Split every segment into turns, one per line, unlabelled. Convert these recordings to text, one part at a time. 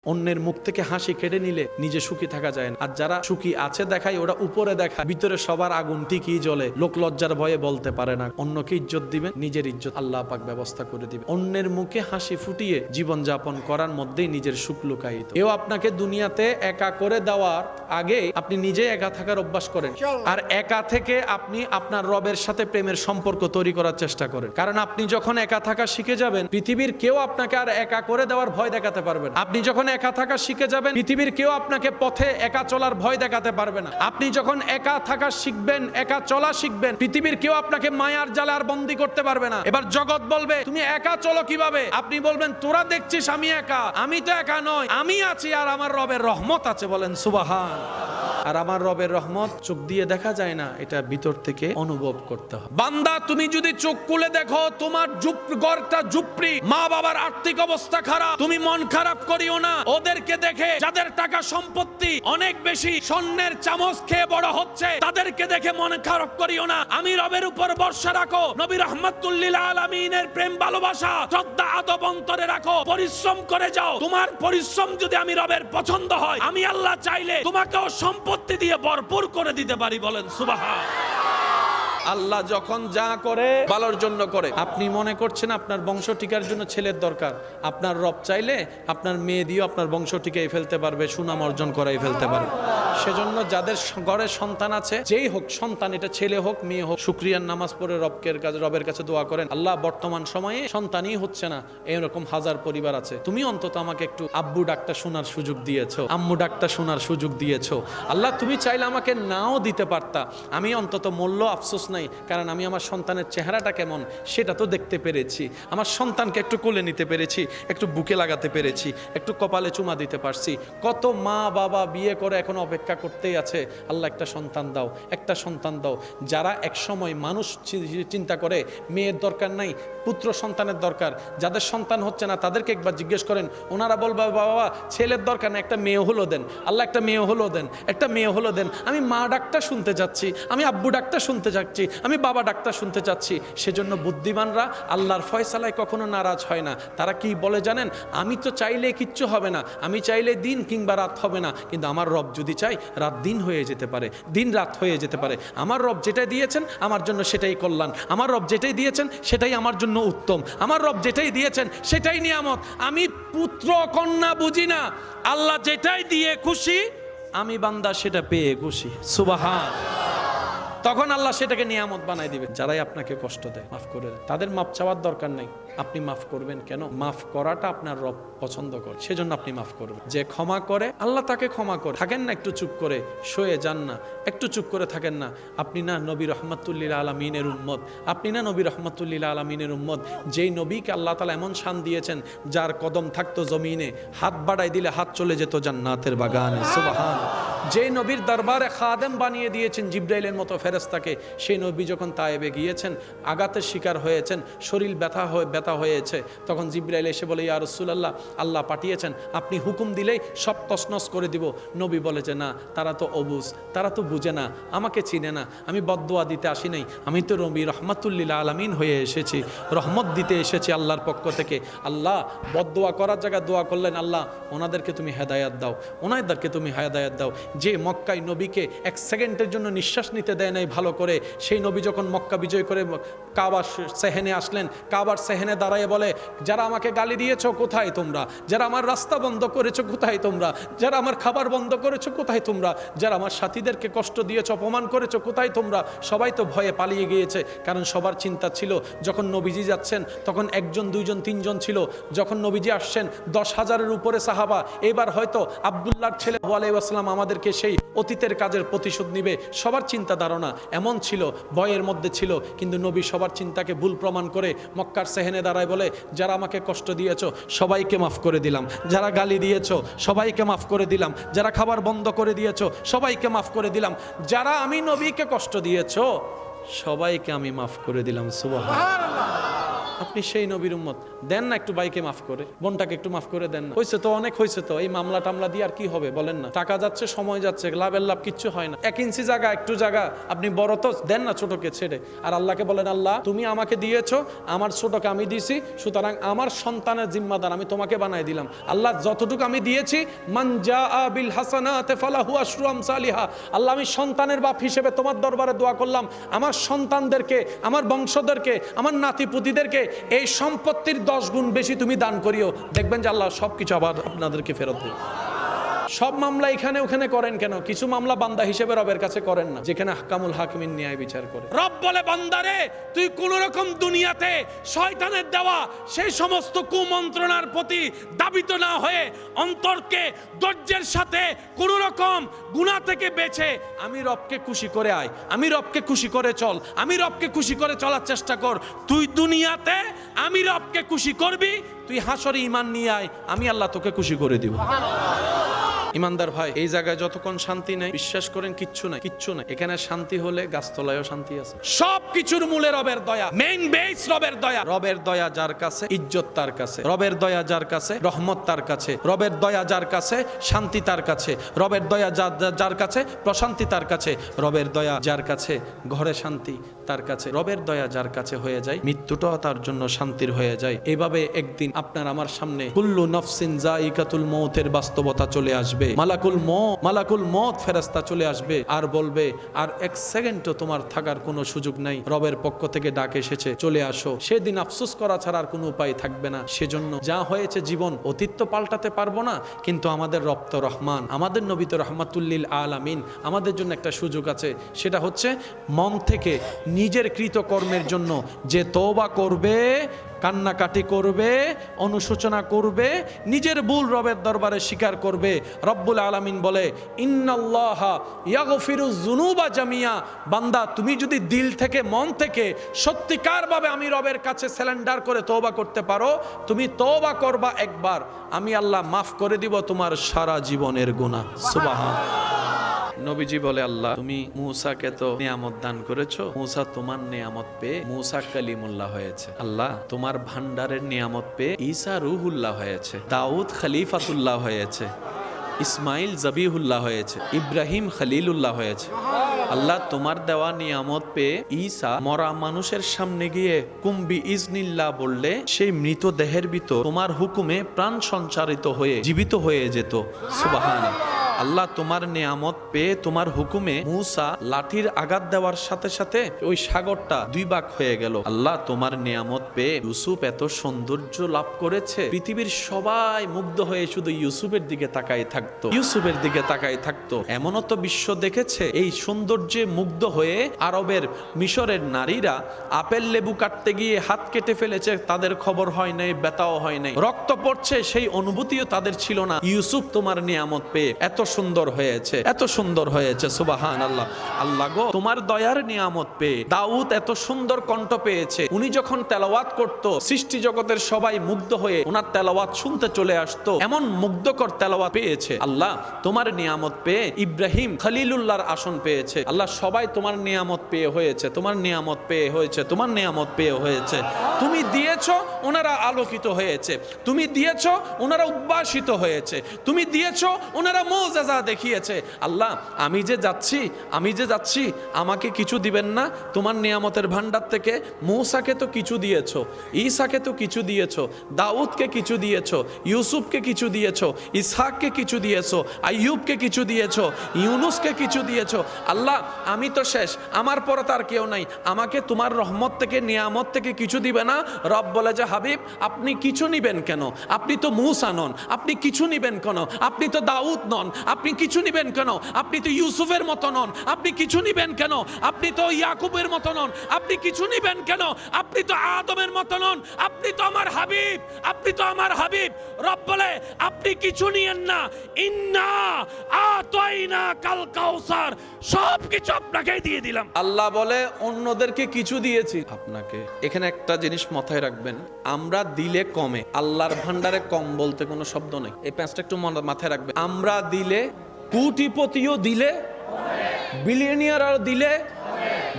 অন্যের মুখ থেকে হাসি কেড়ে নিলে নিজে সুখী থাকা যায় না। আর যারা সুখী আছে দেখায়, ওরা উপরে দেখায়, ভিতরে সবার আগুন ঠিকই জ্বলে, লোক লজ্জার ভয়ে বলতে পারে না। অন্যকে ইজ্জত দিবেন, নিজের ইজ্জত আল্লাহ পাক ব্যবস্থা করে দিবেন। অন্যের মুখে হাসি ফুটিয়ে জীবন যাপন করার মধ্যেই নিজের সুখ লুকায়িত। এও আপনাকে দুনিয়াতে একা করে দেওয়ার আগে আপনি নিজে একা থাকার অভ্যাস করেন, আর একা থেকে আপনি আপনার রবের সাথে প্রেমের সম্পর্ক তৈরি করার চেষ্টা করেন। কারণ আপনি যখন একা থাকা শিখে যাবেন, পৃথিবীর কেউ আপনাকে আর একা করে দেওয়ার ভয় দেখাতে পারবে না। আপনি যখন একা থাকা শিখে যাবেন, পৃথিবীর কেউ আপনাকে পথে একা চলার ভয় দেখাতে পারবে না। আপনি যখন একা থাকা শিখবেন, একা চলা শিখবেন, পৃথিবীর কেউ আপনাকে মায়ার জালে আর বন্দী করতে পারবে না। এবার জগৎ বলবে তুমি একা চলো কিভাবে? আপনি বলবেন তোরা দেখছিস আমি একা, আমি তো একা নয়, আমি আছি আর আমার রবের রহমত আছে। বলেন সুবহান। আর আমার রবের রহমত চোখ দিয়ে দেখা যায় না, এটা ভিতর থেকে অনুভব করতে হয়। বান্দা তুমি যদি চোখ খুলে দেখো তোমার ঘরটা ঝুপড়ি, মা বাবার আর্থিক অবস্থা খারাপ, তুমি মন খারাপ করিও না। ওদেরকে দেখে যাদের টাকা সম্পত্তি অনেক বেশি, স্বর্ণের চামচ খেয়ে বড় হচ্ছে, তাদেরকে দেখে মন খারাপ করিও না। আমি রবের উপর ভরসা রাখো, নবী রাহমাতুল লিল আলামিনের প্রেম ভালোবাসা শ্রদ্ধা আদব অন্তরে রাখো, পরিশ্রম করে যাও। তোমার পরিশ্রম যদি আমি রবের পছন্দ হয়, আমি আল্লাহ চাইলে তোমাকেও সম্পত্তি দিয়ে ভরপুর করে দিতে পারি। বলেন সুবহান। আল্লাহ যখন যা করে ভালোর জন্য করে। আপনি মনে করছেন আপনার বংশ টিকার জন্য ছেলের দরকার, আপনার রব চাইলে আপনার মেয়ে দিয়েও আপনার বংশ টিকাই ফেলতে পারবে, সুনাম অর্জন করাই ফেলতে পারবে। সেজন্য যাদের ঘরে সন্তান আছে, যেই হোক সন্তান, এটা ছেলে হোক মেয়ে হোক, শুকরিয়ার নামাজ পড়ে রবের কাছে দোয়া করেন, আল্লাহ বর্তমান সময়ে সন্তানই হচ্ছে না, এরকম হাজার পরিবার আছে, তুমি অন্তত আমাকে একটু আব্বু ডাকটা শোনার সুযোগ দিয়েছো, আম্মু ডাকটা শোনার সুযোগ দিয়েছো। আল্লাহ তুমি চাইলে আমাকে নাও দিতে পারতা, আমি অন্তত মূল্য আফসোস নাই, কারণ আমি আমার সন্তানের চেহারাটা কেমন সেটা তো দেখতে পেরেছি, আমার সন্তানকে একটু কোলে নিতে পেরেছি, একটু বুকে লাগাতে পেরেছি, একটু কপালে চুমা দিতে পারছি। কত মা বাবা বিয়ে করে এখন অপেক্ষা করতেই আছে, আল্লাহ একটা সন্তান দাও, একটা সন্তান দাও। যারা এক সময় মানুষ চিন্তা করে মেয়ের দরকার নাই, পুত্র সন্তানের দরকার, যাদের সন্তান হচ্ছে না তাদেরকে একবার জিজ্ঞেস করেন, ওনারা বলবে বাবা ছেলের দরকার না, একটা মেয়ে হলো দেন, আল্লাহ একটা মেয়ে হলো দেন, একটা মেয়ে হলো দেন। আমি মা ডাকটা শুনতে যাচ্ছি, আমি আব্বু ডাকটা শুনতে যাচ্ছি, আমি বাবা ডাকটা শুনতে চাচ্ছি। সেজন্য বুদ্ধিমানরা আল্লাহর ফয়সালায় কখনো নারাজ হয় না। তারা কি বলে জানেন? আমি তো চাইলে কিচ্ছু হবে না, আমি চাইলে দিন কিংবা রাত হবে না, কিন্তু আমার রব যদি চাই রাত দিন হয়ে যেতে পারে, দিন রাত হয়ে যেতে পারে। আমার রব যেটাই দিয়েছেন আমার জন্য সেটাই কল্যাণ, আমার রব যেটাই দিয়েছেন সেটাই আমার জন্য উত্তম, আমার রব যেটাই দিয়েছেন সেটাই নিয়ামত। আমি পুত্র কন্যা বুঝি না, আল্লাহ যেটাই দিয়ে খুশি, আমি বান্দা সেটা পেয়ে খুশি। সুবহান। তখন আল্লাহ সেটাকে নিয়ামত বানাই দিবেন। যারাই আপনাকে কষ্ট দেয় মাফ করে দেন, তাদের মাফ চাওয়ার দরকার নেই, আপনি মাফ করবেন কেন? মাফ করাটা আপনার রব পছন্দ করে, সেজন্য আপনি মাফ করবেন। যে ক্ষমা করে আল্লাহ তাকে ক্ষমা করে। থাকেন না একটু চুপ করে, শুয়ে যান না, একটু চুপ করে থাকেন না। আপনি না নবী রাহমাতুল লিল আলামিনের উম্মত, আপনি না নবী রাহমাতুল লিল আলামিনের উম্মত, যেই নবীকে আল্লাহ তাআলা এমন শান দিয়েছেন, যার কদম থাকতো জমিনে, হাত বাড়াই দিলে হাত চলে যেত জান্নাতের বাগানে। সুবহান। যেই নবীর দরবারে খাদেম বানিয়ে দিয়েছেন জিবরাইলের মতো ফেরেশতাকে, সেই নবী যখন তায়েবে গিয়েছেন, আঘাতের শিকার হয়েছেন, শরীর ব্যথা হয়েছে, তখন জিবরাইল এসে বলে ইয়া রাসূলুল্লাহ, আল্লাহ পাঠিয়েছেন, আপনি হুকুম দিলেই সব তছনছ করে দিব। নবী বলে যে না, তারা তো অবুঝ, তারা তো বুঝে না, আমাকে চিনে না, আমি বদদোয়া দিতে আসি নাই, আমি তো নবী রাহমাতুল লিল আলামিন হয়ে এসেছি, রহমত দিতে এসেছি আল্লাহর পক্ষ থেকে। আল্লাহ বদদোয়া করার জায়গায় দোয়া করলেন, আল্লাহ ওনাদেরকে তুমি হেদায়েত দাও, ওনাদেরকে তুমি হেদায়েত দাও। যে মক্কায় নবীকে এক সেকেন্ডের জন্য নিঃশ্বাস নিতে দেয় নাই ভালো করে, সেই নবী যখন মক্কা বিজয় করে কাবার সেহেনে আসলেন, কাবার সেহেনে দাঁড়ায় বলে, যারা আমাকে গালি দিয়েছো কোথায় তোমরা, যারা আমার রাস্তা বন্ধ করেছো কোথায় তোমরা, যারা আমার খাবার বন্ধ করেছো কোথায় তোমরা, যারা আমার সাথীদেরকে কষ্ট দিয়েছো, অপমান করেছো কোথায় তোমরা? সবাই তো ভয়ে পালিয়ে গিয়েছে, কারণ সবার চিন্তা ছিল যখন নবীজি যাচ্ছেন তখন একজন দুইজন তিনজন ছিল, যখন নবীজি আসছেন 10,000-এর উপরে সাহাবা। এবার হয়তো আব্দুল্লাহর ছেলে আলাইহিস সালাম আমাদেরকে সেই অতীতের কাজের প্রতিশোধ নিবে, সবার চিন্তা ধারণা এমন ছিল, ভয়ের মধ্যে ছিল। কিন্তু নবী সবার চিন্তাকে ভুল প্রমাণ করে মক্কার সেহেনে দাঁড়ায় বলে, যারা আমাকে কষ্ট দিয়েছো সবাইকে মাফ করে দিলাম, যারা গালি দিয়েছো সবাইকে মাফ করে দিলাম, যারা খাবার বন্ধ করে দিয়েছো সবাইকে মাফ করে দিলাম, যারা আমি নবীকে কষ্ট দিয়েছো সবাইকে আমি মাফ করে দিলাম। সুবহানাল্লাহ। আপনি সেই নবীর উম্মত, দেন না একটু ভাইকে মাফ করে, বোনটাকে একটু মাফ করে দেন না। হয়েছে তো, অনেক হয়েছে তো, এই মামলা টামলা দিয়ে আর কি হবে বলেন না? টাকা যাচ্ছে, সময় যাচ্ছে, লাভের লাভ কিচ্ছু হয় না। 1 ইঞ্চি জায়গা, একটু জায়গা আপনি বড় তো দেন না ছোটকে ছেড়ে। আর আল্লাহকে বলেন, আল্লাহ তুমি আমাকে দিয়েছো, আমার ছোটকে আমি দিয়েছি, সুতরাং আমার সন্তানের জিম্মাদার আমি তোমাকে বানাই দিলাম। আল্লাহ যতটুকু আমি দিয়েছি, মান জাআ বিল হাসানাতি ফালাহু আশরু আমসালিহা, আল্লাহ আমি সন্তানের বাপ হিসেবে তোমার দরবারে দোয়া করলাম, আমার সন্তানদেরকে, আমার বংশধরকে, আমার নাতিপুতিদেরকে এই সম্পত্তির 10 গুণ বেশি তুমি দান করিও। দেখবেন যে আল্লাহ সবকিছু আবার আপনাদেরকে ফেরত দেয়। সব মামলা এখানে ওখানে করেন কেন? কিছু মামলা বান্দা হিসেবে রবের কাছে করেন না, যেখানে আহকামুল হাকিমিন ন্যায় বিচার করে। রব বলে, বান্দারে তুই কোন রকম দুনিয়াতে শয়তানের দেওয়া সেই সমস্ত কুমন্ত্রণার প্রতি দাবিত না হয়ে অন্তরকে ধৈর্যের সাথে কোন রকম গুনাহ থেকে বেঁচে আমি রবকে খুশি করে আয়, আমি রবকে খুশি করে চল, আমি রবকে খুশি করে চলার চেষ্টা কর। তুই দুনিয়াতে আমি রবকে খুশি করবি, তুই হাসরে ঈমান নিয়ে আয়, আমি আল্লাহ তোকে খুশি করে দিব। ইমানদার ভাই, এই জায়গায় যতক্ষণ শান্তি নাই, বিশ্বাস করেন কিচ্ছু নাই, কিচ্ছু নাই। এখানে শান্তি হলে গাছতলায়ও শান্তি আছে। সব কিছুর মূলে রবের দয়া, মেইন বেস রবের দয়া। রবের দয়া যার কাছে, ইজ্জত তার কাছে। রবের দয়া যার কাছে, রহমত তার কাছে। রবের দয়া যার কাছে, শান্তি তার কাছে। রবের দয়া যার কাছে, প্রশান্তি তার কাছে। রবের দয়া যার কাছে, ঘরে শান্তি তার কাছে। রবের দয়া যার কাছে হয়ে যায়, মৃত্যুটাও তার জন্য শান্তির হয়ে যায়। এইভাবে একদিন আপনার আমার সামনে কুল্লু নফসিন যায়িকাতুল মউতের বাস্তবতা চলে আসবে। মালাকুল মউত ফেরেশতা চলে আসবে আর বলবে, আর 1 সেকেন্ডও তোমার থাকার কোনো সুযোগ নাই, রবের পক্ষ থেকে ডাক এসেছে, চলে আসো। সেদিন আফসোস করা ছাড়া আর কোনো উপায় থাকবে না। সেজন্য যা হয়েছে জীবন, অতীত তো পাল্টাতে পারবো না, কিন্তু আমাদের রব তো রহমান, আমাদের নবী তো রাহমাতুল্লিল আলামিন, আমাদের জন্য একটা সুযোগ আছে। সেটা হচ্ছে মন থেকে নিজের কৃতকর্মের জন্য যে তওবা করবে, কান্নাকাটি করবে, অনুশোচনা করবে, নিজের ভুল রবের দরবারে স্বীকার করবে। রব্বুল আলামিন বলে, ইন্নাল্লাহা ইয়াগফিরুয যুনুবা জামিয়া। বান্দা তুমি যদি দিল থেকে, মন থেকে সত্যিকারভাবে আমি রবের কাছে সারেন্ডার করে তওবা করতে পারো, তুমি তওবা করবা একবার, আমি আল্লাহ মাফ করে দিব তোমার সারা জীবনের গুনাহ। সুবহানাল্লাহ। নবীজি বলে, আল্লাহ তুমি মূসাকে তো নিয়ামত দান করেছো, মূসা তোমার নিয়ামত পেয়ে মূসা কালিমুল্লাহ হয়েছে। আল্লাহ তোমার ভান্ডারের নিয়ামত পেয়ে ঈসা রূহুল্লাহ হয়েছে, দাউদ খলিফাতুল্লাহ হয়েছে, ইসমাইল জবিহুল্লাহ হয়েছে, ইব্রাহিম খলিলুল্লাহ হয়েছে। আল্লাহ তোমার দেওয়া নিয়ামত পেয়ে ঈসা মরা মানুষের সামনে গিয়ে কুম্বি ইজনিল্লাহ বললে সেই মৃত দেহের ভিতর তোমার হুকুমে প্রাণ সঞ্চারিত হয়ে জীবিত হয়ে যেত। সুবহানাল্লাহ। আল্লাহ তোমার নিয়ামত পেয়ে তোমার হুকুমে মূসা লাঠির আঘাত দেওয়ার সাথে সাথে ওই সাগরটা 2 ভাগ হয়ে গেল। আল্লাহ তোমার নিয়ামত পেয়ে ইউসুফ এত সৌন্দর্য লাভ করেছে, পৃথিবীর সবাই মুগ্ধ হয়ে শুধু ইউসুফের দিকে তাকাই থাকতো, ইউসুফের দিকে তাকাই থাকতো। এমনও তো বিশ্ব দেখেছে, এই সৌন্দর্যে মুগ্ধ হয়ে আরবের মিশরের নারীরা আপেল লেবু কাটতে গিয়ে হাত কেটে ফেলেছে, তাদের খবর হয় নাই, ব্যথাও হয় নাই, রক্ত পড়ছে সেই অনুভূতিও তাদের ছিল না। ইউসুফ তোমার নিয়ামত পেয়ে এত সুন্দর হয়েছে, এত সুন্দর হয়েছে। সুবহানাল্লাহ। আল্লাহ গো তোমার দয়ার নিয়ামত পেয়ে দাউদ এত সুন্দর কণ্ঠ পেয়েছে, উনি যখন তেলাওয়াত করত সৃষ্টি জগতের সবাই মুগ্ধ হয়ে ওনার তেলাওয়াত শুনতে চলে আসতো, এমন মুগ্ধকর তেলাওয়াত পেয়েছে। আল্লাহ তোমার নিয়ামত পেয়ে ইব্রাহিম খলিলুল্লাহর আসন পেয়েছে। আল্লাহ সবাই তোমার নিয়ামত পেয়ে হয়েছে, তোমার নিয়ামত পেয়ে হয়েছে, তোমার নিয়ামত পেয়ে হয়েছে। তুমি দিয়েছো ওনারা আলোকিত হয়েছে, তুমি দিয়েছো ওনারা উদ্ভাসিত হয়েছে, তুমি দিয়েছো ওনারা মুআজিজা দেখিয়েছে। আল্লাহ আমি যে যাচ্ছি আমাকে কিছু দিবেন না তোমার নিয়ামতের ভান্ডার থেকে? মূসাকে তো কিছু দিয়েছো, ঈসাকে তো কিছু দিয়েছো, দাউদকে কিছু দিয়েছো, ইউসুফকে কিছু দিয়েছো, ইসহাককে কিছু দিয়েছো, আইয়ুবকে কিছু দিয়েছো, ইউনুসকে কিছু দিয়েছো। আল্লাহ আমি তো শেষ, আমার পর তার কেউ নাই, আমাকে তোমার রহমত থেকে, নিয়ামত থেকে কিছু দিবে না? রব বলে যে হাবিব আপনি কিছু নিবেন কেন? আপনি তো মূসা নন, আপনি কিছু নিবেন কেন? আপনি তো দাউদ নন, আপনি কিছু নিবেন কেন? আপনি তো ইউসুফের মতো নন, আপনি কিছু নিবেন কেন? আপনি তো ইয়াকুবের মতো নন, আপনি কিছু নিবেন কেন? আপনি তো আদমের মতো নন, আপনি তো আমার হাবিব, আপনি তো আমার হাবিব। রব বলে আপনি কিছু নিয়েন না, ইন্না আতাইনা কাল কাউসার, সব কিছু আপনাকেই দিয়ে দিলাম। আল্লাহ বলে অন্যদেরকে কিছু দিয়েছি, আপনাকে। এখানে একটা জিনিস মাথায় রাখবেন, আমরা দিলে কমে, আল্লাহর ভান্ডারে কম বলতে কোনো শব্দ নেই। এই প্যাঁচটা একটু মাথায় রাখবেন। আমরা দিলে, কোটিপতিও দিলে, বিলিয়নিয়ারও দিলে,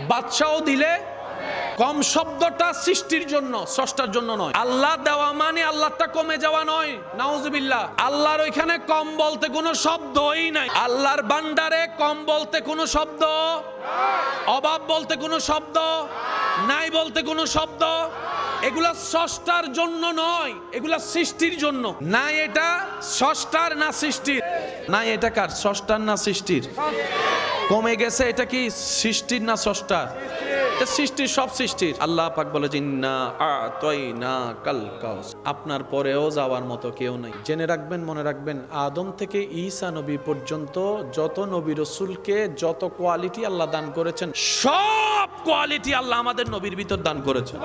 বাদশাও দিলে, কম শব্দটা সৃষ্টির জন্য, স্রষ্টার জন্য নয়। আল্লাহ দেওয়া মানে আল্লাহটা কমে যাওয়া নয়, নাউজুবিল্লাহ। আল্লাহর ওইখানে কম বলতে কোনো শব্দই নাই। আল্লাহর ভান্ডারে কম বলতে কোনো শব্দ, অভাব বলতে কোনো শব্দ নাই, বলতে কোনো শব্দ। এগুলা স্রষ্টার জন্য নয়, এগুলা সৃষ্টির জন্য। না এটা স্রষ্টার না সৃষ্টির, না এটা কার, স্রষ্টার না সৃষ্টির। কমে গেছে এটা কি সৃষ্টির না স্রষ্টার? সৃষ্টির, সব সৃষ্টির। আল্লাহ পাক বলে জিন্না আতাইনা কাল কাউসার, আপনার পরেও যাওয়ার মতো কেউ নাই। জেনে রাখবেন, মনে রাখবেন, আদম থেকে ঈসা নবী পর্যন্ত যত নবী রাসূলকে যত কোয়ালিটি আল্লাহ দান করেছেন, সব কোয়ালিটি আল্লাহ আমাদের নবীর ভিতর দান করেছেন।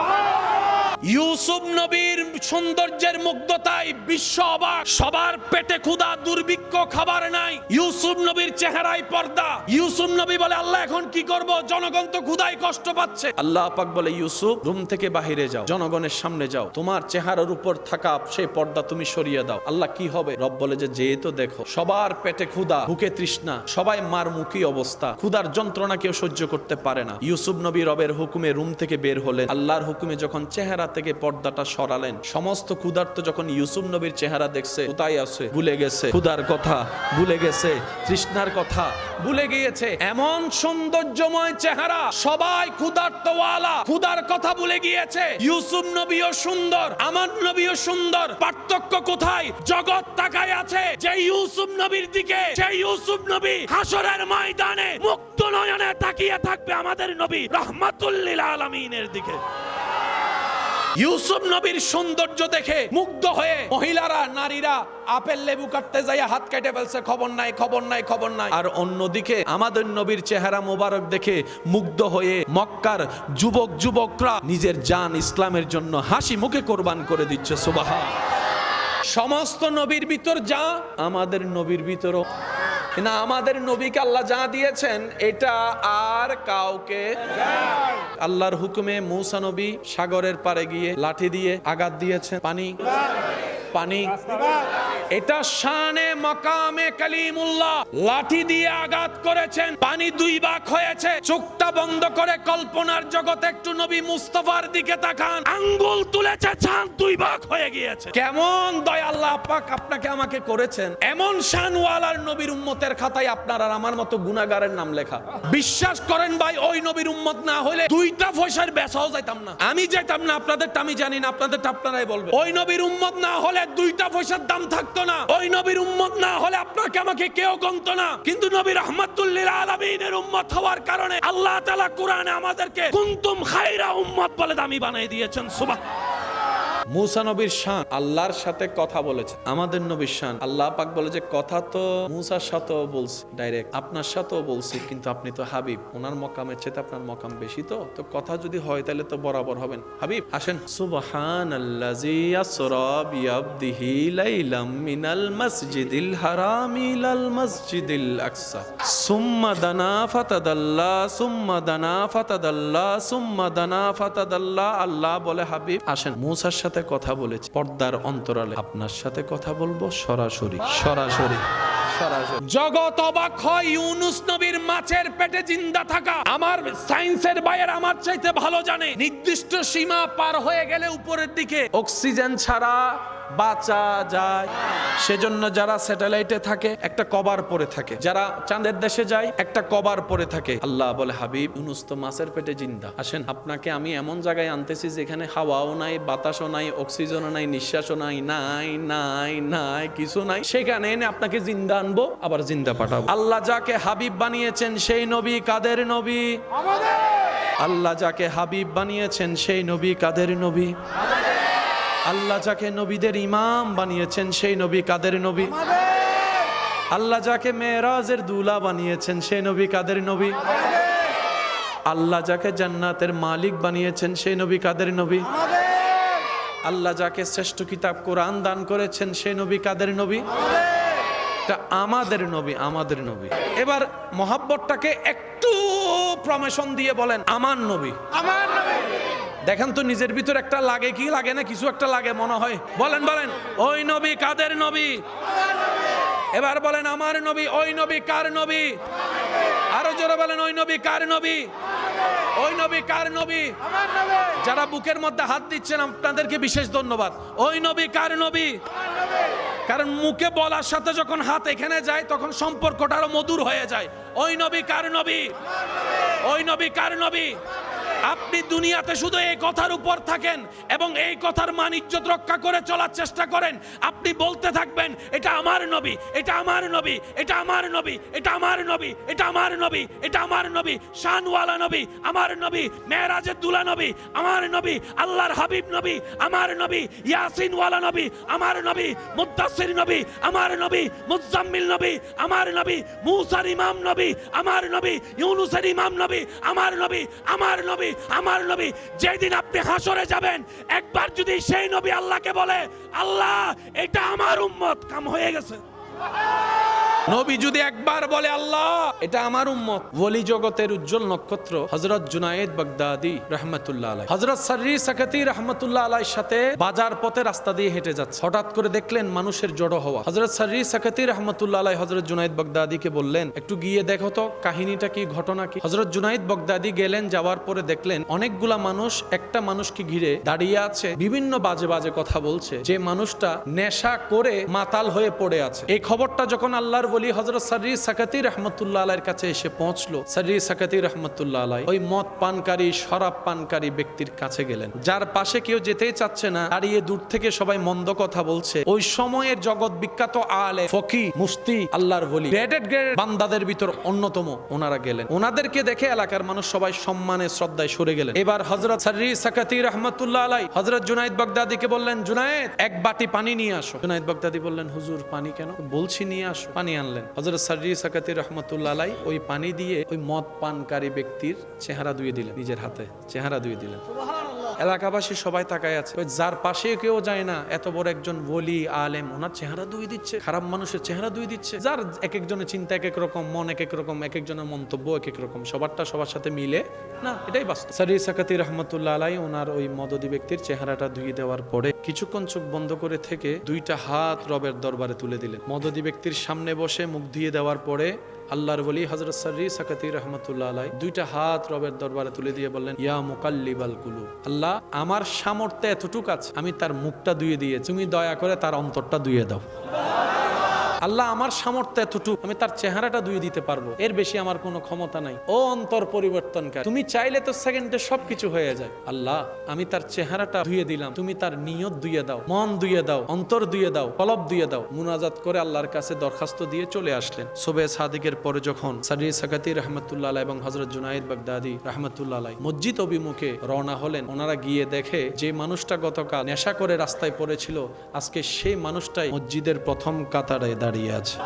ইউসুফ নবীর সৌন্দর্যের মুগ্ধতায় বিশ্ব অবাক। সবার পেটে ক্ষুধা, দুর্ভিক্ষ, খাবার নাই। ইউসুফ নবীর চেহারায় পর্দা। ইউসুফ নবী বলে আল্লাহ এখন কি করব, জনগণ তো ক্ষুধায় কষ্ট পাচ্ছে। আল্লাহ পাক বলে ইউসুফ রুম থেকে বাহিরে যাও, জনগণের সামনে যাও, তোমার চেহারার উপর থাকা সেই পর্দা তুমি সরিয়ে দাও। আল্লাহ কি হবে? রব বলে যে যেহেতু দেখো সবার পেটে ক্ষুধা, বুকে তৃষ্ণা, সবাই মারমুখী অবস্থা, ক্ষুধার যন্ত্রণা কেউ সহ্য করতে পারে না। ইউসুফ নবী রবের হুকুমে রুম থেকে বের হলেন। আল্লাহর হুকুমে যখন চেহারা থেকে পর্দাটা সরালেন, সমস্ত ক্ষুধার্ত যখন ইউসুফ নবীর চেহারা দেখছে, কোথায় আছে, ভুলে গেছে ক্ষুধার কথা, ভুলে গেছে তৃষ্ণার কথা, ভুলে গিয়েছে। এমন সৌন্দর্যময় চেহারা, সবাই ক্ষুধার্তওয়ালা, ক্ষুধার কথা ভুলে গিয়েছে। ইউসুফ নবীও সুন্দর, আমার নবীও সুন্দর। পার্থক্য কোথায়? জগৎ তাকায় আছে যে ইউসুফ নবীর দিকে, যে ইউসুফ নবী হাসরের ময়দানে মুক্ত নয়নে তাকিয়ে থাকবে আমাদের নবী রাহমাতুল লিল আলামিনের দিকে। ইউসুফ নবীর সৌন্দর্য দেখে মুগ্ধ হয়ে মহিলারা, নারীরা আপেল লেবু কাটতে যায় হাত কেটে ফেলছে, খবর নাই, খবর নাই, খবর নাই। আর অন্যদিকে আমাদের নবীর চেহারা মোবারক দেখে মুগ্ধ হয়ে মক্কার যুবক যুবকরা নিজের জান ইসলামের জন্য হাসি মুখে কোরবান করে দিচ্ছে। সুবহান। সমস্ত নবীর ভিতর যা, আমাদের নবীর ভিতরও না। আমাদের নবীকে আল্লাহ যা দিয়েছেন এটা আর কাউকে। আল্লাহর হুকুমে মূসা নবী সাগরের পাড়ে গিয়ে লাঠি দিয়ে আঘাত দিয়েছেন, পানি পানি। এটা শানে মাকামে কালিমুল্লাহ। লাঠি দিয়ে আঘাত করেছেন, পানি দুই ভাগ হয়েছে। চোখটা বন্ধ করে কল্পনার জগতে একটু নবী মুস্তাফার দিকে তাকান, আঙ্গুল তুলেছে, চাঁদ দুই ভাগ হয়ে গিয়েছে। কেমন দয়া আল্লাহ পাক আপনাকে আমাকে করেছেন। এমন শানওয়ালার নবীর উম্মতের খাতায় আপনার আর আমার মতো গুনাহগারের নাম লেখা। বিশ্বাস করেন ভাই, ওই নবীর উম্মত না হলে দুইটা পয়সার বেচাও যাইতাম না। আমি যাইতাম না, আপনাদেরটা আমি জানি না, আপনাদেরটা আপনারাই বলবেন। ওই নবীর উম্মত না হলে দুইটা পয়সার দাম থাকতো না। ওই নবীর উম্মত না হলে আপনাকে আমাকে কেউ গণতো না। কিন্তু নবী রাহমাতুল লিল আলামিনের উম্মত হওয়ার কারণে আল্লাহ তাআলা কোরআনে আমাদেরকে কুনতুম খায়রা উম্মত বলে দামি বানিয়ে দিয়েছেন। সুবহান। মূসা নবীর শান, আল্লাহর সাথে কথা বলেছে। আমাদের নবীর শান, আল্লাহ পাক বলে যে কথা তো মূসার সাথেও বলছি ডাইরেক্ট, আপনার সাথেও বলছি, কিন্তু আপনি তো হাবিব, ওনার মকামের চেয়ে আপনার মকাম বেশি। তো কথা যদি হয় তাহলে তো বরাবর হবেন। হাবিব আসেন। সুবহানাল্লাযী আসরা বিআবদিহি লাইলাম মিনাল মাসজিদিল হারামি ইলাল মাসজিদিল আকসা সুম্মা দানা ফাতাদাল্লা সুম্মা দানা ফাতাদাল্লা সুম্মা দানা ফাতাদাল্লা। আল্লাহ বলে হাবিব আসেন, মূসার সাথে কথা বলেছি পর্দার অন্তরালে, আপনার সাথে কথা বলবো সরাসরি সরাসরি সরাসরি। জগৎ অবাক হয় ইউনুস নবীর মাছের পেটে জিন্দা থাকা। আমার সায়েন্সের বাইরে আমার চাইতে ভালো জানে, নির্দিষ্ট সীমা পার হয়ে গেলে উপরের দিকে অক্সিজেন ছাড়া বাঁচা যায়। সেজন্য যারা স্যাটেলাইটে থাকে একটা কভার পরে থাকে, যারা চাঁদের দেশে যায় একটা কভার পরে থাকে। আল্লাহ বলে হাবিব ইউনুস তো মাছের পেটে জিন্দা, আসেন আপনাকে আমি এমন জায়গায় আনতেছি যেখানে হাওয়াও নাই, বাতাসও নাই, অক্সিজেনও নাই, নিঃশ্বাসও নাই, নাই নাই নাই কিছু নাই। সেখানে এনে আপনাকে জিন্দা আনবো, আবার জিন্দা পাঠাবো। আল্লাহ যাকে হাবিব বানিয়েছেন সেই নবী কাদের নবী? আল্লাহ যাকে হাবিব বানিয়েছেন সেই নবী কাদের নবী? আল্লাহ যাকে নবীদের ইমাম বানিয়েছেন সেই নবী কাদের নবী? আল্লাহ যাকে মেরাজের দুলা বানিয়েছেন সেই নবী কাদের নবী? আল্লাহ যাকে জান্নাতের মালিক বানিয়েছেন সেই নবী কাদের নবী? আল্লাহ যাকে শ্রেষ্ঠ কিতাব কোরআন দান করেছেন সেই নবী কাদের নবী? এটা আমাদের নবী, আমাদের নবী। এবার মহাব্বতটাকে একটু প্রমোশন দিয়ে বলেন আমার নবী, আমার নবী। দেখেন তো নিজের ভিতর একটা লাগে কি লাগে না, কিছু একটা লাগে মনে হয়। বলেন বলেন, ওই নবী কাদের নবী? এবার বলেন আমার নবী। ওই নবী কার নবী? আরো জোরে বলেন, ওই নবী কার নবী? ওই নবী কার নবী?
আমার নবী।
যারা বুকের মধ্যে হাত দিচ্ছেন আপনাদেরকে বিশেষ ধন্যবাদ। ওই নবী কার নবী?
আমার নবী।
কারণ মুখে বলার সাথে যখন হাত এখানে যায় তখন সম্পর্কটা আরো মধুর হয়ে যায়। ওই নবী কার নবী?
আমার নবী।
ওই নবী কার নবী? আপনি দুনিয়াতে শুধু এই কথার উপর থাকেন এবং এই কথার মান ইজ্জত রক্ষা করে চলার চেষ্টা করেন। আপনি বলতে থাকবেন এটা আমার নবী, এটা আমার নবী, এটা আমার নবী, এটা আমার নবী, এটা আমার নবী, এটা আমার নবী, শানওয়ালা নবী আমার নবী, মেরাজের দুলা নবী আমার নবী, আল্লাহর হাবিব নবী আমার নবী, ইয়াসিনওয়ালা নবী আমার নবী, মুদ্দাসির নবী আমার নবী, মুজাম্মিল নবী আমার নবী, মুসার ইমাম নবী আমার নবী, ইউনুসের ইমাম নবী আমার নবী, আমার নবী, আমার নবী। যেদিন আপনি হাসরে যাবেন একবার যদি সেই নবী আল্লাহকে বলে আল্লাহ এটা আমার উম্মত, কাম হয়ে গেছে। নবী যদি একবার বলে আল্লাহ এটা আমার উম্মত। ওলি জগতের উজ্জ্বল নক্ষত্র হযরত জুনায়েদ বাগদাদি রাহমাতুল্লাহ আলাইহি হযরত সাররি সাকাতি রাহমাতুল্লাহ আলাইহির সাথে বাজার পথে রাস্তা দিয়ে হেঁটে যাচ্ছে। হঠাৎ করে দেখলেন মানুষের জড়ো হওয়া। হযরত সাররি সাকাতি রাহমাতুল্লাহ আলাইহি হযরত জুনায়েদ বাগদাদিকে বললেন একটু গিয়ে দেখো তো কাহিনীটা কি, ঘটনা কি। হযরত জুনায়েদ বাগদাদি গেলেন, যাওয়ার পরে দেখলেন অনেকগুলা মানুষ একটা মানুষকে ঘিরে দাঁড়িয়ে আছে, বিভিন্ন বাজে বাজে কথা বলছে। যে মানুষটা নেশা করে মাতাল হয়ে পড়ে আছে। এই খবরটা যখন আল্লাহর ওলি হযরত সাররি সাকাতি রাহমাতুল্লাহ আলাইহির কাছে এসে পৌঁছলো, সাররি সাকাতি রাহমাতুল্লাহ আলাইহি ওই মদ পানকারী শরাব পানকারী ব্যক্তির কাছে গেলেন, যার পাশে কেউ যেতেই চাচ্ছে না, দাঁড়িয়ে দূর থেকে সবাই মন্দ কথা বলছে। ওই সময়ের জগৎ বিখ্যাত আলেম, ফকিহ, মুফতি, আল্লাহর ওলি, গ্রেডেড বান্দাদের ভিতর অন্যতম ওনারা গেলেন। ওনাদেরকে দেখে এলাকার মানুষ সবাই সম্মানে শ্রদ্ধায় সরে গেলেন। এবার হযরত সাররি সাকাতি রাহমাতুল্লাহ আলাইহি হযরত জুনায়েদ বাগদাদিকে বললেন জুনায়েদ এক বাটি পানি নিয়ে আসো। জুনায়েদ বাগদাদি বললেন হুজুর পানি কেন? বলছি নিয়ে আসো। পানি আনলেন। হযরত সাররি সাকাতি রাহমাতুল্লাহ আলাইহি ওই পানি দিয়ে ওই মদ পানকারী ব্যক্তির চেহারা ধুয়ে দিলেন, নিজের হাতে চেহারা ধুয়ে দিলেন। এলাকাবাসী সবাই তাকায় আছে, ওই যার পাশে কেউ যায় না, এত বড় একজন ওলি আলেম ওনার চেহারা ধুয়ে দিচ্ছে, খারাপ মানুষের চেহারা ধুয়ে দিচ্ছে। যার এক একজনের চিন্তা এক এক রকম, মন এক এক রকম, এক একজনের মন্তব্য এক এক রকম, সবারটা সবার সাথে মিলে না, এটাই বাস্তব। সাররি সাকাতি রাহমাতুল্লাহ আলাইহি ওনার ওই মদদি ব্যক্তির চেহারাটা ধুয়ে দেওয়ার পরে কিছুক্ষণ চোখ বন্ধ করে থেকে দুইটা হাত রবের দরবারে তুলে দিলেন। মদদি ব্যক্তির সামনে বসে মুখ ধুয়ে দেওয়ার পরে আল্লাহর ওলি হযরত সাররি সাকাতি রাহমাতুল্লাহ আলাইহি দুইটা হাত রবের দরবারে তুলে দিয়ে বললেন ইয়া মুকাল্লিবাল কুলুব, আল্লাহ আমার সামর্থ্য এতটুকু আছে, আমি তার মুখটা ধুয়ে দিয়ে, তুমি দয়া করে তার অন্তরটা ধুয়ে দাও। আল্লাহ আমার সামর্থ্য এতটুকু, আমি তার চেহারাটা ধুয়ে দিতে পারবো, এর বেশি আমার কোনো ক্ষমতা নাই। ও অন্তর পরিবর্তনকারী, তুমি চাইলে তো সেকেন্ডে সবকিছু হয়ে যায়। আল্লাহ আমি তার চেহারাটা ধুয়ে দিলাম, তুমি তার নিয়ত ধুয়ে দাও, মন ধুয়ে দাও, অন্তর ধুয়ে দাও, কলব ধুয়ে দাও। মুনাজাত করে আল্লাহর কাছে দরখাস্ত দিয়ে চলে আসলেন। সুবহে সাদিকের পরে যখন সাররি সাকাতি রাহমাতুল্লাহ আলাইহি এবং হযরত জুনায়েদ বাগদাদি রাহমাতুল্লাহ আলাইহি মসজিদ অভিমুখে রওনা হলেন, ওনারা গিয়ে দেখে যে মানুষটা গতকাল নেশা করে রাস্তায় পড়েছিল আজকে সেই মানুষটাই মসজিদের প্রথম কাতারে দাঁড়িয়ে আছে।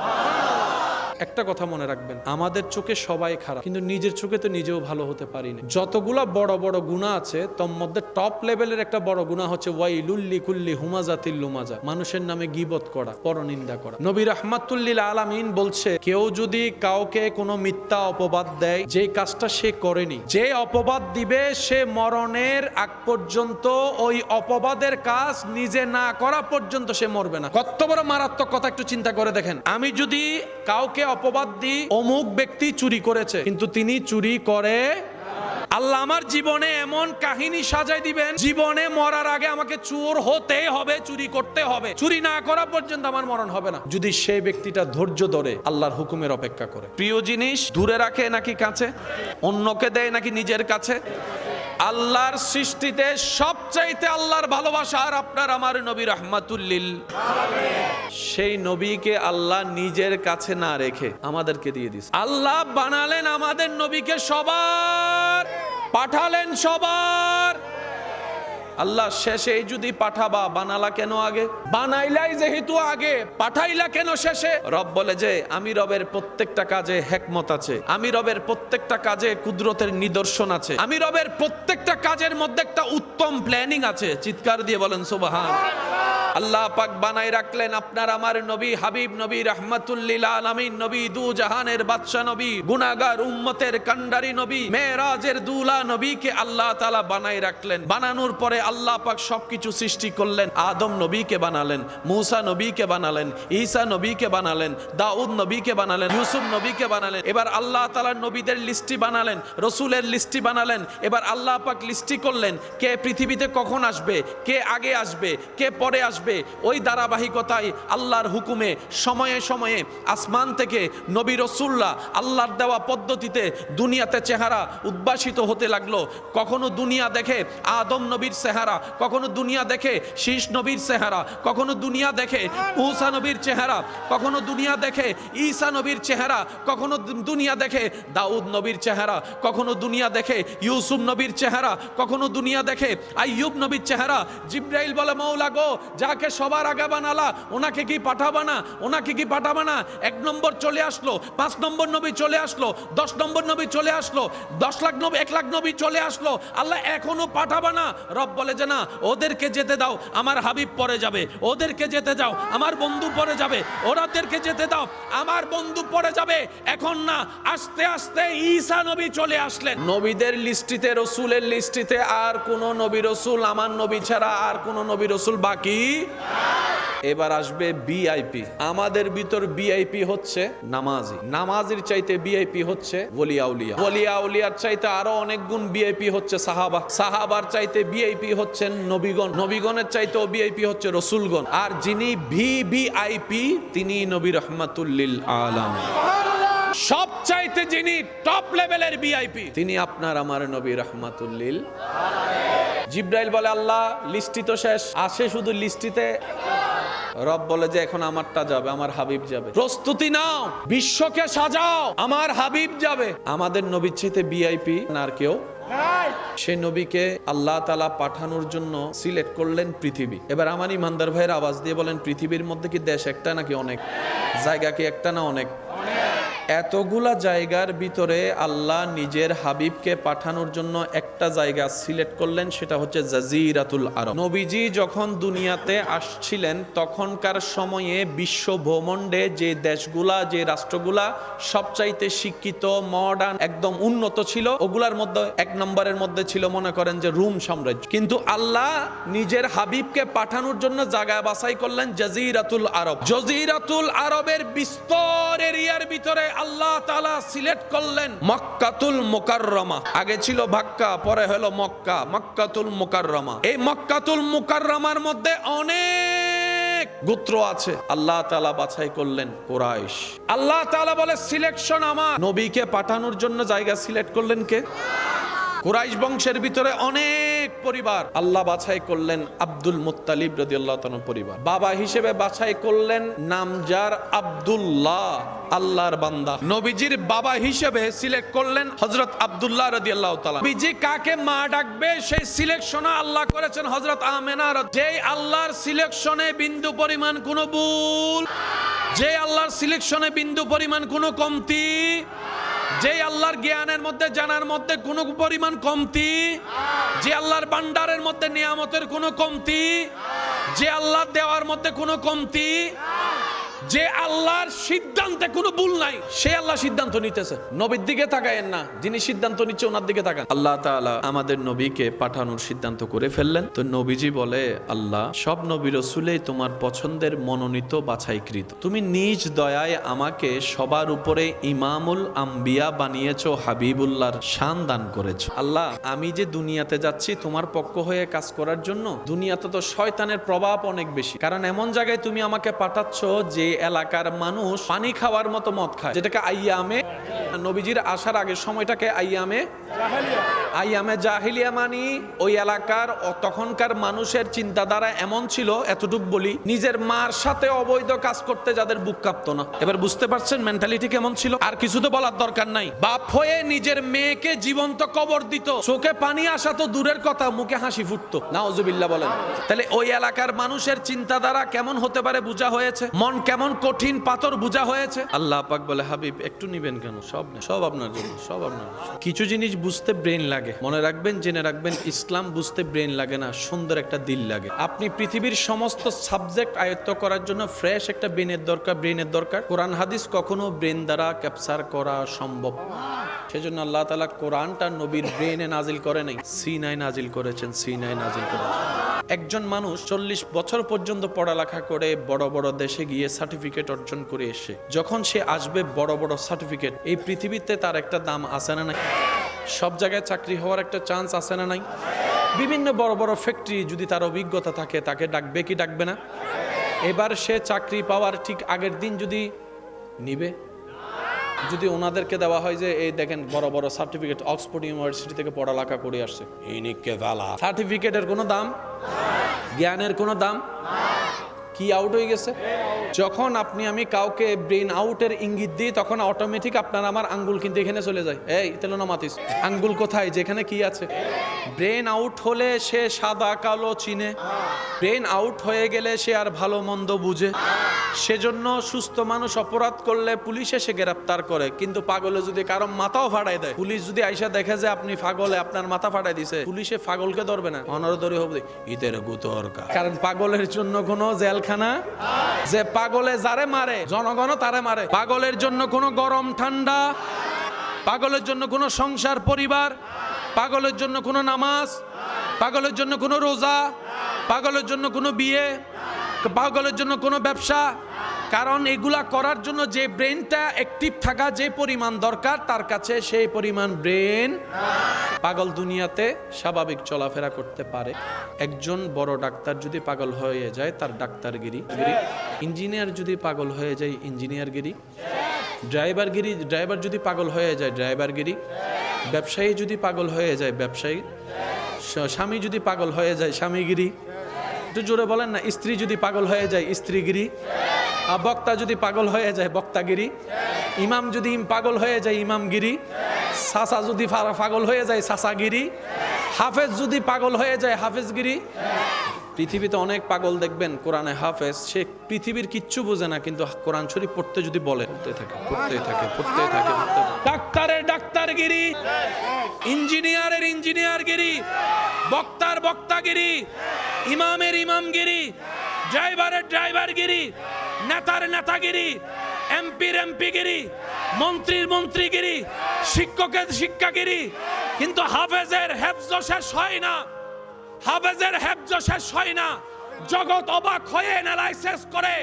একটা কথা মনে রাখবেন, আমাদের চোখে সবাই খারাপ, কিন্তু নিজের চোখে তো নিজেও ভালো হতে পারি না। যতগুলা বড় বড় গুনাহ আছে তোর মধ্যে টপ লেভেলের একটা বড় গুনাহ হচ্ছে ওয়াইলুল লিকুল্লি হুমাজাতিল লুমাজা, মানুষের নামে গীবত করা, পরনিন্দা করা। নবী রাহমাতুল লিল আলামিন বলছে কেউ যদি কাউকে কোনো মিথ্যা অপবাদ দেয়, যে কাজটা সে করেনি, যে অপবাদ দিবে সে মরণের আগ পর্যন্ত ওই অপবাদের কাজ নিজে না করা পর্যন্ত সে মরবে না। কত বড় মারাত্মক কথা একটু চিন্তা করে দেখেন। আমি যদি কাউকে অপবাদ দিই অমুক ব্যক্তি চুরি করেছে, কিন্তু তিনি চুরি করে, আল্লাহ আমার জীবনে এমন কাহিনী সাজাই দিবেন, জীবনে মরার আগে আমাকে চোর হতে হবে, চুরি করতে হবে, চুরি না করা পর্যন্ত আমার মরণ হবে না। যদি সেই ব্যক্তিটা ধৈর্য ধরে আল্লাহর হুকুমের অপেক্ষা করে। প্রিয় জিনিস দূরে রাখে নাকি কাছে, অন্যকে দেয় নাকি নিজের কাছে? আল্লাহর সৃষ্টিতে সবচাইতে আল্লাহর ভালোবাসা আর আপনার আমার নবী রাহমাতুল লিল আলামিন, সেই নবীকে আল্লাহ নিজের কাছে না রেখে আমাদেরকে দিয়ে দিয়েছে। আল্লাহ বানালেন আমাদের নবীকে সবার, পাঠালেন সবার। আল্লাহ শেষে যদি পাঠাবা, বানালা কেন আগে? বানাইলাই যেহেতু আগে, পাঠাইলা কেন শেষে? রব বলে যে আমি রবের প্রত্যেকটা কাজে হিকমত আছে, আমি রবের প্রত্যেকটা কাজে কুদরতের নিদর্শন আছে, আমি রবের প্রত্যেকটা কাজের মধ্যে একটা উত্তম প্ল্যানিং আছে। চিৎকার দিয়ে বলেন সুবহান। আল্লাহ পাক বানাই রাখলেন আপনার আমার নবী, হাবিব নবী, রাহমাতুল লিল আলামিন নবী, দু জাহানের বাদশা নবী, গুনাহগার উম্মতের কান্ডারি নবী, মেরাজের দুলা নবীকে আল্লাহ তাআলা বানাই রাখলেন। বানানোর পরে আল্লাহ পাক সবকিছু সৃষ্টি করলেন। আদম নবীকে বানালেন, মূসা নবীকে বানালেন, ঈসা নবীকে বানালেন, দাউদ নবীকে বানালেন, ইউসুফ নবীকে বানালেন। এবার আল্লাহ তাআলা নবীদের লিস্টি বানালেন, রসুলের লিস্টি বানালেন। এবার আল্লাহ পাক লিস্টি করলেন কে পৃথিবীতে কখন আসবে, কে আগে আসবে, কে পরে আসবে। ওই ধারাবাহিকতায় আল্লাহর হুকুমে সময়ে সময়ে আসমান থেকে নবী রসুল্লাহ আল্লাহর দেওয়া পদ্ধতিতে দুনিয়াতে চেহারা উদ্ভাসিত হতে লাগলো। কখনো দুনিয়া দেখে আদম নবীর চেহারা, কখনো দুনিয়া দেখে শীষ নবীর চেহারা, কখনো দুনিয়া দেখে মূসা নবীর চেহারা, কখনো দুনিয়া দেখে ঈসা নবীর চেহারা, কখনো দুনিয়া দেখে দাউদ নবীর চেহারা, কখনো দুনিয়া দেখে ইউসুফ নবীর চেহারা, কখনো দুনিয়া দেখে আইয়ুব নবীর চেহারা। জিব্রাইল বলে মৌলা গো, যাকে সবার আগে বানালা ওনাকে কি পাঠাবা না, ওনাকে কি পাঠাবা না? 1 নম্বর চলে আসলো, 5 নম্বর নবী চলে আসলো, 10 নম্বর নবী চলে আসলো, 10 লাখ নবী, 1 লাখ নবী চলে আসলো। আল্লাহ এখনো পাঠাবা না? রব বলে যে না, ওদেরকে যেতে দাও, আমার হাবিব পরে যাবে। ওদেরকে যেতে দাও, আমার বন্ধু পরে যাবে। ওরাদেরকে যেতে দাও, আমার বন্ধু পরে যাবে। এখন না, আস্তে আস্তে ঈসা নবী চলে আসলেন। নবীদের লিস্টিতে, রসুলের লিস্টিতে আর কোন নবী রসুল, আমার নবী ছাড়া আর কোন নবী রসুল বাকি। এবার আসবে ভিআইপি। আমাদের ভিতর ভিআইপি হচ্ছে নামাজি, নামাজির চাইতে ভিআইপি হচ্ছে ওলি আউলিয়া, ওলি আউলিয়ার চাইতে আরো অনেক গুণ ভিআইপি হচ্ছে সাহাবা, সাহাবার চাইতে ভিআইপি হচ্ছেন নবীগণ, নবীগণের চাইতেও ভিআইপি হচ্ছে রসুলগণ। আর যিনি ভিভিআইপি তিনি নবী রাহমাতুল লিল আলামিন। সব চাইতে যিনি টপ লেভেলের ভিআইপি তিনি আপনার আমার নবী রাহমাতুল লিল আলামিন। জিব্রাইল বলে আল্লাহ লিস্টি তো শেষ, আসে শুধু লিস্টিতে। রব বলে যে এখন আমারটা যাবে, আমার হাবিব যাবে। প্রস্তুতি নাও, বিশ্বকে সাজাও, আমার হাবিব যাবে। আমাদের নবীর চাইতে ভিআইপি আর কেউ। সেই নবীকে আল্লাহ তাআলা পাঠানোর জন্য সিলেক্ট করলেন পৃথিবী। এবার আমার ইমানদার ভাইয়ের আওয়াজ দিয়ে বলেন, পৃথিবীর মধ্যে কি দেশ একটা নাকি অনেক? জায়গা কি একটা না অনেক? এতগুলা জায়গার ভিতরে আল্লাহ নিজের হাবিবকে পাঠানোর জন্য একটা জায়গা সিলেক্ট করলেন, সেটা হচ্ছে জাজিরাতুল আরব। নবীজি যখন দুনিয়াতে আসছিলেন তখনকার সময়ে বিশ্ব ভূমণ্ডে যে দেশগুলা, যে রাষ্ট্রগুলা সবচাইতে শিক্ষিত, মডার্ন, একদম উন্নত ছিল, ওগুলার মধ্যে 1 নম্বরের মধ্যে ছিল মনে করেন যে রোম সাম্রাজ্য। কিন্তু আল্লাহ নিজের হাবিবকে পাঠানোর জন্য জায়গা বাছাই করলেন জাজিরাতুল আরব। জাজিরাতুল আরবের বিস্তর এরিয়ার ভিতরে আল্লাহ তাআলা সিলেক্ট করলেন মক্কাতুল মুকাররমা। আগে ছিল ভাক্কা, পরে হলো মক্কা, মক্কাতুল মুকাররমা। এই মক্কাতুল মুকাররমার মধ্যে অনেক গোত্র আছে। আল্লাহ তাআলা বাছাই করলেন কুরাইশ। আল্লাহ তাআলা বলে সিলেকশন আমার। নবীকে পাঠানোর জন্য জায়গা সিলেক্ট করলেন কে? কুরাইশ বংশের ভিতরে অনেক পরিবার। আল্লাহ বাছাই করলেন আব্দুল মুত্তালিব রাদিয়াল্লাহু তাআলা পরিবার। বাবা হিসেবে বাছাই করলেন নামজার আব্দুল্লাহ, আল্লাহর বান্দা। নবীজির বাবা হিসেবে সিলেক্ট করলেন হযরত আব্দুল্লাহ রাদিয়াল্লাহু তাআলা। নবীজি কাকে মা ডাকবে সেই সিলেকশন আল্লাহ করেছেন হযরত আমেনা। যেই আল্লাহর সিলেকশনে বিন্দু পরিমাণ কোনো ভুল, যে আল্লাহর সিলেকশনে বিন্দু পরিমাণ কোনো কমতি, যে আল্লাহর জ্ঞানের মধ্যে, জানার মধ্যে কোনো পরিমাণ কমতি, যে আল্লাহর ভান্ডারের মধ্যে নিয়ামতের কোনো কমতি, যে আল্লাহর দেওয়ার মধ্যে কোনো কমতি, যে আল্লাহর সিদ্ধান্তে কোনো ভুল নাই, সে আল্লাহ সিদ্ধান্ত নিতেছে। নবীর দিকে তাকায়েন না, যিনি সিদ্ধান্ত নিচ্ছে ওনার দিকে তাকান। আল্লাহ তাআলা আমাদের নবীকে পাঠানোর সিদ্ধান্ত করে ফেললেন। তো নবীজি বলে, আল্লাহ সব নবী রাসূলই তোমার পছন্দের মনোনীত বাছাইকৃত। তুমি নিজ দয়ায় আমাকে সবার উপরে ইমামুল আম্বিয়া বানিয়েছো, হাবিবুল্লাহর শান দান করেছো। আল্লাহ আমি যে দুনিয়াতে যাচ্ছি তোমার পক্ষ হয়ে কাজ করার জন্য, দুনিয়াতে তো শয়তানের প্রভাব অনেক বেশি। কারণ এমন জায়গায় তুমি আমাকে পাঠাচ্ছ যে এলাকার মানুষ পানি খাওয়ার মতো মদ খায়, যেটাকে আইয়ামে, নবীজির আসার আগের সময়টাকে আইয়ামে জাহিলিয়া মানি। ওই এলাকার তখনকার মানুষের চিন্তাধারা এমন ছিল, এতটুক বলি, নিজের মার সাথে অবৈধ কাজ করতে যাদের বুক কাঁপতো না। এবার বুঝতে পারছেন মেন্টালিটি কেমন ছিল? আর কিছু তো বলার দরকার নাই। বাপ হয়ে নিজের মেয়েকে জীবন্ত কবর দিত, চোখে পানি আসা তো দূরের কথা, মুখে হাসি ফুটতো। নাউজুবিল্লাহ বলেন। তাহলে ওই এলাকার মানুষের চিন্তাধারা কেমন হতে পারে বোঝা হয়েছে, মন কেমন কেমন কঠিন পাথর বোঝা হয়েছে। আল্লাহ পাক বলে, হাবিব একটু নিবেন কেন, সব নেই, সব আপনার জন্য, সব আপনার জন্য। কিছু জিনিস বুঝতে ব্রেন লাগে, মনে রাখবেন, জেনে রাখবেন, ইসলাম বুঝতে ব্রেন লাগে না, সুন্দর একটা দিল লাগে। আপনি পৃথিবীর সমস্ত সাবজেক্ট আয়ত্ত করার জন্য ফ্রেশ একটা ব্রেনের দরকার। কোরআন হাদিস কখনো ব্রেন দ্বারা ক্যাপচার করা সম্ভব না। সেজন্য আল্লাহ তাআলা কোরআনটা নবীর ব্রেনে নাজিল করে নাই, সিনায় নাজিল করেছেন, সিনায় নাজিল করেছেন। একজন মানুষ 40 বছর পর্যন্ত পড়ালেখা করে বড় বড় দেশে গিয়ে সার্টিফিকেট অর্জন করে এসে যখন সে আসবে বড় বড় সার্টিফিকেট, এই পৃথিবীতে তার একটা দাম আছে না নাই? সব জায়গায় চাকরি হওয়ার একটা চান্স আছে না নাই? বিভিন্ন বড় বড় ফ্যাক্টরি যদি তার অভিজ্ঞতা থাকে, তাকে ডাকবে কি ডাকবে না? এবার সে চাকরি পাওয়ার ঠিক আগের দিন যদি নিবে, যদি ওনাদেরকে দেওয়া হয় যে এই দেখেন বড় বড় সার্টিফিকেট, অক্সফোর্ড ইউনিভার্সিটি থেকে পড়ালেখা করে আসছে, সার্টিফিকেটের কোনো দাম, জ্ঞানের কোনো দাম কি আউট হয়ে গেছে। যখন আপনি আমি কাউকে ব্রেন আউটের ইঙ্গিত দিই, তখন অটোমেটিক আপনার আমার আঙ্গুল কিন্তু এখানে চলে যায়, এই তেল না মাতিস, আঙ্গুল কোথায়, যেখানে কি আছে। ব্রেন আউট হলে সে সাদা কালো চিনে, ব্রেন আউট হয়ে গেলে সে আর ভালো মন্দ বুঝে। সেজন্য সুস্থ মানুষ অপরাধ করলে পুলিশ এসে গ্রেফতার করে, কিন্তু পাগলে যদি কারো মাথাও ফাটাই দেয়, পুলিশ যদি আইসা দেখে যে আপনি পাগলে আপনার মাথা ফাটাই দিছে, পুলিশে পাগলকে ধরবে না, অনরদরি হবে ঈদের গুতরকা। কারণ পাগলের জন্য কোনো জেলখানা, যে পাগলে যারে মারে জনগণ তারে মারে। পাগলের জন্য কোনো গরম ঠান্ডা, পাগলের জন্য কোনো সংসার পরিবার, পাগলের জন্য কোনো নামাজ, পাগলের জন্য কোনো রোজা, পাগলের জন্য কোনো বিয়ে, পাগলের জন্য কোনো ব্যবসা। কারণ এগুলা করার জন্য যে ব্রেনটা অ্যাক্টিভ থাকা যে পরিমাণ দরকার, তার কাছে সেই পরিমাণ ব্রেন। পাগল দুনিয়াতে স্বাভাবিক চলাফেরা করতে পারে। একজন বড় ডাক্তার যদি পাগল হয়ে যায়, তার ডাক্তারগিরি। ইঞ্জিনিয়ার যদি পাগল হয়ে যায়, ইঞ্জিনিয়ারগিরি। ড্রাইভার যদি পাগল হয়ে যায়, ড্রাইভারগিরি। ব্যবসায়ী যদি পাগল হয়ে যায়, ব্যবসায়ী। স্বামী যদি পাগল হয়ে যায়, স্বামীগিরি। একটু জোরে বলেন না। স্ত্রী যদি পাগল হয়ে যায়, স্ত্রীগিরি। বক্তা যদি পাগল হয়ে যায়, বক্তাগিরি। ইমাম যদি পাগল হয়ে যায়, ইমামগিরি। সাসা যদি পাগল হয়ে যায়, সাসাগিরি। হাফেজ যদি পাগল হয়ে যায়, হাফেজগিরি। পৃথিবীতে অনেক পাগল দেখবেন কোরআনে হাফেজ, সে পৃথিবীর কিচ্ছু বোঝে না, কিন্তু কোরআন শরীফ পড়তে যদি বলে পড়তে থাকে। ডাক্তারের ডাক্তারগিরি, ইঞ্জিনিয়ারের ইঞ্জিনিয়ারগিরি, বক্তার বক্তাগিরি, ইমামের ইমামগিরি, ড্রাইভারের ড্রাইভারগিরি, নেতার নেতাগিরি, এমপির এমপিগিরি, মন্ত্রীর মন্ত্রীগিরি, শিক্ষকের শিক্ষাগিরি। কিন্তু হাফেজের হেফজ শেষ হয় না, হাফেজের হেফজ শেষ হয় না। জগৎ অবাক হয়ে অ্যানালাইসিস করে,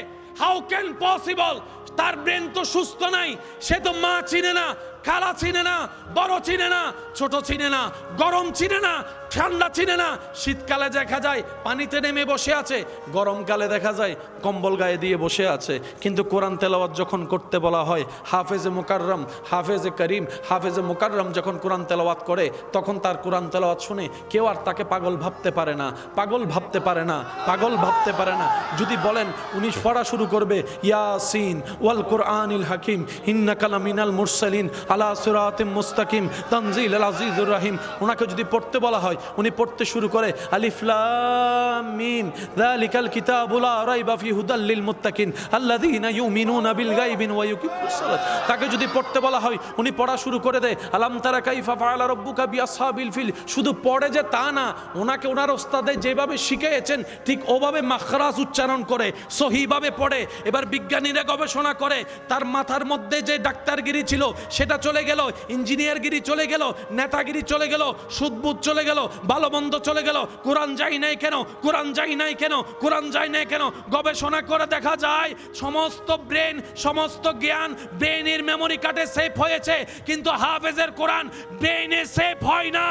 হাউ ক্যান পসিবল, তার ব্রেন তো সুস্থ নাই, সে তো মা চিনে না, খালা চিনে না, বড় চিনে না, ছোট চিনে না, গরম চিনে না, ঠান্ডা চিনে না। শীতকালে দেখা যায় পানিতে নেমে বসে আছে, গরমকালে দেখা যায় কম্বল গায়ে দিয়ে বসে আছে। কিন্তু কোরআন তেলাওয়াত যখন করতে বলা হয়, হাফেজে মুকাররম, হাফেজে করিম, হাফেজে মুকাররম যখন কোরআন তেলাওয়াত করে, তখন তার কোরআন তেলাওয়াত শুনে কেউ আর তাকে পাগল ভাবতে পারে না, পাগল ভাবতে পারে না, পাগল ভাবতে পারে না। যদি বলেন উনি পড়া শুরু করবে, ইয়াসিন ওয়াল কুরআনিল হাকিম ইন্নাকা লামিনাল মুরসালিন আলা সিরাতিম মুস্তাকিম তানজিলুল আজিজুর রহিম, ওনাকে যদি পড়তে বলা হয়, উনি পড়তে শুরু করে আলিফ লাম মিম যালিকাল কিতাবু লা রাইবা ফি হুদাল লিল মুত্তাকিন আল্লাযীনা ইউমিনুনা বিল গায়বি ওয়া ইউকিমুস সালাত। তাকে যদি পড়তে বলা হয়, উনি পড়া শুরু করে দেয় আলাম তারা কাইফা ফাআলা রাব্বুকা বিআসহাবিল ফিল। শুধু পড়ে যে তা না, ওনাকে ওনার ওস্তাদে যেভাবে শিখিয়েছেন ঠিক ওভাবে মাখরাজ উচ্চারণ করে সহিভাবে পড়ে। এবার বিজ্ঞানীরা গবেষণা করে, তার মাথার মধ্যে যে ডাক্তারগিরি ছিল সেটা চলে গেল, ইঞ্জিনিয়ারগিরি চলে গেল, নেতাগিরি চলে গেল, সুদবুদ চলে গেল, ভালো মন্দ চলে গেল। কোরআন যাই নাই কেন, কোরআন যাই নাই কেন, কোরআন যাই নাই কেন? গবেষণা করে দেখা যায় সমস্ত ব্রেন, সমস্ত জ্ঞান ব্রেনের মেমোরি কার্ডে সেভ হয়েছে, কিন্তু হাফেজের কোরআন ব্রেনে সেভ হয় না,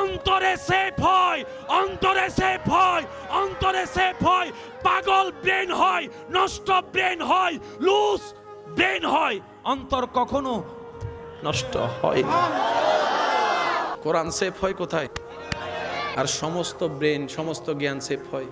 অন্তরে সেভ হয়, অন্তরে সেভ হয়, অন্তরে সেভ হয়। পাগল ব্রেন হয়, নষ্ট ব্রেন হয়, লুজ ব্রেন হয়, অন্তর কখনো নষ্ট হয় না। কোরআন সেভ হয় কোথায়? আর সমস্ত ব্রেন, সমস্ত জ্ঞান সেভ হয়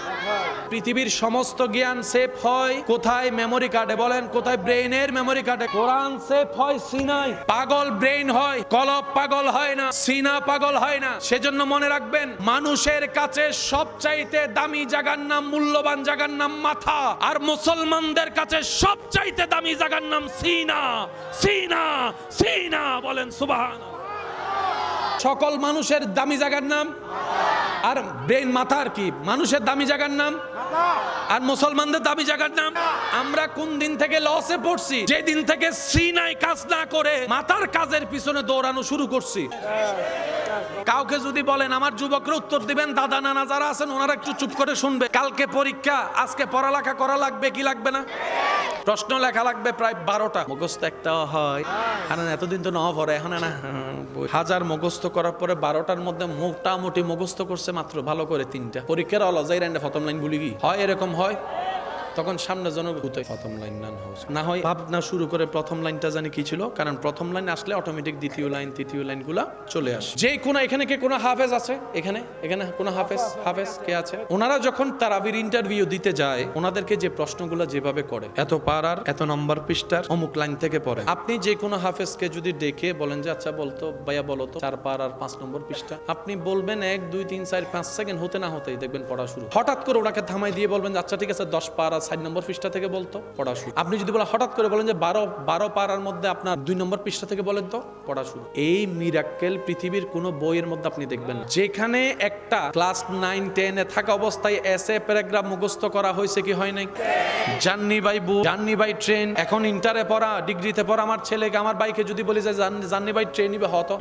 পৃথিবীর সমস্ত জ্ঞান সেভ হয় কোথায়? মেমোরি কার্ডে। বলেন কোথায়? ব্রেইনের মেমোরি কার্ডে। কোরআন সেভ হয় সিনায়। পাগল ব্রেইন হয়, কলব পাগল হয় না, সিনা পাগল হয় না। সেজন্য মনে রাখবেন, মানুষের কাছে সবচাইতে দামি জায়গার নাম, মূল্যবান জায়গার নাম মাথা, আর মুসলমানদের কাছে সবচাইতে দামি জায়গার নাম সিনা। সিনা, সিনা। বলেন সুবহানাল্লাহ। সকল মানুষের দামি জায়গার নাম, আর ব্রেইন মাথার কি মানুষের দামি জায়গার নাম, আর মুসলমানদের দামি জায়গার নাম। আমরা কোন দিন থেকে লসে পড়ছি? যে দিন থেকে সিনায় কাজ না করে মাথার কাজের পিছনে দৌড়ানো শুরু করছি। কাউকে যদি বলেন, আমার যুবকরা উত্তর দিবেন, দাদা নানা যারা আছেন ওনারা একটু চুপ করে শুনবে। কালকে পরীক্ষা, আজকে পড়ালেখা করা লাগবে কি লাগবে না? প্রশ্ন লেখা লাগবে প্রায় 12টা, মুখস্থ একটাও হয় না। এতদিন তো না পড়ে, এখন না হাজার মুখস্থ করার পরে 12টার মধ্যে মোটামুটি মুখস্থ করছে মাত্র ভালো করে 3টা। পরীক্ষার অলজাই রান্ডে প্রথম লাইন ভুলি গিয়ে হয়, এরকম হয়। তখন সামনে জন প্রথম লাইন না হয় ভাবনা শুরু করে প্রথম লাইনটা জানি কি ছিল, কারণ প্রথম লাইন আসলে অটোমেটিক দ্বিতীয় লাইন তৃতীয় লাইনগুলা চলে আসে। যে কোন এখানে কে কোন হাফেজ আছে? এখানে কোন হাফেজ কে আছে? ওনারা যখন তারাবির ইন্টারভিউ দিতে যায়, ওনাদেরকে যে প্রশ্নগুলো যেভাবে করে, এত পারার এত নম্বর পৃষ্ঠার অমুক লাইন থেকে পড়ে। আপনি যে কোনো হাফেজকে যদি ডেকে বলেন যে আচ্ছা বলতো ভাইয়া বলো তো 4 পারার 5 নম্বর পৃষ্ঠা, আপনি বলবেন 1 2 3 4 5 সেকেন্ড হতে না হতেই দেখবেন পড়া শুরু। হঠাৎ করে ওনাকে থামাই দিয়ে বলবেন আচ্ছা ঠিক আছে 10 পারা 4 নম্বর পৃষ্ঠা থেকে বলতো, পড়া শুরু। আপনি যদি বলেন হঠাৎ করে বলেন যে 12 পারার মধ্যে আপনার 2 নম্বর পৃষ্ঠা থেকে বলেন তো, পড়া শুরু। এই মিরাক্কেল পৃথিবীর কোন বইয়ের মধ্যে আপনি দেখবেন না। যেখানে একটা ক্লাস 9 10 এ থাকা অবস্থায় এসএ প্যারাগ্রাফ মুখস্থ করা হয়েছে কি হয় নাই? Journey by book, journey by train. এখন ইন্টারে পড়া, ডিগ্রিতে পড়া আমার ছেলেকে আমার ভাইকে যদি বলি যে জার্নি বাই ট্রেন নিবে হতো,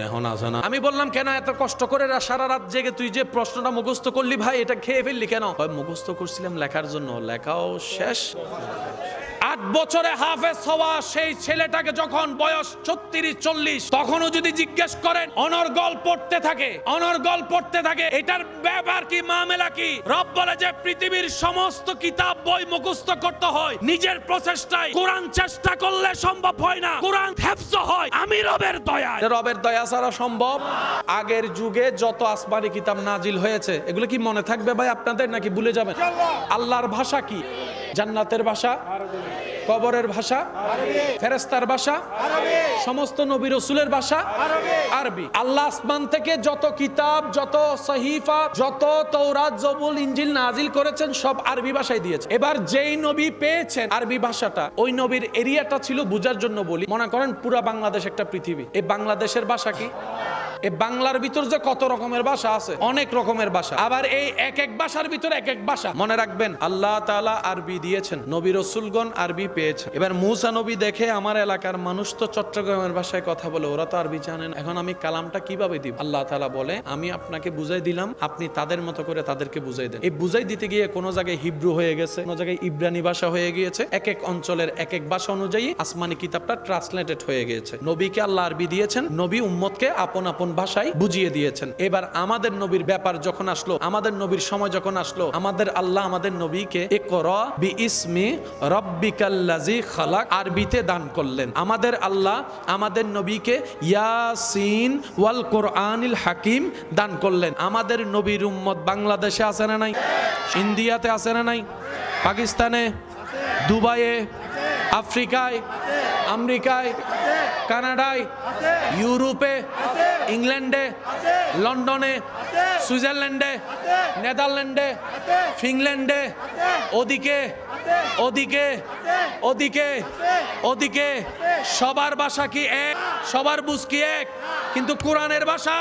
এখন আসে না। আমি বললাম কেন এত কষ্ট করে সারা রাত জেগে তুই যে প্রশ্নটা মুখস্থ করলি ভাই, এটা খেয়ে ফেললি কেন? মুখস্থ করছিলাম লেখার জন্য, লেখাও শেষ। 8 বছরে হাফেজ হওয়া সেই ছেলেটাকে যখন বয়স 36 40, তখনও যদি জিজ্ঞেস করেন অনর্গল পড়তে থাকে এটার ব্যাপার কি, মামলা কি? রব বলে যে পৃথিবীর সমস্ত কিতাব বই মুখস্থ করতে হয় নিজের প্রচেষ্টায়। কোরআন চেষ্টা করলে সম্ভব হয় না, কোরআন হেফজ হয় আমি রবের দয়ায়। রবের দয়া ছাড়া সম্ভব? আগের যুগে যত আসমানি কিতাব নাজিল হয়েছে এগুলো কি মনে থাকবে ভাই আপনাদের, নাকি ভুলে যাবেন? আল্লাহর ভাষা কি? জান্নাতের ভাষা, কবরের ভাষা, ফেরেশতার ভাষা, সমস্ত নবী রাসূলের ভাষা আরবি। আল্লাহ আসমান থেকে যত কিতাব, যত সহিফা, যত তাওরাত জবুর ইনজিল নাজিল করেছেন সব আরবি ভাষায় দিয়েছেন। এবার যেই নবী পেয়েছেন আরবি ভাষাটা, ওই নবীর এরিয়াটা ছিল বুঝার জন্য বলি। মনে করেন পুরা বাংলাদেশ একটা পৃথিবী, এই বাংলাদেশের ভাষা কি? এই বাংলার ভিতর যে কত রকমের ভাষা আছে, অনেক রকমের ভাষা। আবার এই এক এক ভাষার ভিতরে এক এক ভাষা। মনে রাখবেন আল্লাহ তাআলা আরবি দিয়েছেন, নবী রাসূলগণ আরবি পেয়েছেন। এবার মূসা নবী দেখে আমার এলাকার মানুষ তো চট্টগ্রামের ভাষায় কথা বলে, ওরা তো আরবি জানেন, এখন আমি কালামটা কিভাবে দিব? আল্লাহ তাআলা বলে আমি আপনাকে বুঝাই দিলাম, আপনি তাদের মতো করে তাদেরকে বুঝাই দেন। এই বুঝাই দিতে গিয়ে কোন জায়গায় হিব্রু হয়ে গেছে, কোন জায়গায় ইব্রানি ভাষা হয়ে গিয়েছে। এক এক অঞ্চলের এক এক ভাষা অনুযায়ী আসমানি কিতাবটা ট্রান্সলেটেড হয়ে গিয়েছে। নবীকে আল্লাহ আরবি দিয়েছেন, নবী উম্মতকে আপন আপন ভাষায় বুঝিয়ে দিয়েছেন। এবার আমাদের নবীর ব্যাপার যখন আসলো, আমাদের নবীর সময় যখন আসলো, আমাদের আল্লাহ আমাদের নবীকে ইকরা বিইসমি রাব্বিকাল্লাযী খালাক আরবিতে দান করলেন। আমাদের আল্লাহ আমাদের নবীকে ইয়াসিন ওয়াল কোরআনিল হাকিম দান করলেন। আমাদের নবীর উম্মত বাংলাদেশে আছে না নাই? ইন্ডিয়াতে আছে না নাই? পাকিস্তানে, দুবাইয়ে, আফ্রিকায়, আমেরিকায়, কানাডায়, ইউরোপে, ইংল্যান্ডে, লন্ডনে, সুইজারল্যান্ডে, নেদারল্যান্ডে, ফিনল্যান্ডে, ওদিকে ওদিকে ওদিকে ওদিকে সবার ভাষা কি এক? সবার বুঝ কি এক? কিন্তু কোরআনের ভাষা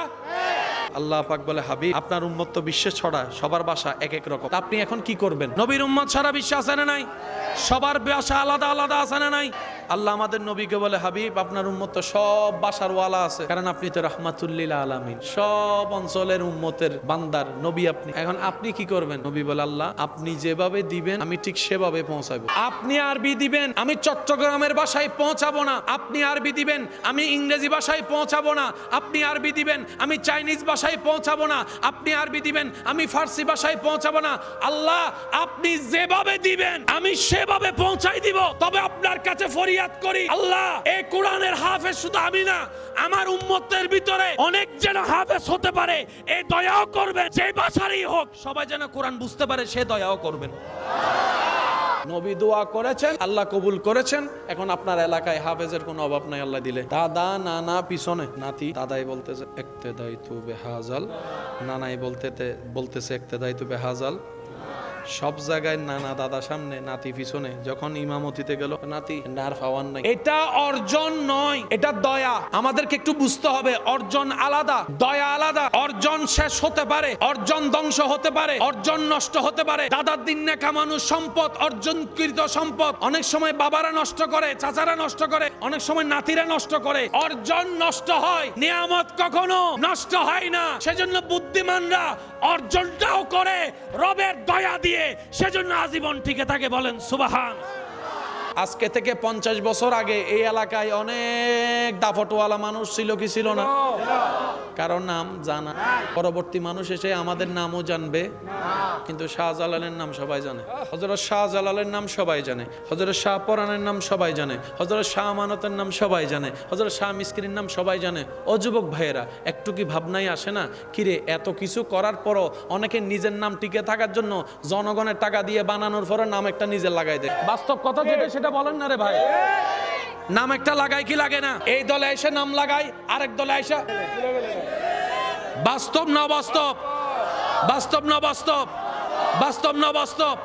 আল্লাহ পাক বলে হাবিব আপনার উম্মত তো বিশ্বে ছড়া, সবার ভাষা এক এক রকম। আপনি এখন কি করবেন? নবীর উম্মত সারা বিশ্বে আছে না নাই? সবার ভাষা আলাদা আলাদা আছে না নাই? আল্লাহ আমাদের নবীকে বলে হাবিব আপনার উম্মত তো সব ভাষার ওয়ালা আছে, কারণ আপনি তো রাহমাতুল্লিল আলামিন, সব অঞ্চলের উম্মতের বান্দার নবী আপনি। এখন আপনি কি করবেন? নবী বলে আল্লাহ আপনি যেভাবে দিবেন আমি ঠিক সেভাবে পৌঁছাবো। আপনি আরবি দিবেন, আমি চট্টগ্রামের ভাষায় পৌঁছাবো না। আপনি আরবি দিবেন, আমি ইংরেজি ভাষায় পৌঁছাবো না। আপনি আরবি দিবেন, আমি চাইনিজ ভাষায় পৌঁছাবো না। আপনি আরবি দিবেন, আমি ফার্সি ভাষায় পৌঁছাবো না। আল্লাহ আপনি যেভাবে দিবেন আমি সেভাবে পৌঁছাই দিব। তবে আপনার কাছে ফরিয়াদ
ফরিয়াদ করি, আল্লাহ এই কোরআনের হাফেজ শুধু আমি না, আমার উম্মতের ভিতরে অনেক যেন হাফেজ হতে পারে, এই দয়াও করবেন। যে ভাষারই হোক, সবাই যেন কোরআন বুঝতে পারে, সে দয়াও করবেন।
নবী দোয়া করেছেন, আল্লাহ কবুল করেছেন। এখন আপনার এলাকায় হাফেজের কোনো অভাব নাই আল্লাহ দিলে। দাদা নানা পিছনে নাতি, দাদাই বলতেছে ইক্তেদাইতু বিহাজাল, নানাই বলতেছে ইক্তেদাইতু বিহাজাল। সব জায়গায় নানা দাদা সামনে, নাতি পিছনে। যখন ইমামতিতে গেল, নাতি নার পাওয়ার নাই। এটা অর্জন নয়, এটা দয়া। আমাদেরকে একটু বুঝতে হবে, অর্জন আলাদা, দয়া আলাদা। অর্জন শেষ হতে পারে, অর্জন ধ্বংস হতে পারে, অর্জন নষ্ট হতে পারে। দাদার দিন না কামানো সম্পদ, অর্জনকৃত সম্পদ অনেক সময় বাবারা নষ্ট করে, চাচারা নষ্ট করে, অনেক সময় নাতিরা নষ্ট করে। অর্জন নষ্ট হয়, নিয়ামত কখনো নষ্ট হয় না। সেজন্য বুদ্ধিমানরা অর্জনটাও করে রবের দয়া দিয়ে, সেজন্য আজীবন টিকে থাকে। বলেন সুবহান। আজকে থেকে 50 বছর আগে এই এলাকায় অনেক দাফটওয়ালা মানুষ ছিল কি ছিল না? কারণ নাম জানা। পরবর্তী মানুষ এসে আমাদের নামও জানবে, কিন্তু শাহজালালের নাম সবাই জানে, হযরত শাহজালালের নাম সবাই জানে, হযরত শাহ পরানের নাম সবাই জানে, হযরত শাহ আমানতের নাম সবাই জানে, হযরত শাহ মিসকিনের নাম সবাই জানে। ও যুবক ভাইয়েরা, একটু কি ভাবনাই আসে না, কিরে এত কিছু করার পরও অনেকে নিজের নাম টিকে থাকার জন্য জনগণের টাকা দিয়ে বানানোর পরে নাম একটা নিজের লাগাই দেয়। বাস্তব কথা যেটা সেটা বলেন না রে ভাই। নাম একটা লাগাই কি লাগে না? এই দলে এসে নাম লাগাই, আরেক দলে এসে। বাস্তব না বাস্তব? বাস্তব না বাস্তব? বাস্তব না বাস্তব?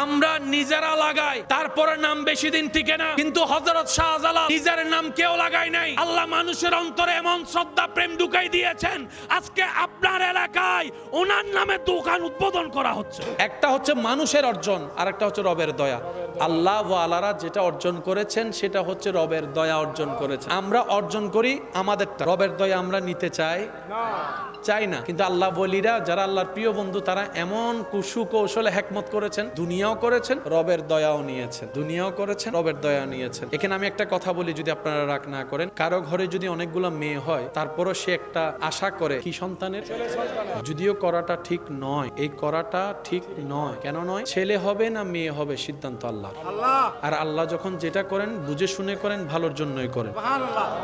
আমরা নিজেরা লাগাই, তারপরে নাম বেশি দিন টিকে না। কিন্তু হযরত শাহজালাল নিজের নাম কেউ লাগাই নাই। আল্লাহ মানুষের অন্তরে এমন শ্রদ্ধা প্রেম ঢুকাই দিয়েছেন, আজকে আপনার এলাকায় ওনার নামে দোকান উদ্বোধন করা হচ্ছে। একটা হচ্ছে মানুষের অর্জন, আর একটা হচ্ছে রবের দয়া। আল্লাহ ওয়ালারা যেটা অর্জন করেছেন সেটা হচ্ছে রবের দয়া অর্জন করেছে। আমরা অর্জন করি আমাদেরটা, রবের দয়া আমরা নিতে চাই না। কিন্তু আল্লাহ বলিরা যারা আল্লাহর প্রিয় বন্ধু, তারা এমন সুকৌশলে হিকমত করেছেন, দুনিয়াও করেছেন, রবের দয়াও নিয়েছেন। দুনিয়াও করেছেন, রবের দয়া নিয়েছেন। এখানে আমি একটা কথা বলি, যদি আপনারা রাগ না করেন, কারো ঘরে যদি অনেকগুলো মেয়ে হয়, তারপরও সে একটা আশা করে কি সন্তানের, যদিও করাটা ঠিক নয়, এই করাটা ঠিক নয়। কেন নয়? ছেলে হবে না মেয়ে হবে, সিদ্ধান্ত আল্লাহ। আর আল্লাহ যখন যেটা করেন বুঝে শুনে করেন, ভালোর জন্যই করেন।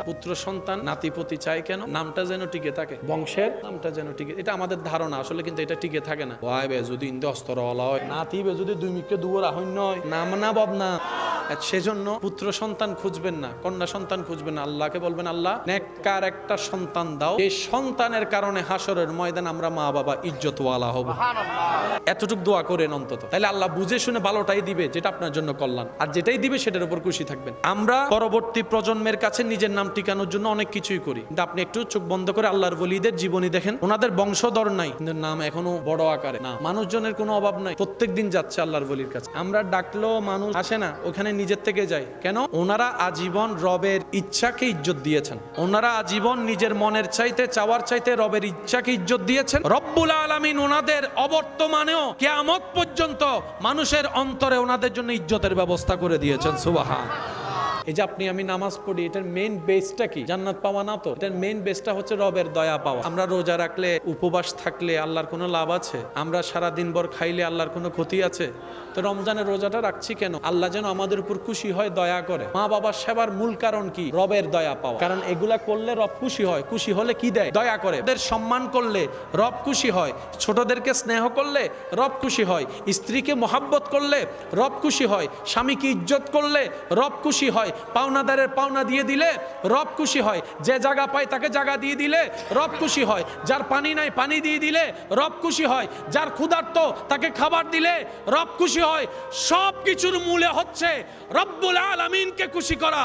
পুত্র সন্তান নাতিপতি চাই কেন? নামটা যেন টিকে থাকে, বংশের নামটা যেন টিকে। এটা আমাদের ধারণা, আসলে কিন্তু এটা টিকে থাকে না। ওয়াইবে যদি ইন্দে অস্তরওয়ালা হয়, নাতিবে যদি দুই মিকে দুয়ার আহন্য হয়, নাম না বদনা। সেজন্য পুত্র সন্তান খুঁজবেন না, কন্যা সন্তান খুঁজবেন না, আল্লাহকে বলবেন আল্লাহ নেককার একটা সন্তান দাও, এই সন্তানের কারণে হাসরের ময়দান আমরা মা বাবা ইজ্জতওয়ালা হব। এতটুকু দোয়া করেন অন্তত, তাহলে আল্লাহ বুঝে শুনে ভালোটাই দিবে, যেটা আপনার জন্য কল্যাণ। আর যেটাই দিবে সেটার উপর খুশি থাকবেন। আমরা পরবর্তী প্রজন্মের কাছে নিজের নাম টিকানোর জন্য অনেক কিছুই করি, কিন্তু আপনি একটু চোখ বন্ধ করে আল্লাহর ওলিদের জীবনী দেখেন, ওনাদের বংশধর নাই কিন্তু নাম এখনো বড় আকারে। না, মানুষজনের কোনো অভাব নাই, প্রত্যেকদিন যাচ্ছে আল্লাহর ওলির কাছে। আমরা ডাকলেও মানুষ আসে না, ওখানে নিজের থেকে যায়। কেন? ওনারা আজীবন রবের ইচ্ছাকে ইজ্জত দিয়েছেন। ওনারা আজীবন নিজের মনের চাইতে, চাওয়ার চাইতে রবের ইচ্ছাকে ইজ্জত দিয়েছেন। রব্বুল আলামিন ওনাদের অবর্তমানেও কিয়ামত পর্যন্ত মানুষের অন্তরে ওনাদের জন্য ইজ্জতের ব্যবস্থা করে দিয়েছেন। সুবহান। এই যে আপনি আমি নামাজ পড়ি, এটার মেইন বেসটা কি? জান্নাত পাওয়া না তো? এটার মেইন বেসটা হচ্ছে রবের দয়া পাওয়া। আমরা রোজা রাখলে, উপবাস থাকলে আল্লাহর কোনো লাভ আছে? আমরা সারা দিনভর খাইলে আল্লাহর কোনো ক্ষতি আছে? তো রমজানের রোজাটা রাখছি কেন? আল্লাহ যেন আমাদের উপর খুশি হয়, দয়া করে। মা বাবার সেবার মূল কারণ কি? রবের দয়া পাওয়া। কারণ এগুলা করলে রব খুশি হয়। খুশি হলে কি দেয়? দয়া করে। ওদের সম্মান করলে রব খুশি হয়, ছোটদেরকে স্নেহ করলে রব খুশি হয়, স্ত্রীকে মহাব্বত করলে রব খুশি হয়, স্বামীকে ইজ্জত করলে রব খুশি হয়, পাওনাদারের পাওনা দিয়ে দিলে রব খুশি হয়, যে জায়গা পায় তাকে জায়গা দিয়ে দিলে রব খুশি হয়, যার পানি নাই পানি দিয়ে দিলে রব খুশি হয়, যার ক্ষুধার্ত তাকে খাবার দিলে রব খুশি হয়। সব কিছুর মূলে হচ্ছে রব্বুল আলামিনকে খুশি করা।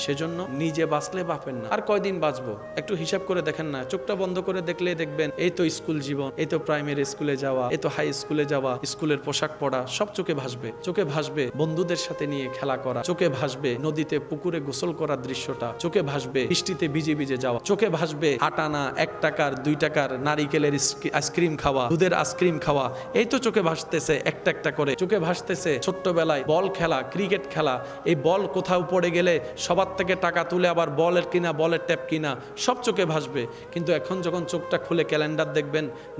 সেজন্য নিজে বাঁচলে বাপের না, আর কয়দিন বাঁচবো একটু হিসাব করে দেখেন না। চোখটা বন্ধ করে দেখলে দেখবেন এই তো স্কুল জীবন, এই তো প্রাইমারি স্কুলে যাওয়া, এই তো হাই স্কুলে যাওয়া, স্কুলের পোশাক পরা, সব চোখে ভাসবে। চোখে ভাসবে বন্ধুদের সাথে নিয়ে খেলা করা, চোখে ভাসবে নদীতে পুকুরে গোসল করার দৃশ্যটা, চোখে ভাসবে বৃষ্টিতে ভিজে ভিজে যাওয়া, চোখে ভাসবে 8 আনা 1 টাকার 2 টাকার নারিকেলের আইসক্রিম খাওয়া, দুধের আইসক্রিম খাওয়া। এই তো চোখে ভাসতেছে একটা একটা করে। চোখে ভাসতেছে ছোট্টবেলায় বল খেলা, ক্রিকেট খেলা। এই বল কোথাও পড়ে গেলে সবার থেকে টাকা তুলে আবার বলের কিনা, বলের ট্যাপ কিনা, সব চোখে ভাসবে। কিন্তু এখন যখন চোখটা খুলে ক্যালেন্ডার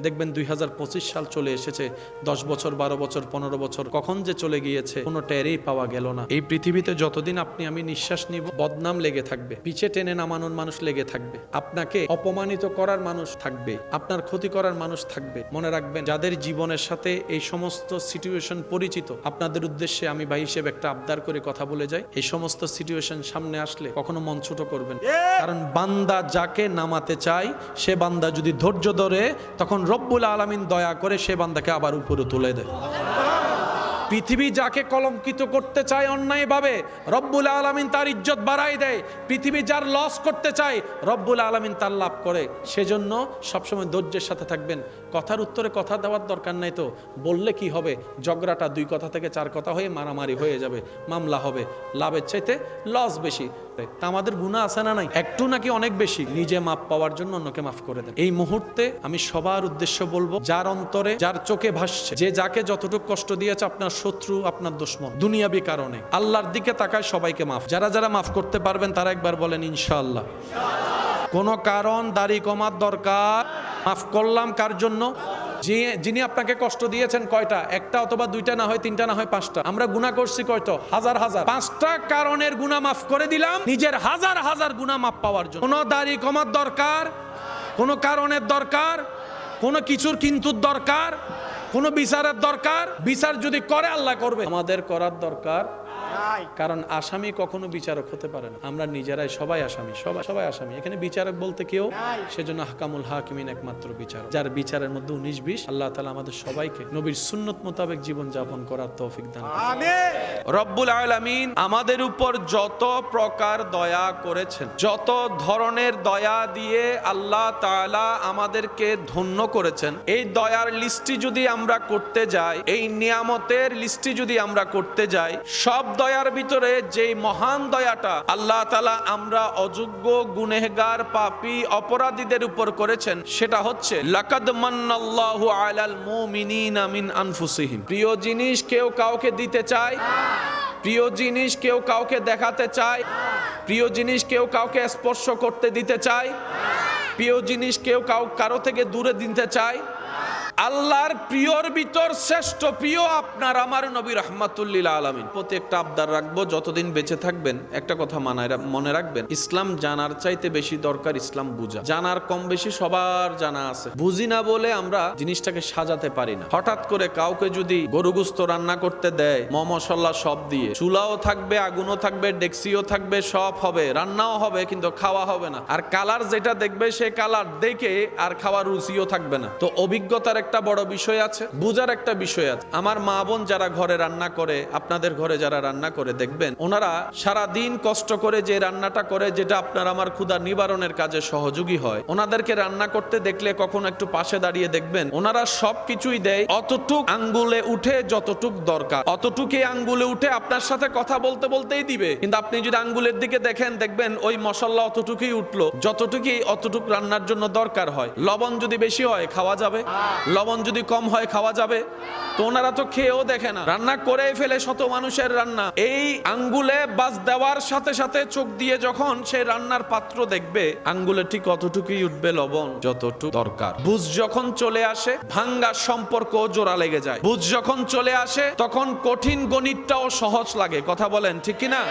দেখবেন 2025 সাল চলে এসেছে। 10 বছর 12 বছর 15 বছর কখন যে চলে গিয়েছে কোনো টেরই পাওয়া গেল না। এই পৃথিবীতে যতদিন আপনি আমি নিঃশ্বাস নিব, বদনাম লেগে থাকবে, পিছে টেনে নামানোর মানুষ লেগে থাকবে, আপনাকে অপমানিত করার মানুষ থাকবে, আপনার ক্ষতি করার মানুষ থাকবে। মনে রাখবেন, যাদের জীবনের সাথে এই সমস্ত সিচুয়েশন পরিচিত, আপনাদের উদ্দেশ্যে আমি ভাই হিসেবে একটা আবদার করে কথা বলে যাই, এই সমস্ত সিচুয়েশন সামনে আসলে কখনো মন ছোট করবেন, কারণ বান্দা যাকে নামাতে চায় সে বান্দা যদি ধৈর্য ধরে, তখন রব্বুল আলামিন দয়া করে সে বান্দাকে আবার উপরে তুলে দেয়। পৃথিবী যাকে কলঙ্কিত করতে চায় অন্যায়ভাবে, রব্বুল আলামিন তার ইজ্জত বাড়াই দেয়। পৃথিবী যার লস করতে চায়, রব্বুল আলামিন তার লাভ করে। সেজন্য সবসময় ধৈর্যের সাথে থাকবেন। কথার উত্তরে কথা দেওয়ার দরকার নাই, তো বললে কি হবে, ঝগড়াটা 2 কথা থেকে 4 কথা হয়ে মারামারি হয়ে যাবে, মামলা হবে, লাভের চাইতে লস বেশি। তা আমাদের গুনাহ আছে না নাই? একটু নাকি অনেক বেশি? নিজে মাপ পাওয়ার জন্য অন্যকে মাফ করে দেন। এই মুহূর্তে আমি সবার উদ্দেশ্য বলবো, যার অন্তরে, যার চোখে ভাসছে, যে যাকে যতটুকু কষ্ট দিয়েছে, আপনার শত্রু, আপনার দুশমন, দুনিয়াবি কারণে, আল্লাহর দিকে তাকায় সবাইকে মাফ। যারা যারা মাফ করতে পারবেন তারা একবার বলেন ইনশাআল্লাহ। কোন কারণ দাড়ি কমার দরকার, মাফ করলাম কার জন্য? যিনি আপনাকে কষ্ট দিয়েছেন। কয়টা? একটা অথবা 2টা, না হয় 3টা, না হয় 5টা। আমরা গুনাহ করছি কয়টা? হাজার হাজার। 5টা কারণের গুনাহ মাফ করে দিলাম নিজের হাজার হাজার গুনাহ মাফ পাওয়ার জন্য। কোন দাড়ি কমার দরকার, কোন কারণের দরকার, কোন কিছুর কিন্তুর দরকার, কোন বিচারের দরকার? বিচার যদি করে আল্লাহ করবে, আমাদের করার দরকার। কারণ আসামি কখনো বিচারক হতে পারে না। আমরা নিজেরাই সবাই আসামি, সবাই আসামি। এখানে বিচারক বলতে কেউ, সেজন্য হাকামুল হাকিমিন একমাত্র বিচারক, যার বিচারের মধ্যে 19-20। আল্লাহ তাআলা আমাদের সবাইকে নবীর সুন্নত মোতাবেক জীবন যাপন করার তৌফিক দান করুন। আমিন। রব্বুল আলামিন আমাদের উপর যত প্রকার দয়া করেছেন, যত ধরনের দয়া দিয়ে আল্লাহ তাআলা আমাদেরকে ধন্য করেছেন, এই দয়ার লিস্টি যদি আমরা করতে যাই, এই নিয়ামতের লিস্টি যদি আমরা করতে যাই, সব দয়ার ভিতরে যেই মহান দয়াটা আল্লাহ তাআলা আমরা অযোগ্য, গুনেহগার, পাপী, অপরাধীদের উপর করেছেন, সেটা হচ্ছে লাকাদ মান্নাল্লাহু আলাল মুমিনিনা মিন আনফুসিহিম। প্রিয় জিনিস কেউ কাউকে দিতে চায়, প্রিয় জিনিস কেউ কাউকে দেখাতে চায়, প্রিয় জিনিস কেউ কাউকে স্পর্শ করতে দিতে চায়, প্রিয় জিনিস কেউ কারো থেকে দূরে দিতে চায়। আল্লাহর প্রিয়র ভিতর শ্রেষ্ঠ প্রিয় আপনার আমার নবী রাহমাতুল লিল আলামিন। প্রতি একটা আবদার রাখবো, যতদিন বেঁচে থাকবেন একটা কথা মনে রাখবেন, ইসলাম জানার চাইতে বেশি দরকার ইসলাম বুঝা। জানার কম বেশি সবার জানা আছে, বুঝি না বলে আমরা জিনিসটাকে সাজাতে পারি না। হঠাৎ করে কাউকে যদি গরু গোশত রান্না করতে দেয়, মশলা সব দিয়ে, চুলাও থাকবে, আগুনও থাকবে, ডেক্সিও থাকবে, সব হবে, রান্নাও হবে, কিন্তু খাওয়া হবে না। আর কালার যেটা দেখবে সে কালার দেখে আর খাওয়ার রুচিও থাকবে না। তো অভিজ্ঞতার একটা বড় বিষয় আছে, বুঝার একটা বিষয় আছে। আমার মা বোন যারা ঘরে রান্না করে, আপনাদের ঘরে যারা রান্না করে, দেখবেন ওনারা সারা দিন কষ্ট করে যে রান্নাটা করে, যেটা আপনার আমার ক্ষুধা নিবারণের কাজে সহযোগী হয়, ওনাদেরকে রান্না করতে দেখলে কখনো একটু পাশে দাঁড়িয়ে দেখবেন ওনারা সবকিছুই দেয় অতটুক আঙ্গুলে উঠে, যতটুক দরকার অতটুকুই আঙ্গুলে উঠে আপনার সাথে কথা বলতে বলতেই দিবে। কিন্তু আপনি যদি আঙ্গুলের দিকে দেখেন, দেখবেন ওই মশলা অতটুকুই উঠলো, যতটুকুই অতটুক রান্নার জন্য দরকার হয়। লবণ যদি বেশি হয় খাওয়া যাবে, লবণ যদি কম হয় খাওয়া যাবে। তো ওনারা তো খেয়েও দেখে না, রান্না করে ফেলে শত মানুষের রান্না। এই আঙ্গুলে বাস দেওয়ার সাথে সাথে চোখ দিয়ে যখন সেই রান্নার পাত্র দেখবে, আঙ্গুলে ঠিক অতটুকুই উঠবে লবণ যতটুকু দরকার। বুঝ যখন চলে আসে, ভাঙ্গা সম্পর্ক জোড়া লেগে যায়। বুঝ যখন চলে আসে, তখন কঠিন গণিতটাও সহজ লাগে। কথা বলেন ঠিক কিনা?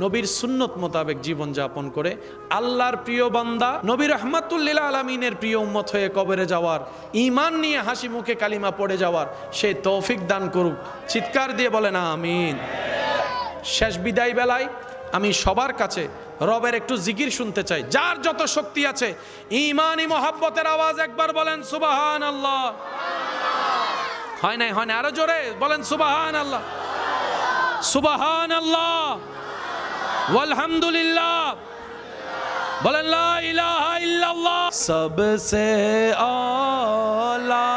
নবীর সুন্নত মোতাবেক জীবন যাপন করে আল্লাহর প্রিয় বান্দা, নবী রাহমাতুল লিল আলামিনের প্রিয় উম্মত হয়ে কবরে যাওয়ার, ঈমান নিয়ে হাসি মুখে কালিমা পড়ে যাওয়ার সে তৌফিক দান করুক। চিৎকার দিয়ে বলেন আমিন। শেষ বিদায় বেলায় আমি সবার কাছে রবের একটু জিকির শুনতে চাই। যার যত শক্তি আছে ঈমানি মহাব্বতের আওয়াজ একবার বলেন সুবহানাল্লাহ। হয় নাই, আরো জোরে বলেন সুবহানাল্লাহ, সুবহানাল্লাহ, ওয়ালহামদুলিল্লাহ, বলেন লা ইলাহা ইল্লাল্লাহ। सबसे आला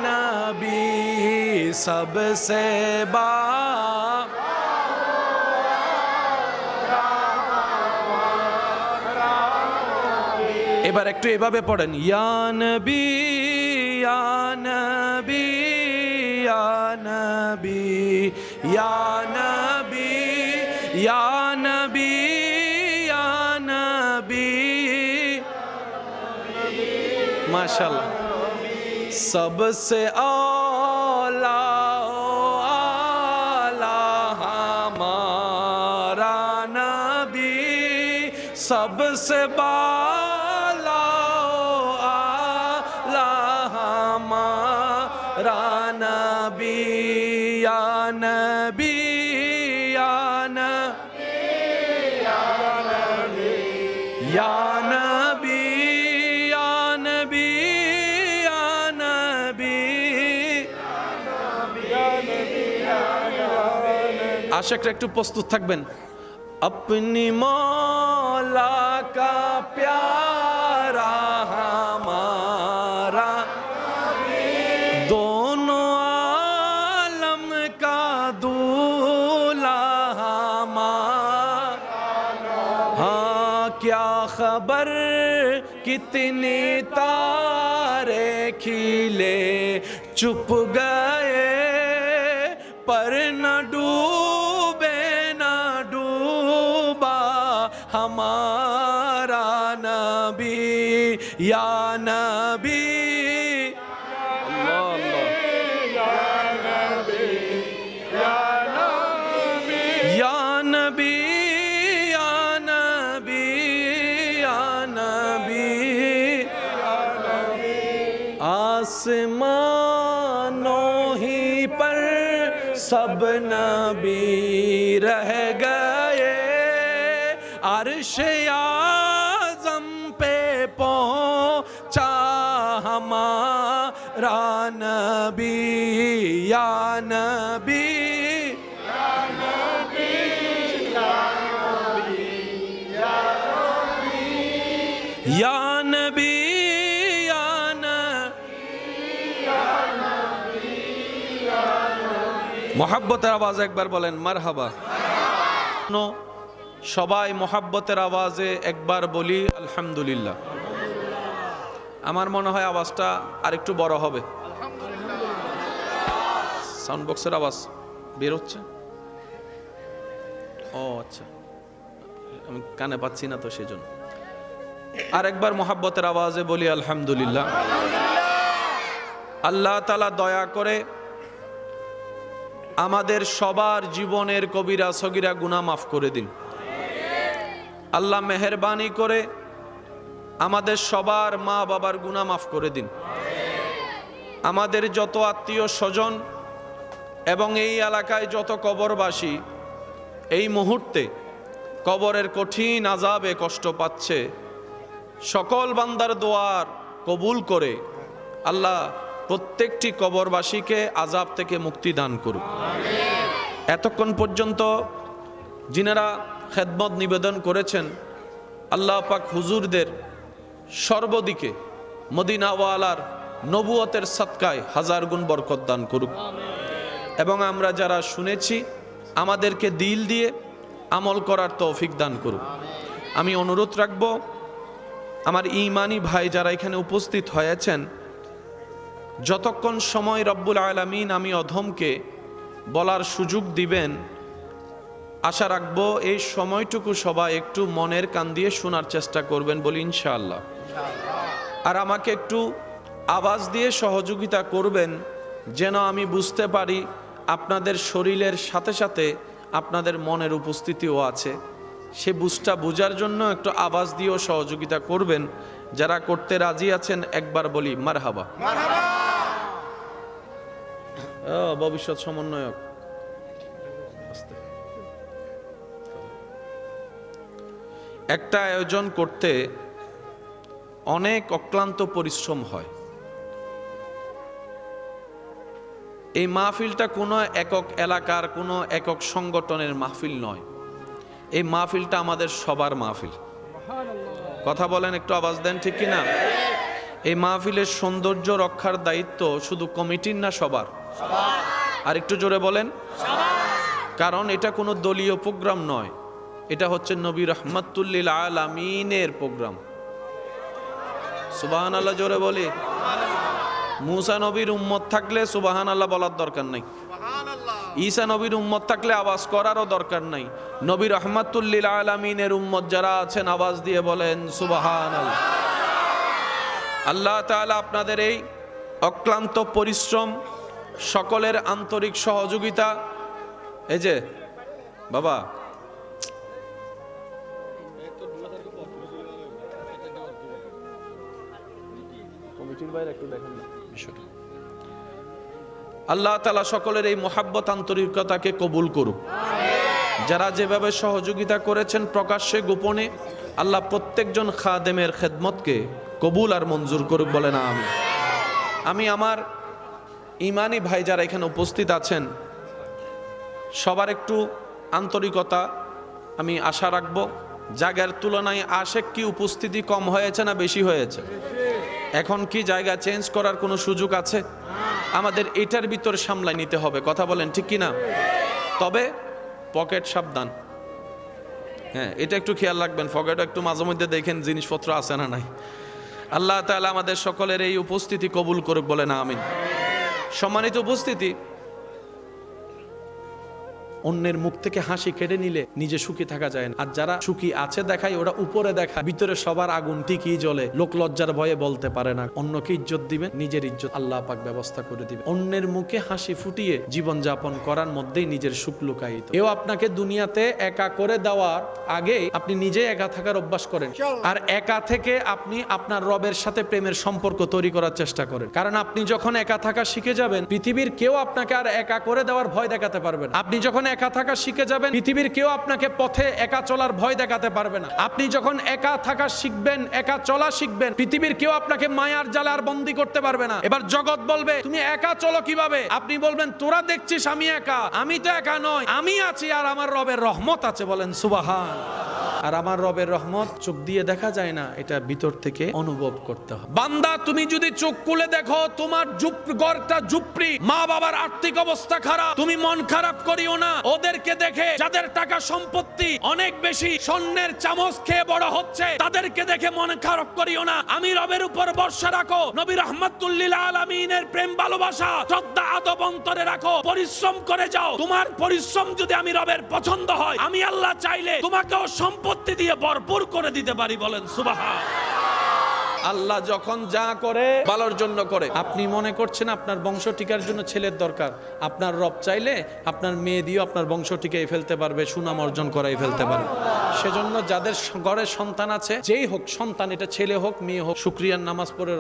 नबी सबसे बा। এবার একটু এভাবে পড়েন, ইয়া নবী ইয়া নবী ইয়া নবী ইয়া নবী ইয়া নবী ইয়া নবী। মাশাআল্লাহ। सबसे आला सबसे बाला आला हमारा नबी या नबी या नबी या नबी या नबी या नबी या नबी आशिकরা একটু প্রস্তুত থাকবেন अपनी मौला का प्यारा हमारा दोनों आलम का दूल्हा हमारा हाँ क्या खबर कितनी तारे खिले चुप गए पर न डूबे न डूबा हमारा नबी या नबी अल्लाह अल्लाह या नबी या नबी या नबी या नबी या नबी आसमानों ही पर सब नबी रह गए अर्श आज़म पे पहुंचा हमारा नबी या नबी या नबी या नबी या नबी या नबी मोहब्बतेर आवाज একবার বলেন মারহাবা সবাই মোহাব্বতের আওয়াজে একবার বলি আলহামদুলিল্লাহ আমার মনে হয় আওয়াজটা আরেকটু বড় হবে সাউন্ড বক্সের আওয়াজ বের হচ্ছে ও আচ্ছা আমি কানে পাচ্ছি না তো সেজন্য আরেকবার মোহাব্বতের আওয়াজে বলি আলহামদুলিল্লাহ আল্লাহ তাআলা দয়া করে আমাদের সবার জীবনের কবিরা সগীরা গুনাহ মাফ করে দিন আল্লাহ মেহেরবানি করে আমাদের সবার মা বাবার গুনাহ মাফ করে দিন আমাদের যত আত্মীয় স্বজন এবং এই এলাকায় যত কবরবাসী এই মুহূর্তে কবরের কঠিন আযাবে কষ্ট পাচ্ছে সকল বান্দার দোয়ার কবুল করে আল্লাহ প্রত্যেকটি কবরবাসীকে আযাব থেকে মুক্তি দান করুক এতক্ষণ পর্যন্ত যিনারা খেদমত নিবেদন করেছেন আল্লাহ পাক হুজুরদের সর্বদিকে মদিনাওয়ালার নবুয়তের সদকায় হাজার গুণ বরকত দান করুক এবং আমরা যারা শুনেছি আমাদেরকে দিল দিয়ে আমল করার তৌফিক দান করুক আমি অনুরোধ রাখব আমার ঈমানি ভাই যারা এখানে উপস্থিত হয়েছেন যতক্ষণ সময় রব্বুল আলামিন আমি অধমকে বলার সুযোগ দিবেন আশা রাখবো এই সময়টুকু সবাই একটু মনের কান দিয়ে শোনার চেষ্টা করবেন বলি ইনশাআল্লাহ আর আমাকে একটু আওয়াজ দিয়ে সহযোগিতা করবেন যেন আমি বুঝতে পারি আপনাদের শরীরের সাথে সাথে আপনাদের মনের উপস্থিতিও আছে সে বুঝটা বোঝার জন্য একটু আওয়াজ দিয়েও সহযোগিতা করবেন যারা করতে রাজি আছেন একবার বলি মারহাবা মারহাবা ভবিষ্যৎ সমন্বয়ক একটা আয়োজন করতে অনেক অক্লান্ত পরিশ্রম হয় এই মাহফিলটা কোনো একক এলাকার কোনো একক সংগঠনের মাহফিল নয় এই মাহফিলটা আমাদের সবার মাহফিল কথা বলেন একটু আওয়াজ দেন ঠিক কি না এই মাহফিলের সৌন্দর্য রক্ষার দায়িত্ব শুধু কমিটির না সবার আর একটু জোরে বলেন কারণ এটা কোনো দলীয় প্রোগ্রাম নয় এটা হচ্ছে নবী রাহমাতুল লিল আলামিনের প্রোগ্রাম সুবহানাল্লাহ জোরে বলি মুসা নবীর উম্মত থাকলে সুবহানাল্লাহ বলার দরকার নাই ঈসা নবীর উম্মত থাকলে আওয়াজ করারও দরকার নাই নবী রাহমাতুল লিল আলামিনের উম্মত যারা আছেন আওয়াজ দিয়ে বলেন সুবহানাল্লাহ আল্লাহ তাআলা আপনাদের এই অক্লান্ত পরিশ্রম সকলের আন্তরিক সহযোগিতা এই যে বাবা কমিটির বাইরে একটু দেখেন না বিষয়টা। আল্লাহ তাআলা সকলের এই মোহাব্বত আন্তরিকতাকে কবুল করুক। যারা যেভাবে সহযোগিতা করেছেন প্রকাশ্যে গোপনে, আল্লাহ প্রত্যেকজন খাদেমের খেদমতকে কবুল আর মঞ্জুর করুক, বলে না আমি আমার ইমানি ভাই যারা এখানে উপস্থিত আছেন সবার একটু আন্তরিকতা আমি আশা রাখবো। জায়গার তুলনায় আশেক কি উপস্থিতি কম হয়েছে না বেশি হয়েছে? এখন কি জায়গা চেঞ্জ করার কোনো সুযোগ আছে? আমাদের এটার ভিতর সামলাই নিতে হবে, কথা বলেন ঠিক কিনা? তবে পকেট সাবধান, হ্যাঁ এটা একটু খেয়াল রাখবেন, পকেট একটু মাঝে মধ্যে দেখেন জিনিসপত্র আছে না নাই। আল্লাহ তাআলা আমাদের সকলের এই উপস্থিতি কবুল করুক, বলে না আমিন। সম্মানিত উপস্থিতি, অন্যের মুখ থেকে হাসি কেড়ে নিলে নিজে সুখী থাকা যায় না। আর যারা সুখী আছে দেখায়, ওরা উপরে দেখায়, ভিতরে সবার আগুন ঠিকই জ্বলে, লোক লজ্জার ভয়ে বলতে পারে না। অন্যকে ইজ্জত দিবেন, নিজের ইজ্জত আল্লাহ পাক ব্যবস্থা করে দিবেন। অন্যের মুখে হাসি ফুটিয়ে জীবন যাপন করার মধ্যেই নিজের সুখ লুকায়িত। এও আপনাকে দুনিয়াতে একা করে দেওয়ার আগে আপনি নিজে একা থাকার অভ্যাস করেন, আর একা থেকে আপনি আপনার রবের সাথে প্রেমের সম্পর্ক তৈরি করার চেষ্টা করেন। কারণ আপনি যখন একা থাকা শিখে যাবেন, পৃথিবীর কেউ আপনাকে আর একা করে দেওয়ার ভয় দেখাতে পারবে না। আপনি যখন একা থাকা শিখে যাবেন, পৃথিবীর কেউ আপনাকে পথে একা চলার ভয় দেখাতে পারবে না। আপনি যখন একা থাকা শিখবেন, একা চলা শিখবেন, পৃথিবীর কেউ আপনাকে মায়ার জালে আর বন্দী করতে পারবে না। এবার জগৎ বলবে তুমি একা চলো কিভাবে? আপনি বলবেন তোরা দেখছিস আমি একা, আমি তো একা নয়, আমি আছি আর আমার রবের রহমত আছে, বলেন সুবহান। আর আমার রবের রহমত চোখ দিয়ে দেখা যায় না, এটা ভিতর থেকে অনুভব করতে হবে। বান্দা তুমি যদি চোখ খুলে দেখো তোমার ঘরটা ঝুপড়ি, মা বাবার আর্থিক অবস্থা খারাপ, তুমি মন খারাপ করিও না। ওদেরকে দেখে যাদের টাকা সম্পত্তি অনেক বেশি, স্বর্ণের চামচ খেয়ে বড় হচ্ছে, তাদেরকে দেখে মন খারাপ করিও না। আমি রবের উপর ভরসা রাখো, নবী রাহমাতুল লিল আলামিনের প্রেম ভালোবাসা শ্রদ্ধা আদব অন্তরে রাখো, পরিশ্রম করে যাও। তোমার পরিশ্রম যদি আমি রবের পছন্দ হয়, আমি আল্লাহ চাইলে তোমাকেও সম্পত্তি দিয়ে ভরপুর করে দিতে পারি, বলেন সুবহান। আল্লাহ যখন যা করে ভালোর জন্য করে। আপনি মনে করছেন আপনার বংশ টিকার জন্য ছেলের দরকার, আপনার রব চাইলে আপনার মেয়ে দিয়েও আপনার বংশ টিকাই ফেলতে পারবে, সুনাম অর্জন করাই ফেলতে পারবে। সেজন্য যাদের ঘরে সন্তান আছে, যেই হোক সন্তান, এটা ছেলে হোক মেয়ে হোক, শুকরিয়ার নামাজ পড়ে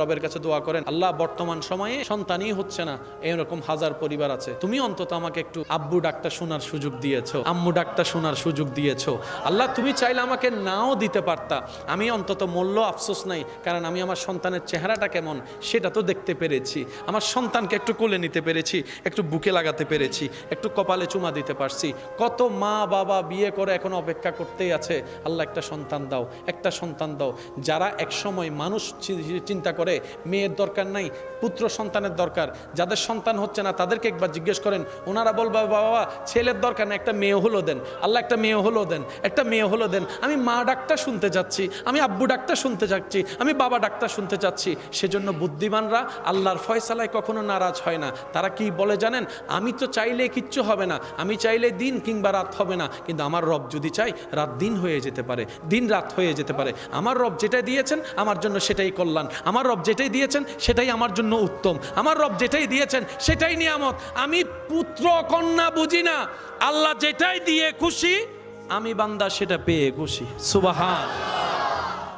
রবের কাছে দোয়া করেন, আল্লাহ বর্তমান সময়ে সন্তানই হচ্ছে না, এরকম হাজার পরিবার আছে, তুমি অন্তত আমাকে একটু আব্বু ডাকটা শোনার সুযোগ দিয়েছো, আম্মু ডাকটা শোনার সুযোগ দিয়েছো। আল্লাহ তুমি চাইলে আমাকে নাও দিতে পারতা, আমি অন্তত মূল্য আফসোস নাই, কারণ আমি আমার সন্তানের চেহারাটা কেমন সেটা তো দেখতে পেরেছি, আমার সন্তানকে একটু কোলে নিতে পেরেছি, একটু বুকে লাগাতে পেরেছি, একটু কপালে চুমা দিতে পারছি। কত মা বাবা বিয়ে করে এখন অপেক্ষা করতেই আছে, আল্লাহ একটা সন্তান দাও, একটা সন্তান দাও। যারা একসময় মানুষ চিন্তা করে মেয়ের দরকার নাই, পুত্র সন্তানের দরকার, যাদের সন্তান হচ্ছে না তাদেরকে একবার জিজ্ঞেস করেন, ওনারা বলবে বাবা ছেলের দরকার না, একটা মেয়ে হলো দেন, আল্লাহ একটা মেয়ে হলো দেন, একটা মেয়ে হলো দেন। আমি মা ডাকটা শুনতে যাচ্ছি, আমি আব্বু ডাকটা শুনতে যাচ্ছি, আমি বাবা ডাকটা শুনতে চাচ্ছি। সেজন্য বুদ্ধিমানরা আল্লাহর ফয়সালায় কখনো নারাজ হয় না। তারা কি বলে জানেন, আমি তো চাইলে কিচ্ছু হবে না, আমি চাইলে দিন কিংবা রাত হবে না, কিন্তু আমার রব যদি চাই রাত দিন হয়ে যেতে পারে, দিন রাত হয়ে যেতে পারে। আমার রব যেটাই দিয়েছেন আমার জন্য সেটাই কল্যাণ, আমার রব যেটাই দিয়েছেন সেটাই আমার জন্য উত্তম, আমার রব যেটাই দিয়েছেন সেটাই নিয়ামত। আমি পুত্র কন্যা বুঝি না, আল্লাহ যেটাই দিয়ে খুশি, আমি বান্দা সেটা পেয়ে খুশি, সুবহান।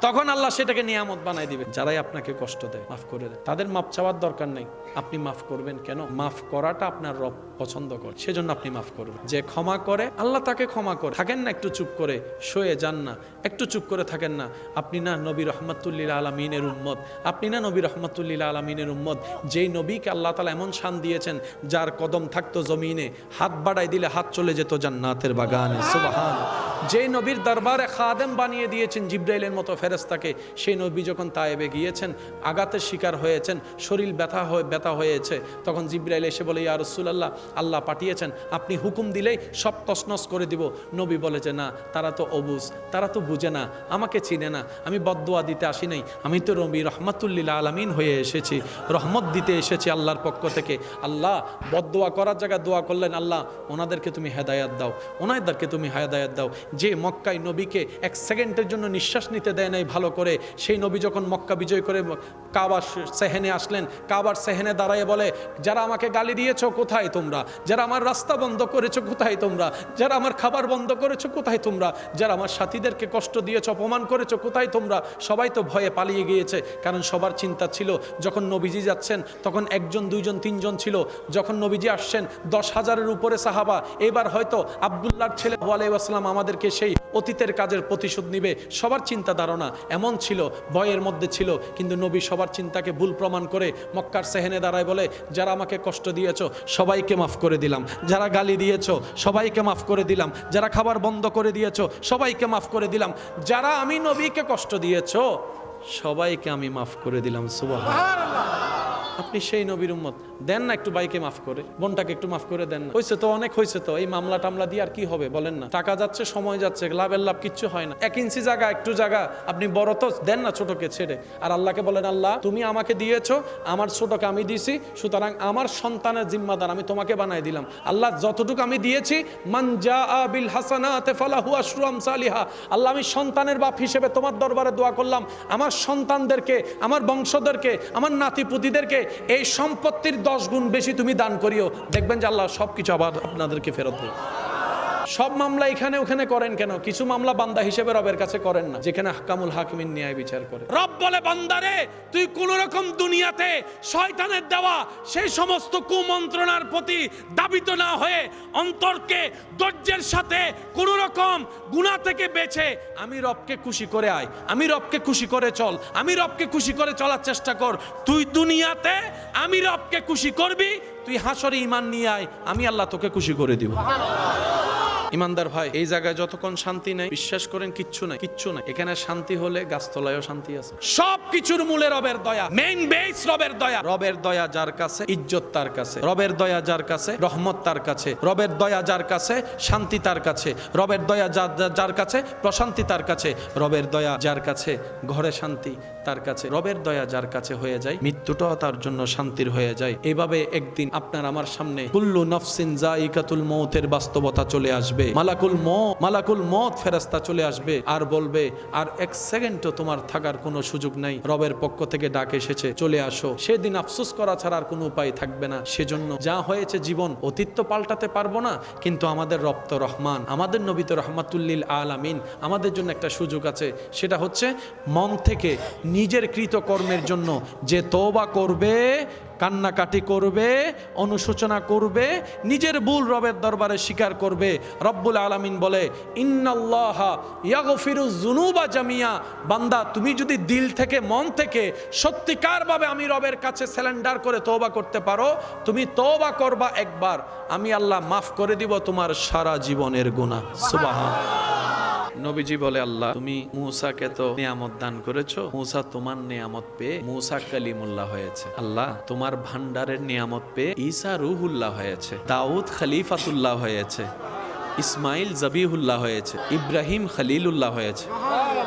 তখন আল্লাহ সেটাকে নিয়ামত বানাই দিবে। যারাই আপনাকে কষ্ট দেয় মাফ করে দেয়, তাদের মাফ চাওয়ার দরকার নেই, আপনি মাফ করবেন কেন? মাফ করাটা আপনার রব পছন্দ করে, সেজন্য আপনি মাফ করবেন। যে ক্ষমা করে আল্লাহ তাকে ক্ষমা করে। থাকেন না একটু চুপ করে, শুয়ে যান না, একটু চুপ করে থাকেন না। আপনি না নবী রহমাতুল লিল আলামিনের উম্মত, আপনি না নবী রহমাতুল লিল আলামিনের উম্মত, যেই নবীকে আল্লাহ তাআলা এমন শান দিয়েছেন যার কদম থাকতো জমিনে, হাত বাড়াই দিলে হাত চলে যেত জান্নাতের বাগানে, সুবহান। যেই নবীর দরবারে খাদেম বানিয়ে দিয়েছেন জিবরাইলের মতো ফেরেশতাকে, সেই নবী যখন তায়েবে গিয়েছেন, আঘাতের শিকার হয়েছেন, শরীর ব্যথা হয়েছে, তখন জিবরাইল এসে বলে ইয়া রাসূলুল্লাহ, আল্লাহ পাঠিয়েছেন, আপনি হুকুম দিলেই সব তছনছ করে দিব। নবী বলে যে না, তারা তো অবুঝ, তারা তো বুঝে না, আমাকে চিনে না, আমি বদদোয়া দিতে আসি নাই, আমি তো নবী রহমাতুল লিল আলামিন হয়ে এসেছি, রহমত দিতে এসেছি আল্লাহর পক্ষ থেকে। আল্লাহ বদদোয়া করার জায়গায় দোয়া করলেন, আল্লাহ ওনাদেরকে তুমি হেদায়াত দাও, ওনাদেরকে তুমি হেদায়াত দাও। যে মক্কায় নবীকে এক সেকেন্ডের জন্য নিঃশ্বাস নিতে দেয় নাই ভালো করে, সেই নবী যখন মক্কা বিজয় করে কাবার সেহেনে আসলেন, কাবার সেহেনে দাঁড়ায় বলে, যারা আমাকে গালি দিয়েছো কোথায় তোমরা, যারা আমার রাস্তা বন্ধ করেছো কোথায় তোমরা, যারা আমার খাবার বন্ধ করেছো কোথায় তোমরা, যারা আমার সাথীদেরকে কষ্ট দিয়েছো অপমান করেছো কোথায় তোমরা। সবাই তো ভয়ে পালিয়ে গিয়েছে, কারণ সবার চিন্তা ছিল যখন নবীজি যাচ্ছেন তখন একজন দুইজন তিনজন ছিল, যখন নবীজি আসছেন 10,000-এর উপরে সাহাবা। এবার হয়তো আব্দুল্লাহর ছেলে ওয়ালাইসাল্লাম আমাদেরকে সেই অতীতের কাজের প্রতিশোধ নিবে, সবার চিন্তা ধারণা এমন ছিল, ভয়ের মধ্যে ছিল। কিন্তু নবী সবার চিন্তাকে ভুল প্রমাণ করে মক্কার সেহেনে দাঁড়ায় বলে, যারা আমাকে কষ্ট দিয়েছো সবাইকে মাফ করে দিলাম, যারা গালি দিয়েছো সবাইকে মাফ করে দিলাম, যারা খাবার বন্ধ করে দিয়েছো সবাইকে মাফ করে দিলাম, যারা আমি নবীকে কষ্ট দিয়েছো সবাইকে আমি মাফ করে দিলাম। সুবহানাল্লাহ। আপনি সেই নবীর উম্মত, দেন না একটু ভাইকে মাফ করে, বোনটাকে একটু মাফ করে দেন না। হয়েছে তো, অনেক হয়েছে তো, এই মামলা টামলা দিয়ে আর কি হবে বলেন না? টাকা যাচ্ছে, সময় যাচ্ছে, লাভের লাভ কিচ্ছু হয় না। 1 ইঞ্চি জায়গা, একটু জায়গা আপনি বড় তো দেন না ছোটকে ছেড়ে। আর আল্লাহকে বলেন, আল্লাহ তুমি আমাকে দিয়েছো, আমার ছোটকে আমি দিয়েছি, সুতরাং আমার সন্তানের জিম্মাদার আমি তোমাকে বানাই দিলাম। আল্লাহ যতটুকু আমি দিয়েছি, মান জাআ বিল হাসানাতি ফালাহু আশরু আমসালিহা, আল্লাহ আমি সন্তানের বাপ হিসেবে তোমার দরবারে দোয়া করলাম, আমার সন্তানদেরকে, আমার বংশধরকে, আমার নাতিপুতিদেরকে এই সম্পত্তির 10 গুণ বেশি তুমি দান করিও। দেখবেন যে আল্লাহ সবকিছু আবার আপনাদেরকে ফেরত দেয়। সব মামলা এখানে ওখানে করেন কেন? কিছু মামলা বান্দা হিসেবে রবের কাছে করেন না, যেখানে আহকামুল হাকিমিন ন্যায় বিচার করে।
রব বলে, বান্দারে তুই কোন রকম দুনিয়াতে শয়তানের দেওয়া সেই সমস্ত কুমন্ত্রণার প্রতি দাবিত না হয়ে অন্তরকে ধৈর্যের সাথে কোন রকম গুনাহ থেকে বেঁচে
আমি রবকে খুশি করে আয়, আমি রবকে খুশি করে চল, আমি রবকে খুশি করে চলার চেষ্টা কর।
তুই দুনিয়াতে আমি রবকে খুশি করবি,
তুই হাসরে ঈমান নিয়ে আয়, আমি আল্লাহ তোকে খুশি করে দিব। ইমানদার ভাই, এই জায়গায় যতক্ষণ শান্তি নাই, বিশ্বাস করেন কিচ্ছু নাই, কিচ্ছু নাই। এখানে শান্তি হলে গাছতলায়ও শান্তি আছে।
সব কিছুর মূলে রবের দয়া, মেইন বেস রবের দয়া।
রবের দয়া যার কাছে, ইজ্জত তার কাছে। রবের দয়া যার কাছে, রহমত তার কাছে। রবের দয়া যার কাছে, শান্তি তার কাছে। রবের দয়া যার কাছে, প্রশান্তি তার কাছে। রবের দয়া যার কাছে, ঘরে শান্তি তার কাছে। রবের দয়া যার কাছে হয়ে যায়, মৃত্যুটাও তার জন্য শান্তির হয়ে যায়। এইভাবে একদিন আপনার আমার সামনে কুল্লু নফসিন যায়িকাতুল মউতের বাস্তবতা চলে আসবে। মালাকুল মউত ফেরেশতা চলে আসবে আর বলবে, আর 1 সেকেন্ডও তোমার থাকার কোনো সুযোগ নাই, রবের পক্ষ থেকে ডাক এসেছে, চলে আসো। সেদিন আফসোস করা ছাড়া আর কোনো উপায় থাকবে না। সেজন্য যা হয়েছে জীবন, অতীত তো পাল্টাতে পারবো না, কিন্তু আমাদের রব তো রহমান, আমাদের নবী তো রহমাতুল্লিল আলামিন, আমাদের জন্য একটা সুযোগ আছে। সেটা হচ্ছে মন থেকে নিজের কৃতকর্মের জন্য যে তওবা করবে, কান্নাকাটি করবে, অনুশোচনা করবে, নিজের ভুল রবের দরবারে স্বীকার করবে। রব্বুল আলামিন বলে, ইন্নাল্লাহা ইয়াগফিরুজ যুনুবা জামিয়া, বান্দা তুমি যদি দিল থেকে, মন থেকে সত্যিকারভাবে আমি রবের কাছে সারেন্ডার করে তওবা করতে পারো, তুমি তওবা করবা একবার, আমি আল্লাহ মাফ করে দিব তোমার সারা জীবনের গুনাহ। সুবহানাল্লাহ। নবীজি বলে, আল্লাহ তুমি মূসাকে তো নিয়ামত দান করেছো, মূসা তোমার নিয়ামত পেয়ে মূসা কালিমুল্লাহ হয়েছে। আল্লাহ তোমার ভান্ডারের নিয়ামত পেয়ে ঈসা রূহুল্লাহ হয়েছে, দাউদ খলিফাতুল্লাহ হয়েছে, ইসমাইল জবিহুল্লাহ হয়েছে, ইব্রাহিম খলিলুল্লাহ হয়েছে।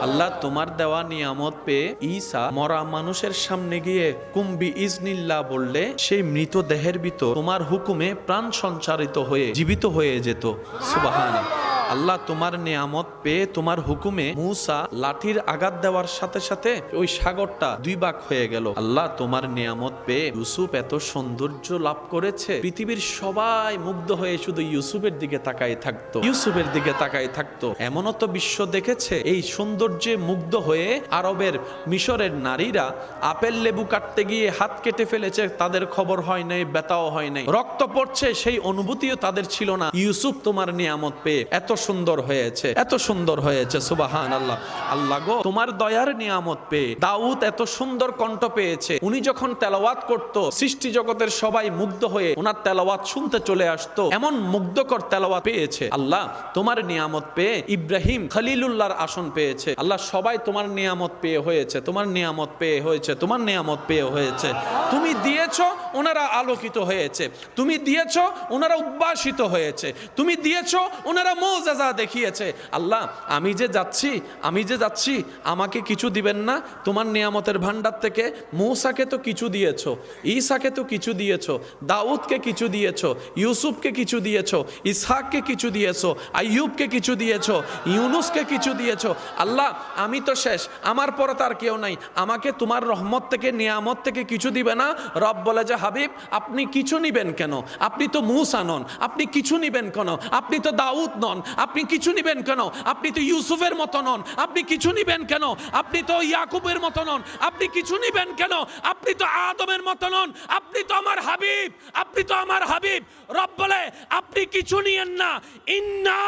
আল্লাহ তোমার দেওয়া নিয়ামত পেয়ে ঈসা মরা মানুষের সামনে গিয়ে কুম্বি ইজনিল্লাহ বললে সেই মৃত দেহের ভিতর তোমার হুকুমে প্রাণ সঞ্চারিত হয়ে জীবিত হয়ে যেত। সুবহানাল্লাহ। আল্লাহ তোমার নিয়ামত পেয়ে তোমার হুকুমে মূসা লাঠির আঘাত দেওয়ার সাথে সাথে ওই সাগরটা 2 ভাগ হয়ে গেল। আল্লাহ তোমার নিয়ামত পেয়ে ইউসুফ এত সৌন্দর্য লাভ করেছে, পৃথিবীর সবাই মুগ্ধ হয়ে শুধু ইউসুফের দিকে তাকায় থাকতো, ইউসুফের দিকে তাকায় থাকতো। এমনও তো বিশ্ব দেখেছে, এই সৌন্দর্যে মুগ্ধ হয়ে আরবের মিশরের নারীরা আপেল লেবু কাটতে গিয়ে হাত কেটে ফেলেছে, তাদের খবর হয় নাই, ব্যথাও হয় নাই, রক্ত পড়ছে সেই অনুভূতিও তাদের ছিল না। ইউসুফ তোমার নিয়ামত পেয়ে এত সুন্দর হয়েছে, এত সুন্দর হয়েছে। সুবহানাল্লাহ। আল্লাহ গো তোমার দয়ার নিয়ামত পেয়ে দাউদ এত সুন্দর কণ্ঠ পেয়েছে, উনি যখন তেলাওয়াত করত সৃষ্টি জগতের সবাই মুগ্ধ হয়ে ওনার তেলাওয়াত শুনতে চলে আসতো, এমন মুগ্ধকর তেলাওয়াত পেয়েছে। আল্লাহ তোমার নিয়ামত পেয়ে ইব্রাহিম খলিলুল্লাহর আসন পেয়েছে। আল্লাহ সবাই তোমার নিয়ামত পেয়ে হয়েছে, তোমার নিয়ামত পেয়ে হয়েছে, তোমার নিয়ামত পেয়ে হয়েছে। তুমি দিয়েছো, ওনারা আলোকিত হয়েছে, তুমি দিয়েছো ওনারা উদ্ভাসিত হয়েছে, তুমি দিয়েছো ওনারা মুআজিজা দেখিয়েছে। আল্লাহ আমি যে যাচ্ছি আমাকে কিছু দিবেন না? তোমার নিয়ামতের ভান্ডার থেকে মূসাকে তো কিছু দিয়েছো, ঈসাকে তো কিছু দিয়েছো, দাউদকে কিছু দিয়েছো, ইউসুফকে কিছু দিয়েছো, ইসহাককে কিছু দিয়েছো, আইয়ুবকে কিছু দিয়েছো, ইউনুসকে কিছু দিয়েছো। আল্লাহ আমি তো শেষ, আমার পরে তার কেউ নাই, আমাকে তোমার রহমত থেকে নিয়ামত থেকে কিছু দিবে না? রব বলে যে হাবিব আপনি কিছু নিবেন কেন? আপনি তো মূসা নন, আপনি কিছু নিবেন কেন? আপনি তো দাউদ নন, আপনি কিছু নিবেন কেন? আপনি তো ইউসুফের মতো নন, আপনি কিছু নিবেন কেন? আপনি তো ইয়াকুবের মতো নন, আপনি কিছু নিবেন কেন? আপনি তো আদমের মতো নন, আপনি তো আমার হাবিব, আপনি তো আমার হাবিব। রব বলে আপনি কিছু নিয়েন না, ইন্না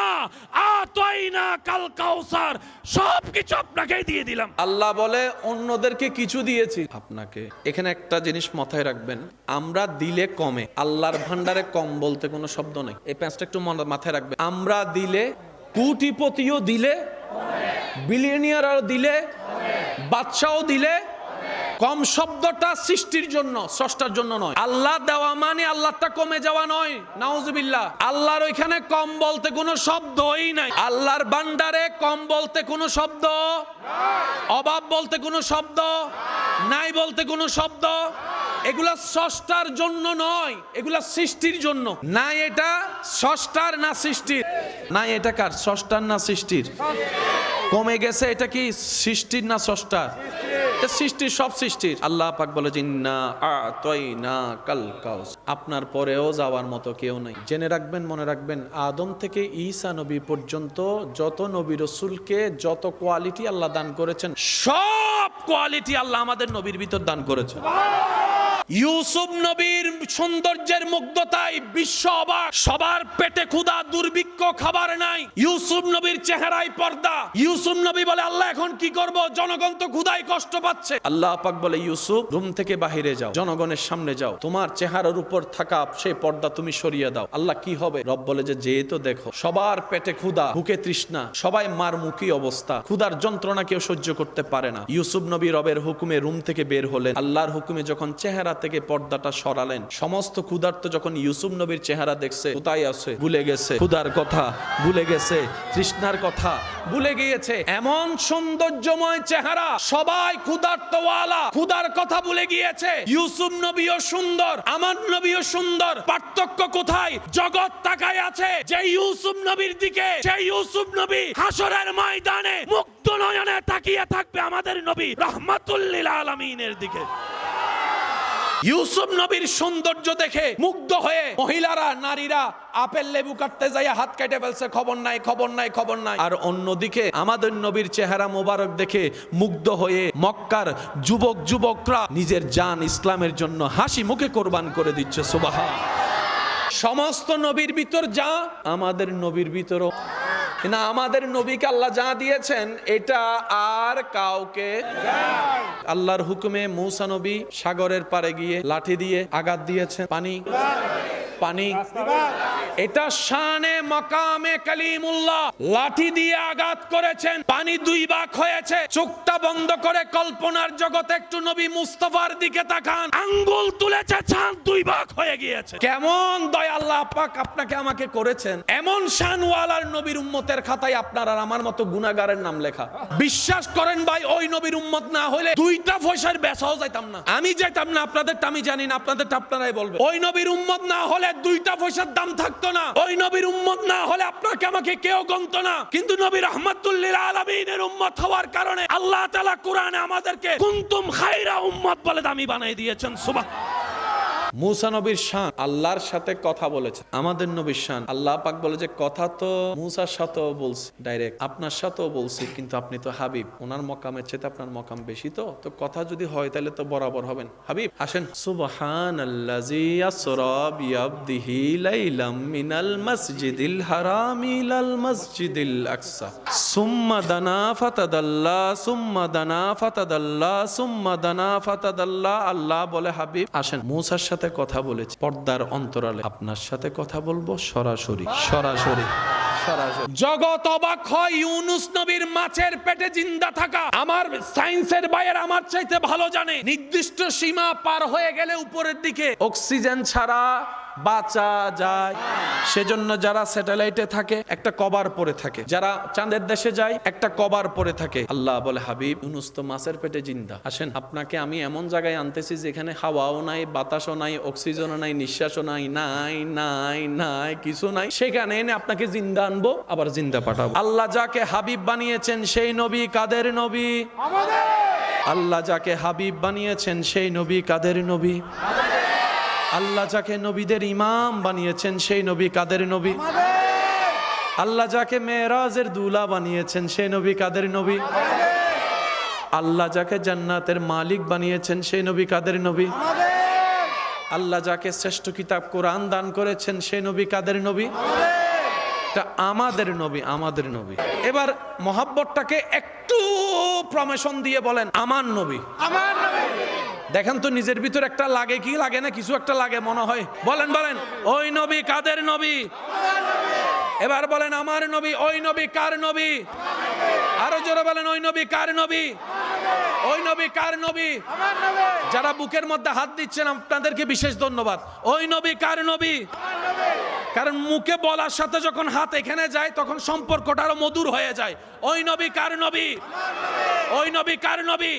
আতাইনা কাল কাউসার, সব কিছু আপনাকেই দিয়ে দিলাম। আল্লাহ বলে অন্যদেরকে কিছু দিয়েছি, আপনাকে। এখানে একটা জিনিস মাথায় রাখবেন, আমরা দিলে কমে, আল্লাহর ভান্ডারে কম বলতে কোনো শব্দ নেই। এই প্যাঁচটা একটু মাথায় রাখবেন। আমরা দিলে, কোটিপতিও দিলে, বিলিয়নিয়ারও দিলে, বাদশাও দিলে, কম শব্দটা সৃষ্টির জন্য, স্রষ্টার জন্য নয়। আল্লাহ দেওয়া মানে আল্লাহটা কমে যাওয়া নয়, নাউজুবিল্লাহ। আল্লাহর ওইখানে কম বলতে কোনো শব্দই নাই। আল্লাহর ভান্ডারে কম বলতে কোনো শব্দ, অভাব বলতে কোনো শব্দ নাই, বলতে কোনো শব্দ। এগুলা স্রষ্টার জন্য নয়, এগুলা সৃষ্টির জন্য। না এটা স্রষ্টার না সৃষ্টির, না এটা কার, স্রষ্টার না সৃষ্টির। কমে গেছে এটা কি সৃষ্টির না স্রষ্টার? সৃষ্টির, সব সৃষ্টির। আল্লাহ পাক বলে জিন্না আতাইনা কাল কাউসার, আপনার পরেও যাওয়ার মতো কেউ নাই। জেনে রাখবেন, মনে রাখবেন, আদম থেকে ঈসা নবী পর্যন্ত যত নবী রাসূলকে যত কোয়ালিটি আল্লাহ দান করেছেন, সব কোয়ালিটি আল্লাহ আমাদের নবীর ভিতর দান করেছেন। ইউসুফ নবীর সৌন্দর্যের মুগ্ধতায় বিশ্ব অবাক, সবার পেটে ক্ষুধা, দুর্ভিক্ষ, খাবার নাই, ইউসুফ নবীর চেহারায় পর্দা। ইউসুফ নবী বলে আল্লাহ এখন কি করব, জনগণ তো ক্ষুধায় কষ্ট পাচ্ছে। আল্লাহ পাক বলে ইউসুফ রুম থেকে বাহিরে যাও, জনগণের সামনে যাও, তোমার চেহারার উপর থাকা সেই পর্দা তুমি সরিয়ে দাও। আল্লাহ কি হবে? রব বলে যে যেহেতু দেখো সবার পেটে ক্ষুধা, ভুকে তৃষ্ণা, সবাই মারমুখী অবস্থা, ক্ষুধার যন্ত্রণা কেউ সহ্য করতে পারে না। ইউসুফ নবী রবের হুকুমে রুম থেকে বের হলেন। আল্লাহর হুকুমে যখন চেহারা থেকে পর্দাটা সরালেন, সমস্ত ক্ষুধার্ত যখন ইউসুফ নবীর চেহারা দেখছে, কোথায় আছে ভুলে গেছে, ক্ষুধার কথা ভুলে গেছে, তৃষ্ণার কথা ভুলে গিয়েছে। এমন সৌন্দর্যময় চেহারা, সবাই ক্ষুধার্তওয়ালা, ক্ষুধার কথা ভুলে গিয়েছে। ইউসুফ নবীও সুন্দর, আমার নবীও সুন্দর, পার্থক্য কোথায়? জগৎ তাকায় আছে যে ইউসুফ নবীর দিকে, সেই ইউসুফ নবী হাসরের ময়দানে মুক্ত নয়নে তাকিয়ে থাকবে আমাদের নবী রাহমাতুল লিল আলামিনের দিকে। ইউসুফ নবীর সৌন্দর্য দেখে মুগ্ধ হয়ে মহিলারা, নারীরা আপেল লেবু কাটতে যাইয়া হাত কেটে ফেলছে, খবর নাই, খবর নাই, খবর নাই। আর অন্যদিকে আমাদের নবীর চেহারা মোবারক দেখে মুগ্ধ হয়ে মক্কার যুবকরা নিজের জান ইসলামের জন্য হাসি মুখে কোরবান করে দিচ্ছে। সুবহান। সমস্ত নবীর ভিতর যা, আমাদের নবীর ভিতরও না। আমাদের নবীকে আল্লাহ যা দিয়েছেন এটা আর কাউকে, আল্লাহর হুকুমে মূসা নবী সাগরের পাড়ে গিয়ে লাঠি দিয়ে আঘাত দিয়েছেন, পানি, এটা শানে মাকামে কালিমুল্লাহ, লাঠি দিয়ে আঘাত করেছেন, পানি দুই ভাগ হয়েছে। চোখটা বন্ধ করে কল্পনার জগতে একটু নবী মুস্তাফার দিকে তাকান, আঙ্গুল তুলেছে, চাঁদ দুই ভাগ হয়ে গিয়েছে। কেমন দয়া আল্লাহ পাক আপনাকে আমাকে করেছেন। এমন শানওয়ালার নবীর উম্মতের খাতায় আপনার আর আমার মতো গুনাহগারের নাম লেখা। বিশ্বাস করেন ভাই, ওই নবীর উম্মত না হলে দুইটা পয়সার বেচাও যাইতাম না, আমি যাইতাম না। আপনাদেরটা আমি জানি না, আপনাদেরটা আপনারাই বলবেন। ওই নবীর উম্মত না হলে দুইটা পয়সার দাম থাকতো না। ওই নবীর উম্মত না হলে আপনাকে আমাকে কেউ গণতো না। কিন্তু নবী রাহমাতুল লিল আলামিনের উম্মত হওয়ার কারণে আল্লাহ তাআলা কোরআনে আমাদেরকে কুনতুম খায়রা উম্মত বলে দামি বানিয়ে দিয়েছেন। সুবহান। মূসা নবীর শান, আল্লাহর সাথে কথা বলেছে। আমাদের নবীর শান, আল্লাহ পাক বলে যে কথা তো মূসার সাথেও বলছি ডাইরেক্ট, আপনার সাথেও বলছি, কিন্তু আপনি তো হাবিব, ওনার মকামের চেয়ে আপনার মকাম বেশি, তো কথা যদি হয় তাহলে তো বরাবর হবেন হাবিব। আসেন। সুবহানাল্লাযী আসরা বিআবদিহি লাইলাম মিনাল মাসজিদিল হারামি ইলাল মাসজিদিল আকসা সুম্মা দানা ফাতাদাল্লা সুম্মা দানা ফাতাদাল্লা সুম্মা দানা ফাতাদাল্লা। আল্লাহ বলে হাবিব আসেন, মূসার সাথে কথা বলেছি পর্দার অন্তরালে, আপনার সাথে কথা বলবো সরাসরি। সরাসরি।
জগৎ অবাক হয় ইউনুস নবীর মাছের পেটে জিন্দা থাকা। আমার সায়েন্সের বাইরে আমার চাইতে ভালো জানে নির্দিষ্ট সীমা পার হয়ে গেলে উপরের দিকে
অক্সিজেন ছাড়া বাঁচা যায়। সেজন্য যারা স্যাটেলাইটে থাকে একটা কভার পরে থাকে, যারা চাঁদের দেশে যায় একটা কভার পরে থাকে। আল্লাহ বলে, হাবিব ইউনুস তো মাছের পেটে জিন্দা, আসেন আপনাকে আমি এমন জায়গায় আনতেছি যেখানে হাওয়াও নাই, বাতাসও নাই, অক্সিজেনও নাই, নিঃশ্বাসও নাই, নাই নাই নাই কিছু নাই, সেখানে এনে আপনাকে জিন্দা আনবো, আবার জিন্দা পাঠাবো। আল্লাহ যাকে হাবিব বানিয়েছেন সেই নবী কাদের নবী? আল্লাহ যাকে হাবিব বানিয়েছেন সেই নবী কাদের নবী? আল্লাহ যাকে নবীদের ইমাম বানিয়েছেন সেই নবী কাদের নবী? আল্লাহ যাকে মেরাজের দুলা বানিয়েছেন সেই নবী কাদের নবী? আল্লাহ যাকে জান্নাতের মালিক বানিয়েছেন সেই নবী কাদের নবী? আল্লাহ যাকে শ্রেষ্ঠ কিতাব কোরআন দান করেছেন সেই নবী কাদের নবী? তা আমাদের নবী, আমাদের নবী। এবার মহাব্বতটাকে একটু প্রমোশন দিয়ে বলেন আমার নবী, আমার নবী। দেখেন তো নিজের ভিতর একটা লাগে কি লাগে না, কিছু একটা লাগে মনে হয়। বলেন বলেন, ওই নবী কাদের নবী? এবার বলেন আমার নবী। ওই নবী কার নবী? আরো জোরে বলেন, ওই নবী কার নবী? ওই নবী কার নবী? যারা বুকের মধ্যে হাত দিচ্ছেন আপনাদেরকে বিশেষ ধন্যবাদ। ওই নবী কার নবী? কারণ মুখে বলার সাথে যখন হাত এখানে যায় তখন সম্পর্কটা আরো মধুর হয়ে যায়। ওই নবী কার নবী? ওই নবী কার নবী?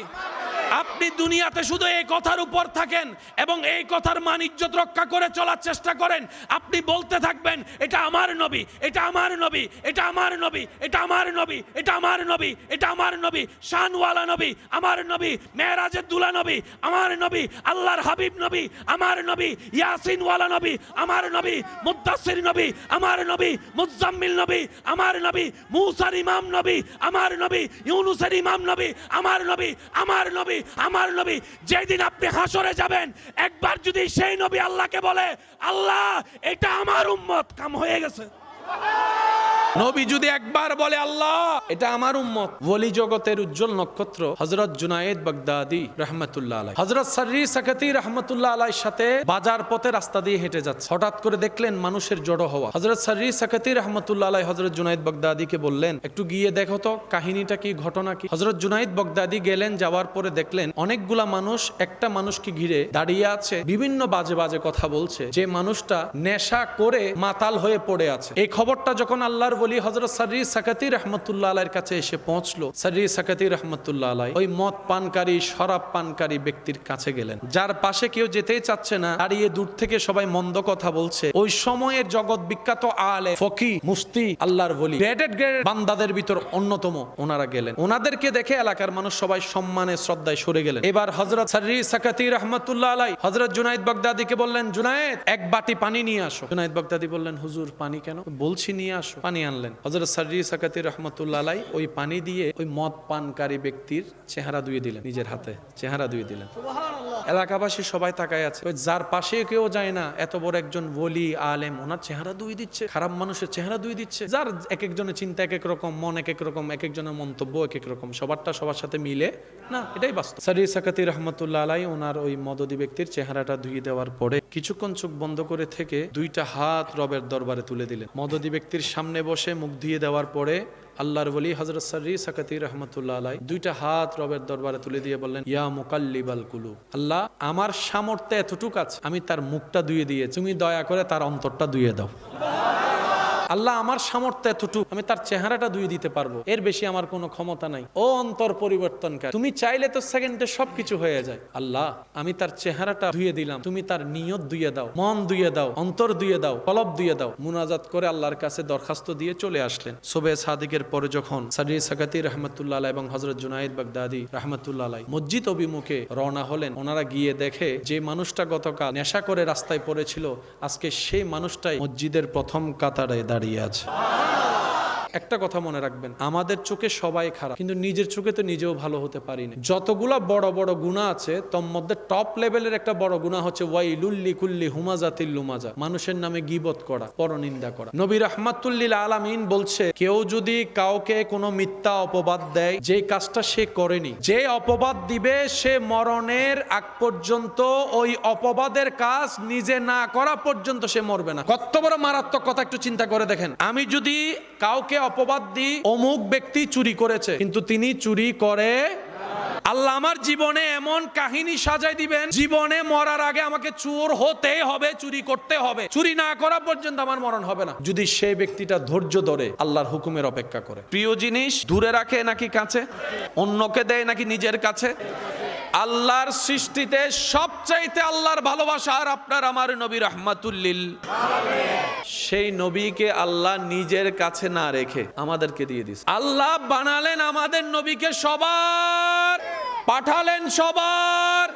আপনি দুনিয়াতে শুধু এই কথার উপর থাকেন এবং এই কথার মান ইজ্জত রক্ষা করে চলার চেষ্টা করেন। আপনি বলতে থাকবেন এটা আমার নবী, এটা আমার নবী, এটা আমার নবী, এটা আমার নবী, এটা আমার নবী, এটা আমার নবী, শানওয়ালা নবী আমার নবী, মেরাজের দুলা নবী আমার নবী, আল্লাহর হাবিব নবী আমার নবী, ইয়াসিনওয়ালা নবী আমার নবী, মুদ্দাসির নবী আমার নবী, মুজাম্মিল নবী আমার নবী, মুসার ইমাম নবী আমার নবী, ইউনুসের ইমাম নবী আমার নবী, আমার নবী, আমার নবী। যেদিন আপনি হাসরে যাবেন একবার যদি সেই নবী আল্লাহকে বলে আল্লাহ এটা আমার উম্মত, কাম হয়ে গেছে। নবী যদি একবার বলে আল্লাহ এটা আমার উম্মত। ওলি জগতের উজ্জ্বল নক্ষত্র হযরত জুনায়েদ বাগদাদি রাহমাতুল্লাহ আলাইহি, হযরত সাররি সাকাতি রাহমাতুল্লাহ আলাইহির সাথে বাজার পথে রাস্তা দিয়ে হেঁটে যাচ্ছে। হঠাৎ করে দেখলেন মানুষের জড়ো হওয়া। হযরত সাররি সাকাতি রাহমাতুল্লাহ আলাইহি হযরত জুনায়েদ বাগদাদিকে বললেন একটু গিয়ে দেখো তো কাহিনীটা কি, ঘটনা কি। হযরত জুনায়েদ বাগদাদি গেলেন, যাওয়ার পরে দেখলেন অনেকগুলা মানুষ একটা মানুষকে ঘিরে দাঁড়িয়ে আছে, বিভিন্ন বাজে বাজে কথা বলছে। যে মানুষটা নেশা করে মাতাল হয়ে পড়ে আছে। এই খবরটা যখন আল্লাহর ওলি হযরত সাররি সাকাতি রাহমাতুল্লাহ আলাইহির কাছে এসে পৌঁছলো, সাররি সাকাতি রাহমাতুল্লাহ আলাইহি ওই মদ পানকারী শরাব পানকারী ব্যক্তির কাছে গেলেন, যার পাশে কেউ যেতেই চাচ্ছে না, দাঁড়িয়ে দূর থেকে সবাই মন্দ কথা বলছে। ওই সময়ের জগৎ বিখ্যাত আলেম, ফকি, মুফতি, আল্লাহর ওলি, গ্রেডেড বান্দাদের ভিতর অন্যতম ওনারা গেলেন। ওনাদেরকে দেখে এলাকার মানুষ সবাই সম্মানে শ্রদ্ধায় সরে গেলেন। এবার হযরত সাররি সাকাতি রাহমাতুল্লাহ আলাইহি হযরত জুনায়েদ বাগদাদিকে বললেন জুনায়েদ এক বাটি পানি নিয়ে আসো। জুনায়েদ বাগদাদি বললেন হুজুর পানি কেন? বলছি নিয়ে আসো। পানি আনলেন। হযরত সাররি সাকাতি রাহমাতুল্লাহ আলাইহি ওই পানি দিয়ে ওই মদ পানকারী ব্যক্তির চেহারা ধুয়ে দিলেন, নিজের হাতে চেহারা ধুয়ে দিলেন। এলাকাবাসী সবাই তাকায় আছে, ওই যার পাশে কেউ যায় না, এত বড় একজন ওলি আলেম ওনার চেহারা ধুয়ে দিচ্ছে, খারাপ মানুষের চেহারা ধুয়ে দিচ্ছে। যার এক একজনের চিন্তা এক এক রকম, মন এক এক রকম, এক একজনের মন্তব্য এক এক রকম, সবারটা সবার সাথে মিলে না, এটাই বাস্তব। সাররি সাকাতি রাহমাতুল্লাহ আলাইহি ওনার ওই মদদি ব্যক্তির চেহারাটা ধুয়ে দেওয়ার পরে কিছুক্ষণ চোখ বন্ধ করে থেকে দুইটা হাত রবের দরবারে তুলে দিলেন। মদদি ব্যক্তির সামনে বসে মুখ ধুয়ে দেওয়ার পরে আল্লাহর ওলি হযরত সাররি সাকাতি রাহমাতুল্লাহ আলাইহি দুইটা হাত রবের দরবারে তুলে দিয়ে বললেন ইয়া মুকাল্লিবাল কুলুব, আল্লাহ আমার সামর্থ্য এতটুকু আছে, আমি তার মুখটা ধুয়ে দিয়েছি, তুমি দয়া করে তার অন্তরটা ধুয়ে দাও। আল্লাহ আমার সামর্থ্য এতটুকু, আমি তার চেহারাটা ধুয়ে দিতে পারবো, এর বেশি আমার কোনো ক্ষমতা নাই। ও অন্তর পরিবর্তনকারী, তুমি চাইলে তো সেকেন্ডে সবকিছু হয়ে যায়। আল্লাহ আমি তার চেহারাটা ধুয়ে দিলাম, তুমি তার নিয়ত ধুয়ে দাও, মন ধুয়ে দাও, অন্তর ধুয়ে দাও, কলব ধুয়ে দাও। মুনাজাত করে আল্লাহর কাছে দরখাস্ত দিয়ে চলে আসলেন। সুবহে সাদিকের পরে যখন সাররি সাকাতি রাহমাতুল্লাহ আলাইহি এবং হযরত জুনায়েদ বাগদাদি রাহমাতুল্লাহ আলাইহি মসজিদ অভিমুখে রওনা হলেন, ওনারা গিয়ে দেখে যে মানুষটা গতকাল নেশা করে রাস্তায় পড়েছিল আজকে সেই মানুষটাই মসজিদের প্রথম কাতারে দাঁড়িয়ে আছে। একটা কথা মনে রাখবেন, আমাদের চোখে সবাই খারাপ, কিন্তু নিজের চোখে তো নিজেও ভালো হতে পারি না। যতগুলা বড় বড় গুনাহ আছে তোর মধ্যে টপ লেভেলের একটা বড় গুনাহ হচ্ছে ওয়াইলুল লিকুল্লি হুমাজাতিল লুমাজা, মানুষের নামে গীবত করা, পরনিন্দা করা। নবী রাহমাতুল লিল আলামিন বলছে, কেউ যদি কাউকে কোনো মিথ্যা অপবাদ দেয়, যে কাজটা সে করেনি, যে অপবাদ দিবে সে মরণের আগ পর্যন্ত ওই অপবাদের কাজ নিজে না করা পর্যন্ত সে মরবে না। কত বড় মারাত্মক কথা একটু চিন্তা করে দেখেন। আমি যদি কাউকে অপবাদ দিই অমুক ব্যক্তি চুরি করেছে, কিন্তু তিনি চুরি করে, আল্লাহ আমার জীবনে এমন কাহিনী সাজাই দিবেন, জীবনে মরার আগে আমাকে চোর হতে হবে, চুরি করতে হবে, চুরি না করা পর্যন্ত আমার মরণ হবে না, যদি সেই ব্যক্তিটা ধৈর্য ধরে আল্লাহর হুকুমের অপেক্ষা করে। প্রিয় জিনিস দূরে রাখে নাকি কাছে, অন্যকে দেয় নাকি নিজের কাছে? আল্লাহর সৃষ্টিতে সবচাইতে আল্লাহর ভালোবাসা আর আপনার আমার নবী রাহমাতুল লিল আলামিন, সেই নবীকে আল্লাহ নিজের কাছে না রেখে আমাদেরকে দিয়ে দিয়েছে। আল্লাহ বানালেন আমাদের নবীকে সবার, পাঠালেন সবার।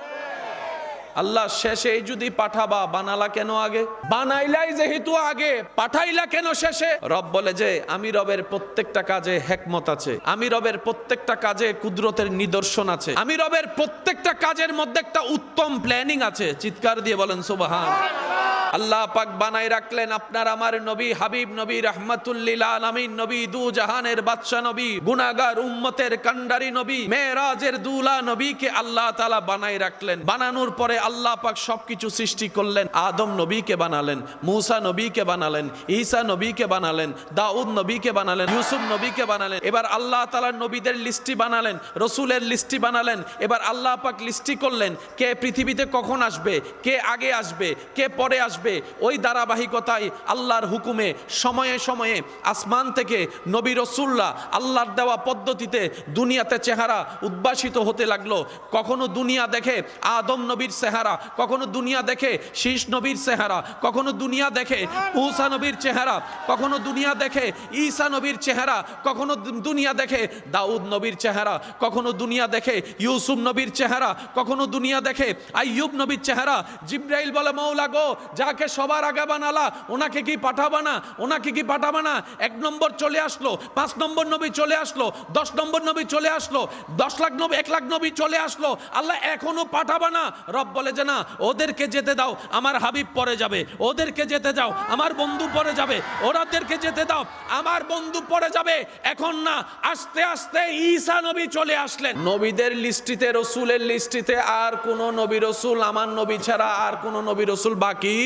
আল্লাহ শেষে যদি পাঠাবা, বানালা কেন আগে? বানাইলাই যেহেতু আগে, পাঠাইলা কেন শেষে? রব বলে যে আমি রবের প্রত্যেকটা কাজে হিকমত আছে, আমি রবের প্রত্যেকটা কাজে কুদরতের নিদর্শন আছে, আমি রবের প্রত্যেকটা কাজের মধ্যে একটা উত্তম প্ল্যানিং আছে। চিৎকার দিয়ে বলেন সুবহানাল্লাহ। আল্লাহ পাক বানাই রাখলেন আপনার আমার নবী, হাবিব নবী, রাহমাতুল লিল আলামিন নবী, দু জাহানের বাদশা নবী, গুনাহগার উম্মতের কান্ডারি নবী, মেরাজের দুলা নবীকে আল্লাহ তাআলা বানাই রাখলেন। বানানোর পরে আল্লাহ পাক সবকিছু সৃষ্টি করলেন। আদম নবীকে বানালেন, মূসা নবীকে বানালেন, ঈসা নবীকে বানালেন, দাউদ নবীকে বানালেন, ইউসুফ নবীকে বানালেন। এবার আল্লাহ তাআলার নবীদের লিস্টি বানালেন, রসুলের লিস্টি বানালেন। এবার আল্লাহ পাক লিস্টি করলেন কে পৃথিবীতে কখন আসবে, কে আগে আসবে, কে পরে আসবে। ওই ধারাবাহিকতায় আল্লাহর হুকুমে সময়ে সময়ে আসমান থেকে নবী রসুল্লাহ আল্লাহর দেওয়া পদ্ধতিতে দুনিয়াতে চেহারা উদ্ভাসিত হতে লাগলো। কখনো দুনিয়া দেখে আদম নবীর চেহারা, কখনো দুনিয়া দেখে শীষ নবীর চেহারা, কখনো দুনিয়া দেখে মূসা নবীর চেহারা, কখনো দুনিয়া দেখে ঈসা নবীর চেহারা, কখনো দুনিয়া দেখে দাউদ নবীর চেহারা, কখনো দুনিয়া দেখে ইউসুফ নবীর চেহারা, কখনো দুনিয়া দেখে আইয়ুব নবীর চেহারা। জিব্রাইল বলে, মৌলা গো, যাকে সবার আগে বানালা ওনাকে কি পাঠাবা না, ওনাকে কি পাঠাবা না? 1 নম্বর চলে আসলো, 5 নম্বর নবী চলে আসলো, 10 নম্বর নবী চলে আসলো, 10 লাখ নবী, 1 লাখ নবী চলে আসলো। আল্লাহ এখনো পাঠাবা না? রব বলে যে না, ওদেরকে যেতে দাও, আমার হাবিব পরে যাবে, ওদেরকে যেতে দাও, আমার বন্ধু পরে যাবে, ওরাদেরকে যেতে দাও, আমার বন্ধু পরে যাবে। এখন না, আস্তে আস্তে ঈসা নবী চলে আসলেন। নবীদের লিস্টিতে, রসুলের লিস্টিতে আর কোন নবী রসুল, আমার নবী ছাড়া আর কোন নবী রসুল বাকি।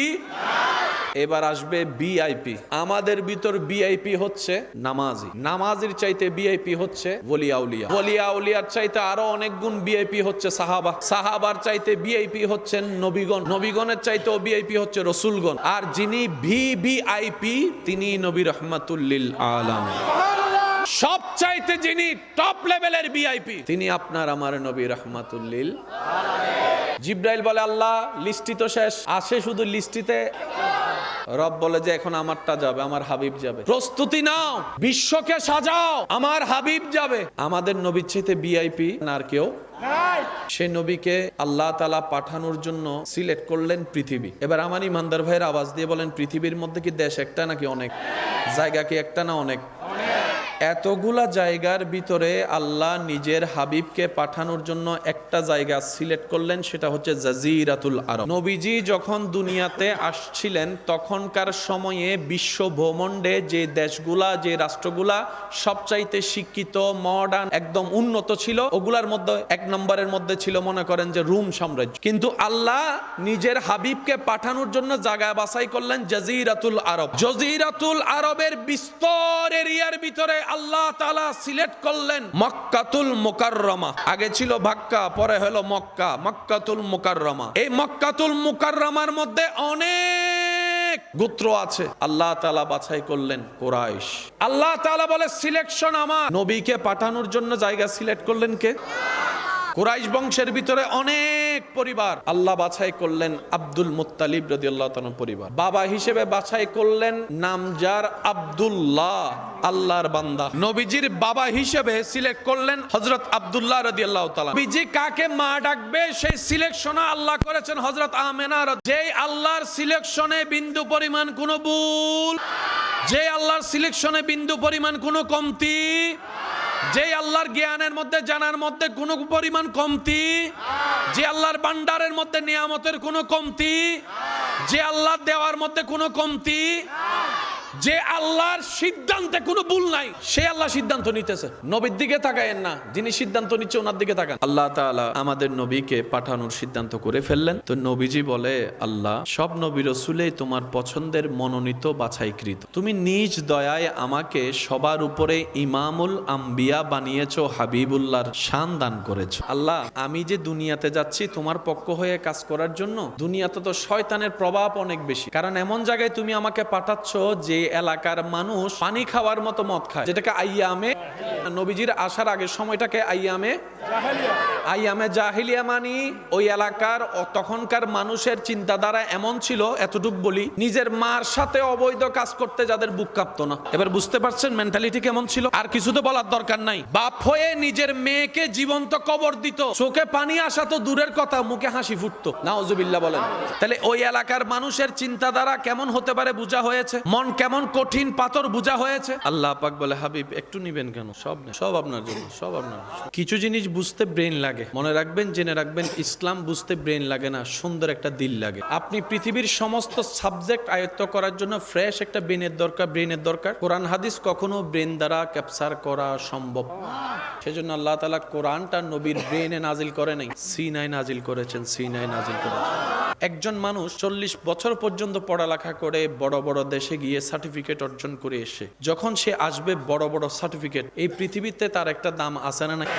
এবার আসবে ভিআইপি। আমাদের ভিতর ভিআইপি হচ্ছে নামাজি, নামাজির চাইতে ভিআইপি হচ্ছে ওলি আউলিয়া, ওলি আউলিয়ার চাইতে আরো অনেক গুণ ভিআইপি হচ্ছে সাহাবা, সাহাবার চাইতে ভিআইপি হচ্ছেন নবীগণ, নবীগণের চাইতেও ভিআইপি হচ্ছে রসুলগণ। আর যিনি ভিভিআইপি তিনি নবী রাহমাতুল লিল আলামিন। সবচাইতে যিনি টপ লেভেলের ভিআইপি তিনি আপনার আমার নবী রাহমাতুল লিল আলামিন। জিব্রাইল বলে, আল্লাহ লিস্টি তো শেষ, আসে শুধু লিস্টিতে। রব বলে যে এখন আমারটা যাবে, আমার হাবিব যাবে, প্রস্তুতি নাও, বিশ্বকে সাজাও, আমার হাবিব যাবে। আমাদের নবীর চাইতে ভিআইপি আর কেউ নাই। সে নবীকে আল্লাহ তাআলা পাঠানোর জন্য সিলেক্ট করলেন পৃথিবী। এবার আমার ইমানদার ভাইয়ের আওয়াজ দিয়ে বলেন, পৃথিবীর মধ্যে কি দেশ একটা নাকি অনেক? জায়গা কি একটা না অনেক? এতগুলা জায়গার ভিতরে আল্লাহ নিজের হাবিবকে পাঠানোর জন্য একটা জায়গা সিলেক্ট করলেন, সেটা হচ্ছে জাজিরাতুল আরব। নবীজি যখন দুনিয়াতে আসছিলেন তখনকার সময়ে বিশ্ব ভূমণ্ডে যে দেশগুলা, যে রাষ্ট্রগুলা সবচাইতে শিক্ষিত, মডার্ন, একদম উন্নত ছিল, ওগুলার মধ্যে 1 নম্বরের মধ্যে ছিল মনে করেন যে রোম সাম্রাজ্য। কিন্তু আল্লাহ নিজের হাবিবকে পাঠানোর জন্য জায়গা বাছাই করলেন জাজিরাতুল আরব। জাজিরাতুল আরবের বিস্তর এরিয়ার ভিতরে আল্লাহ তাআলা সিলেক্ট করলেন মক্কাতুল মুকাররমা। আগে ছিল ভাক্কা, পরে হলো মক্কা, মক্কাতুল মুকাররমা। এই মক্কাতুল মুকাররমার মধ্যে অনেক গোত্র আছে, আল্লাহ তাআলা বাছাই করলেন কুরাইশ। আল্লাহ তাআলা বলে সিলেকশন আমার। নবীকে পাঠানোর জন্য জায়গা সিলেক্ট করলেন কে? কুরাইশ বংশের ভিতরে অনেক পরিবার। আল্লাহ বাছাই করলেন আব্দুল মুত্তালিব রাদিয়াল্লাহু তাআলা পরিবার। বাবা হিসেবে বাছাই করলেন নামজার আব্দুল্লাহ, আল্লাহর বান্দা। নবীজির বাবা হিসেবে সিলেক্ট করলেন হযরত আব্দুল্লাহ রাদিয়াল্লাহু তাআলা। নবীজি কাকে মা ডাকবে সেই সিলেকশন আল্লাহ করেছেন হযরত আমেনা। যেই আল্লাহর সিলেকশনে বিন্দু পরিমাণ কোনো ভুল, যে আল্লাহর সিলেকশনে বিন্দু পরিমাণ কোনো কমতি, যে আল্লাহর জ্ঞানের মধ্যে জানার মধ্যে কোনো পরিমাণ কমতি, যে আল্লাহর ভান্ডারের মধ্যে নিয়ামতের কোনো কমতি, যে আল্লাহর দেওয়ার মধ্যে কোনো কমতি, যে আল্লাহর সিদ্ধান্তে কোনো ভুল নাই, সে আল্লাহ সিদ্ধান্ত নিতেছে। নবীর দিকে তাকায়েন না, যিনি সিদ্ধান্ত নিচ্ছে ওনার দিকে তাকান। আল্লাহ তাআলা আমাদের নবীকে পাঠানোর সিদ্ধান্ত করে ফেললেন। তো নবীজি বলে, আল্লাহ সব নবী রাসূলই তোমার পছন্দের মনোনীত বাছাইকৃত, তুমি নিজ দয়ায় আমাকে সবার উপরে ইমামুল আম্বিয়া বানিয়েছো, হাবিবুল্লাহর শান দান করেছো। আল্লাহ আমি যে দুনিয়াতে যাচ্ছি তোমার পক্ষ হয়ে কাজ করার জন্য, দুনিয়াতে তো শয়তানের প্রভাব অনেক বেশি, কারণ এমন জায়গায় তুমি আমাকে পাঠাচ্ছ যে এলাকার মানুষ পানি খাওয়ার মতো মদ খায়, যেটাকে আইয়ামে, নবীজির আসার আগের সময়টাকে আইয়ামে জাহিলিয়া মানি ওই এলাকার তখনকার মানুষের চিন্তাধারা এমন ছিল, এতটুক বলি, নিজের মার সাথে অবৈধ কাজ করতে যাদের বুক কাঁপতো না। এবার বুঝতে পারছেন মেন্টালিটি কেমন ছিল? আর কিছু তো বলার দরকার নাই। বাপ হয়ে নিজের মেয়েকে জীবন্ত কবর দিত, চোখে পানি আসা তো দূরের কথা, মুখে হাসি ফুটতো, নাউজুবিল্লাহ বলেন। তাহলে ওই এলাকার মানুষের চিন্তাধারা কেমন হতে পারে বোঝা হয়েছে, মন কেমন কঠিন পাথর বোঝা হয়েছে। আল্লাহ পাক বলে, হাবিব একটু নিবেন কেন, সব নেই, সব আপনার জন্য, সব আপনার। কিছু জিনিস বুঝতে ব্রেন লাগে, মনে রাখবেন, জেনে রাখবেন, ইসলাম বুঝতে ব্রেন লাগে না, সুন্দর একটা দিল লাগে। আপনি পৃথিবীর সমস্ত সাবজেক্ট আয়ত্ত করার জন্য ফ্রেশ একটা ব্রেনের দরকার। কোরআন হাদিস কখনো ব্রেন দ্বারা ক্যাপচার করা সম্ভব না। সেজন্য আল্লাহ তাআলা কোরআনটা নবীর ব্রেনে নাজিল করে নাই, সিনায় নাজিল করেছেন, সিনায় নাজিল করেছেন। একজন মানুষ 40 বছর পর্যন্ত পড়ালেখা করে বড় বড় দেশে গিয়ে সার্টিফিকেট অর্জন করে এসে যখন সে আসবে বড় বড় সার্টিফিকেট, এই পৃথিবীতে তার একটা দাম আছে না নাই?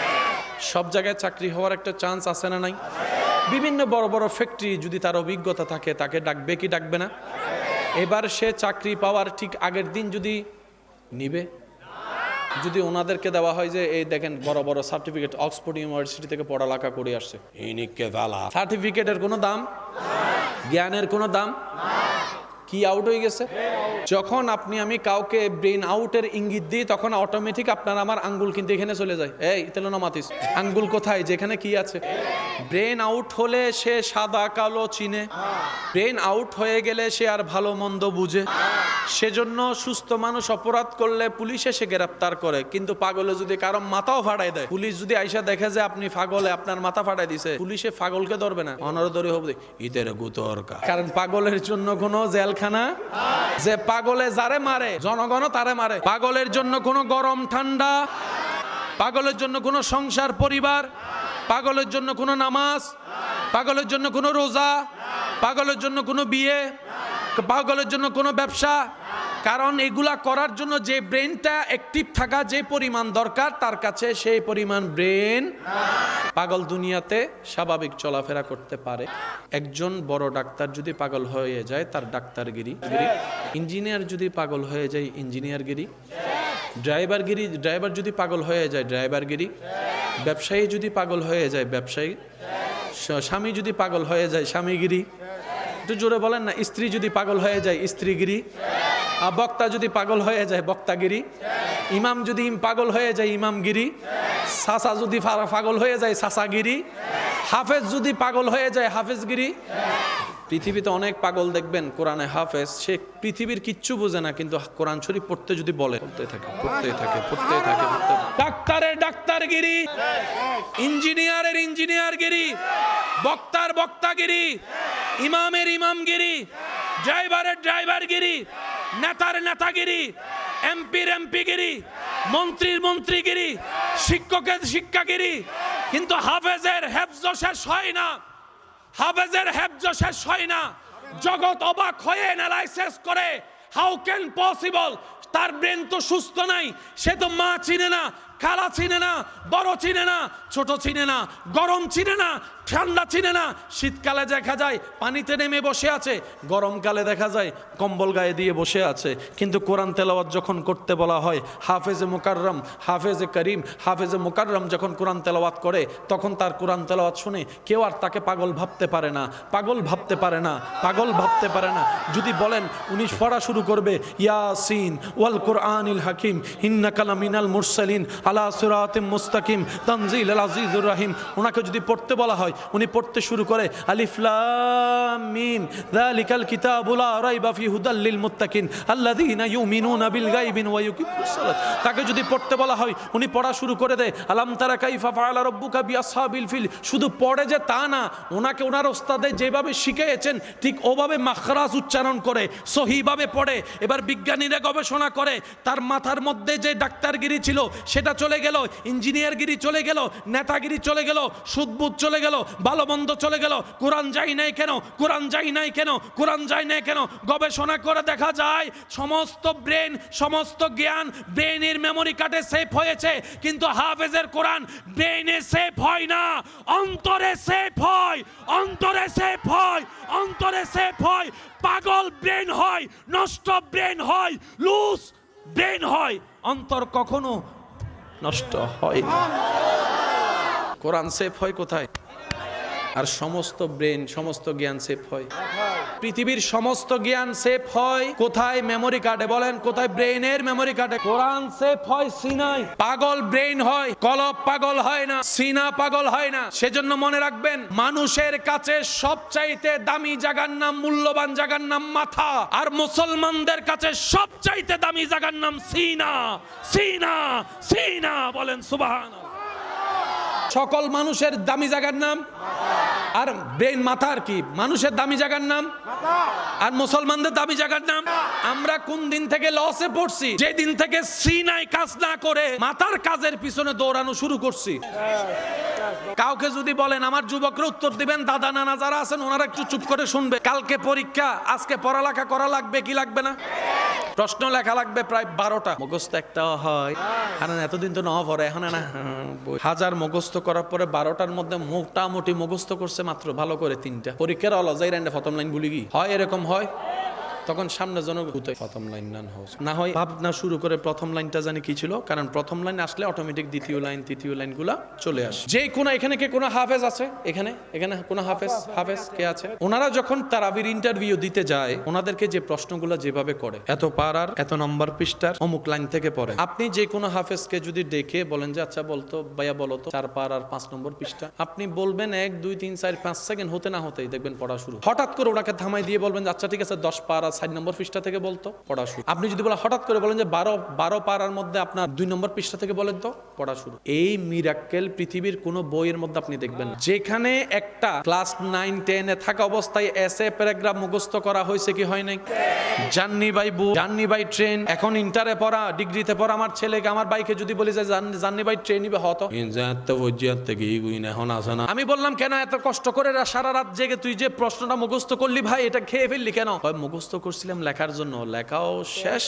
সব জায়গায় চাকরি হওয়ার একটা চান্স আছে না নাই? বিভিন্ন বড় বড় ফ্যাক্টরি যদি তার অভিজ্ঞতা থাকে, তাকে ডাকবে কি ডাকবে না? এবার সে চাকরি পাওয়ার ঠিক আগের দিন যদি নিবে, যদি ওনাদেরকে দেওয়া হয় যে এই দেখেন বড় বড় সার্টিফিকেট, অক্সফোর্ড ইউনিভার্সিটি থেকে পড়ালেখা করে আসছে, সার্টিফিকেটের কোনো দাম, জ্ঞানের কোনো দাম, কি আউট হয়ে গেছে। যখন আপনি আমি কাউকে ব্রেন আউটের ইঙ্গিত দিই, তখন অটোমেটিক আপনার আমার আঙ্গুল কিন্তু এখানে চলে যায়, এই তেলনা মাতিস, আঙ্গুল কোথায়, যেখানে কি আছে। ব্রেন আউট হলে সে সাদা কালো চিনে, ব্রেন আউট হয়ে গেলে সে আর ভালো মন্দ বুঝে। সেজন্য সুস্থ মানুষ অপরাধ করলে পুলিশ এসে গ্রেফতার করে, কিন্তু পাগলে যদি কারো মাথাও ফাটাই দেয়, পুলিশ যদি আইসা দেখে যে আপনি পাগলে আপনার মাথা ফাটাই দিছে, পুলিশে পাগলকে ধরবে না, অনরদরি হবে ঈদের গুতরকা। কারণ পাগলের জন্য কোনো জেলখানা, যে পাগলে যারে মারে জনগণ তারে মারে। পাগলের জন্য কোনো গরম ঠান্ডা, পাগলের জন্য কোনো সংসার পরিবার, পাগলের জন্য কোনো নামাজ, পাগলের জন্য কোনো রোজা, পাগলের জন্য কোনো বিয়ে, পাগলের জন্য কোনো ব্যবসা। কারণ এগুলা করার জন্য যে ব্রেনটা অ্যাক্টিভ থাকা যে পরিমাণ দরকার, তার কাছে সেই পরিমাণ ব্রেন। পাগল দুনিয়াতে স্বাভাবিক চলাফেরা করতে পারে। একজন বড় ডাক্তার যদি পাগল হয়ে যায়, তার ডাক্তারগিরি, ইঞ্জিনিয়ার যদি পাগল হয়ে যায়, ইঞ্জিনিয়ারগিরি, ড্রাইভার যদি পাগল হয়ে যায়, ড্রাইভারগিরি, ব্যবসায়ী যদি পাগল হয়ে যায়, ব্যবসায়ী, স্বামী যদি পাগল হয়ে যায়, স্বামীগিরি, একটু জোরে বলেন না, স্ত্রী যদি পাগল হয়ে যায়, স্ত্রীগিরি, বক্তা যদি পাগল হয়ে যায়, বক্তাগিরি, ইমাম যদি পাগল হয়ে যায়, ইমামগিরি, সাসা যদি পাগল হয়ে যায়, সাসাগিরি, হাফেজ যদি পাগল হয়ে যায়, হাফেজগিরি। পৃথিবীতে অনেক পাগল দেখবেন কোরআনে হাফেজ, সে পৃথিবীর কিচ্ছু বোঝে না, কিন্তু কোরআন শরীফ পড়তে যদি বলে পড়তে থাকে। ডাক্তারের ডাক্তারগিরি, ইঞ্জিনিয়ারের ইঞ্জিনিয়ারগিরি, বক্তার বক্তাগিরি, ইমামের ইমামগিরি, ড্রাইভারের ড্রাইভারগিরি, নেতার নেতাগিরি, এমপির এমপিগিরি, মন্ত্রীর মন্ত্রীগিরি, শিক্ষকের শিক্ষাগিরি। কিন্তু হাফেজের হেফজ শেষ হয় না, হাফেজের হেফজ শেষ হয় না। জগৎ অবাক হয়ে অ্যানালাইসিস করে, হাউ ক্যান পসিবল, তার ব্রেন তো সুস্থ নাই, সে তো মা চিনে না, খালা চিনে না, বড় চিনে না, ছোট চিনে না, গরম চিনে না, ঠান্ডা চিনে না। শীতকালে দেখা যায় পানিতে নেমে বসে আছে, গরমকালে দেখা যায় কম্বল গায়ে দিয়ে বসে আছে। কিন্তু কোরআন তেলাওয়াত যখন করতে বলা হয়, হাফেজে মুকাররম, হাফেজে করিম, হাফেজে মুকাররম যখন কোরআন তেলাওয়াত করে, তখন তার কোরআন তেলাওয়াত শুনে কেউ আর তাকে পাগল ভাবতে পারে না, পাগল ভাবতে পারে না, পাগল ভাবতে পারে না। যদি বলেন উনি পড়া শুরু করবে, ইয়াসিন ওয়াল কোরআনিল হাকিম ইন্নাকা লামিনাল মুরসালিন, আলা সিরাতিম মুস্তাকিম তানজিলুল আজিজুর রহিম। ওনাকে যদি পড়তে বলা হয় উনি পড়তে শুরু করে আলিফ লাম মিম যালিকাল কিতাবু লা রাইবা ফি হুদাল লিল মুত্তাকিন আল্লাযীনা ইউমিনুনা বিল গায়বি ওয়া ইউকিমুস সালাত। তাকে যদি পড়তে বলা হয় উনি পড়া শুরু করে দেয় আলাম তারা কাইফা ফাআলা রাব্বুকা বিআসহাবিল ফিল। শুধু পড়ে যে তা না, ওনাকে ওনার ওস্তাদে যেভাবে শিখিয়েছেন ঠিক ওভাবে মাখরাজ উচ্চারণ করে সহিভাবে পড়ে। এবার বিজ্ঞানীরা গবেষণা করে, তার মাথার মধ্যে যে ডাক্তারগিরি ছিল সেটা চলে গেল, ইঞ্জিনিয়ারগিরি চলে গেল, নেতাগিরি চলে গেল, সুদবুদ চলে গেল, ভালো মন্দ চলে গেল। কোরআন যাই নাই কেন, কোরআন যাই নাই কেন, কোরআন যাই নাই কেন? গবেষণা করে দেখা যায় সমস্ত ব্রেন, সমস্ত জ্ঞান ব্রেনের মেমোরি কার্ডে সেভ হয়েছে, কিন্তু হাফেজের কোরআন ব্রেনে সেভ হয় না, অন্তরে সেভ হয়, অন্তরে সেভ হয়, অন্তরে সেভ হয়। পাগল ব্রেন হয়, নষ্ট ব্রেন হয়, লুজ ব্রেন হয়, অন্তর কখনো নষ্ট হয় না। কোরআন সেভ হয় কোথায়? আর সমস্ত ব্রেন, সমস্ত জ্ঞান সেভ হয়, পৃথিবীর সমস্ত জ্ঞান সেভ হয় কোথায়? মেমোরি কার্ডে। বলেন কোথায়? ব্রেনের মেমোরি কার্ডে। কোরআন সেভ হয় সিনায়। পাগল ব্রেন হয়, কলব পাগল হয় না, সিনা পাগল হয় না। সেজন্য মনে রাখবেন, মানুষের কাছে সবচাইতে দামি জায়গার নাম, মূল্যবান জায়গার নাম মাথা, আর মুসলমানদের কাছে সবচাইতে দামি জায়গার নাম সিনা। সিনা, সিনা, বলেন সুবহানাল্লাহ। সকল মানুষের দামি জায়গার নাম, আর ব্রেন মাথার কি মানুষের দামি জায়গার নাম, আর মুসলমানদের দামি জায়গার নাম। আমরা কোন দিন থেকে লসে পড়ছি? যে দিন থেকে সিনায় কাজ না করে মাথার কাজের পিছনে দৌড়ানো শুরু করছি। কাউকে যদি বলেন, আমার যুবকরা উত্তর দিবেন, দাদা নানা যারা আছেন ওনারা একটু চুপ করে শুনবে। কালকে পরীক্ষা, আজকে পড়ালেখা করা লাগবে কি লাগবে না? প্রশ্ন লেখা লাগবে প্রায় 12টা, মুখস্থ একটাও হয় না। এতদিন তো নওয়া পড়ে, এখন না হাজার মুখস্থ করার পরে 12টার মধ্যে মোটামুটি মুখস্থ করছে মাত্র ভালো করে 3টা। পরীক্ষার অলজাই রাইন্ডে প্রথম লাইন ভুলি গি হয়, এরকম হয়। তখন সামনে জন প্রথম লাইন না হয় ভাবনা শুরু করে প্রথম লাইনটা জানি কি ছিল, কারণ প্রথম লাইন আসলে অটোমেটিক দ্বিতীয় লাইন, তৃতীয় লাইন গুলা চলে আসে। যে কোন এখানে কে কোন হাফেজ আছে? এখানে এখানে কোন হাফেজ, হাফেজ কে আছে? ওনারা যখন তারাবির ইন্টারভিউ দিতে যায়, ওনাদেরকে যে প্রশ্নগুলো যেভাবে করে, এত পারার, এত নম্বর পৃষ্ঠার, অমুক লাইন থেকে পড়ে। আপনি যে কোনো হাফেজকে যদি ডেকে বলেন যে আচ্ছা বলতো ভাইয়া বলো তো 4 পারার 5 নম্বর পৃষ্ঠা, আপনি বলবেন 1 2 3 4 5 সেকেন্ড হতে না হতেই দেখবেন পড়া শুরু। হঠাৎ করে ওনাকে থামাই দিয়ে বলবেন আচ্ছা ঠিক আছে 10 পারা 4 নম্বর পৃষ্ঠা থেকে বলতো, পড়া শুরু। আপনি যদি বলেন হঠাৎ করে বলেন যে 12 পারার মধ্যে আপনার 2 নম্বর পৃষ্ঠা থেকে বলেন তো, পড়া শুরু। এই মিরাক্কেল পৃথিবীর কোন বইয়ের মধ্যে আপনি দেখবেন না। যেখানে একটা ক্লাস 9 10 এ থাকা অবস্থায় এসে প্যারাগ্রাফ মুখস্থ করা হয়েছে কি হয় নাই? Journey by book, journey by train. এখন ইন্টারে পড়া, ডিগ্রিতে পড়া আমার ছেলেকে, আমার বাইকে যদি বলি যে জার্নি বাই ট্রেন নিবে হতো, এখন আসে না। আমি বললাম কেন এত কষ্ট করে সারা রাত জেগে তুই যে প্রশ্নটা মুখস্থ করলি ভাই, এটা খেয়ে ফেললি কেন? মুখস্থ করছিলাম লেখার জন্য, লেখাও শেষ।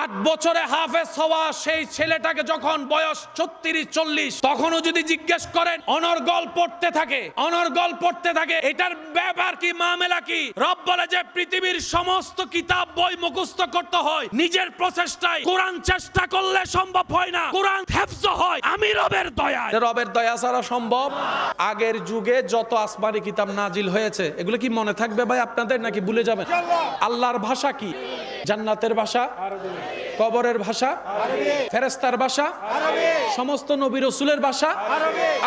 8 বছরে হাফেজ হওয়া সেই ছেলেটাকে যখন বয়স 36 40, তখনও যদি জিজ্ঞেস করেন অনর্গল পড়তে থাকে, অনর্গল পড়তে থাকে, এটার ব্যাপার কি, মামলা কি? রব বলে যে পৃথিবীর সমস্ত কিতাব বই মুখস্থ করতে হয় নিজের প্রচেষ্টায়, কোরআন চেষ্টা করলে সম্ভব হয় না, কোরআন হেফজ হয় আমি রবের দয়া। রবের দয়া ছাড়া সম্ভব? আগের যুগে যত আসমানি কিতাব নাজিল হয়েছে এগুলো কি মনে থাকবে ভাই আপনাদের, নাকি ভুলে যাবেন? আল্লাহর ভাষা কি? জান্নাতের ভাষা, কবরের ভাষা, ফেরেশতার ভাষা, সমস্ত নবী রাসূলের ভাষা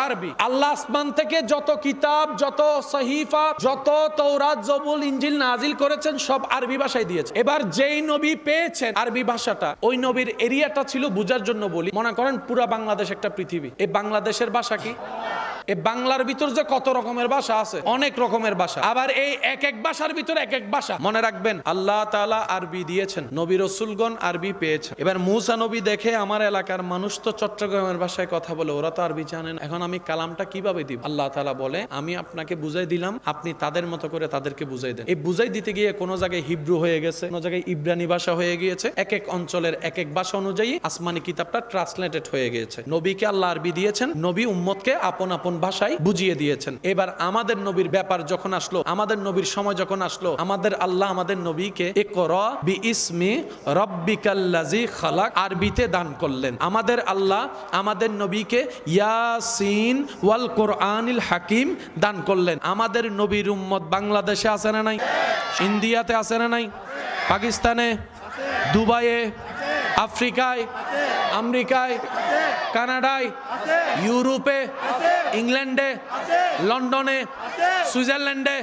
আরবি। আল্লাহ আসমান থেকে যত কিতাব, যত সহিফা, যত তাওরাত, জবুর, ইনজিল নাজিল করেছেন সব আরবি ভাষায় দিয়েছে। এবার যেই নবী পেয়েছেন আরবি ভাষাটা, ওই নবীর এরিয়াটা ছিল বুঝার জন্য বলি, মনে করেন পুরা বাংলাদেশ একটা পৃথিবী। এই বাংলাদেশের ভাষা কি? এই বাংলার ভিতর যে কত রকমের ভাষা আছে, অনেক রকমের ভাষা। আবার এই এক এক ভাষার ভিতরে এক এক ভাষা। মনে রাখবেন আল্লাহ তাআলা আরবি দিয়েছেন, নবী রাসূলগণ আরবি পেয়েছেন। এবার মূসা নবী দেখে আমার এলাকার মানুষ তো চট্টগ্রামের ভাষায় কথা বলে, ওরা তো আরবি জানেন, এখন আমি কালামটা কিভাবে দিব? আল্লাহ তাআলা বলে আমি আপনাকে বুঝাই দিলাম, আপনি তাদের মতো করে তাদেরকে বুঝাই দেন। এই বুঝাই দিতে গিয়ে কোনো জায়গায় হিব্রু হয়ে গেছে, কোনো জায়গায় ইব্রানি ভাষা হয়ে গিয়েছে। এক এক অঞ্চলের এক এক ভাষা অনুযায়ী আসমানি কিতাবটা ট্রান্সলেটেড হয়ে গিয়েছে। নবীকে আল্লাহ আরবি দিয়েছেন, নবী উম্মতকে আপন আপন ভাষায় বুঝিয়ে দিয়েছেন। এবার আমাদের নবীর ব্যাপার যখন আসলো, আমাদের নবীর সময় যখন আসলো, আমাদের আল্লাহ আমাদের নবীকে ইকরা বিইসমি রাব্বিকাল্লাযী খালাক আরবিতে দান করলেন। আমাদের আল্লাহ আমাদের নবীকে ইয়াসিন ওয়াল কোরআনিল হাকিম দান করলেন। আমাদের নবীর উম্মত বাংলাদেশে আছে না নাই? ইন্ডিয়াতে আছে না নাই? পাকিস্তানে, দুবাইয়ে, আফ্রিকায়, আমেরিকায়, কানাডায়, ইউরোপে, ইংল্যান্ডে, লন্ডনে, সুইজারল্যান্ডে,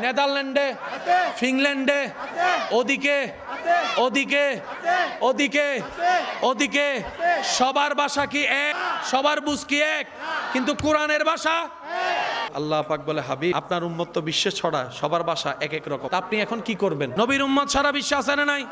নেদারল্যান্ডে, ফিনল্যান্ডে, ওদিকে ওদিকে ওদিকে ওদিকে সবার ভাষা কি এক, সবার বুঝ কি এক, কিন্তু কোরআনের ভাষা আল্লাহ পাক বলে হাবিব আপনার উম্মত তো বিশ্বে ছড়া, সবার ভাষা এক এক রকম। আপনি এখন কি করবেন? নবীর উম্মত সারা বিশ্বে আছে না নাই?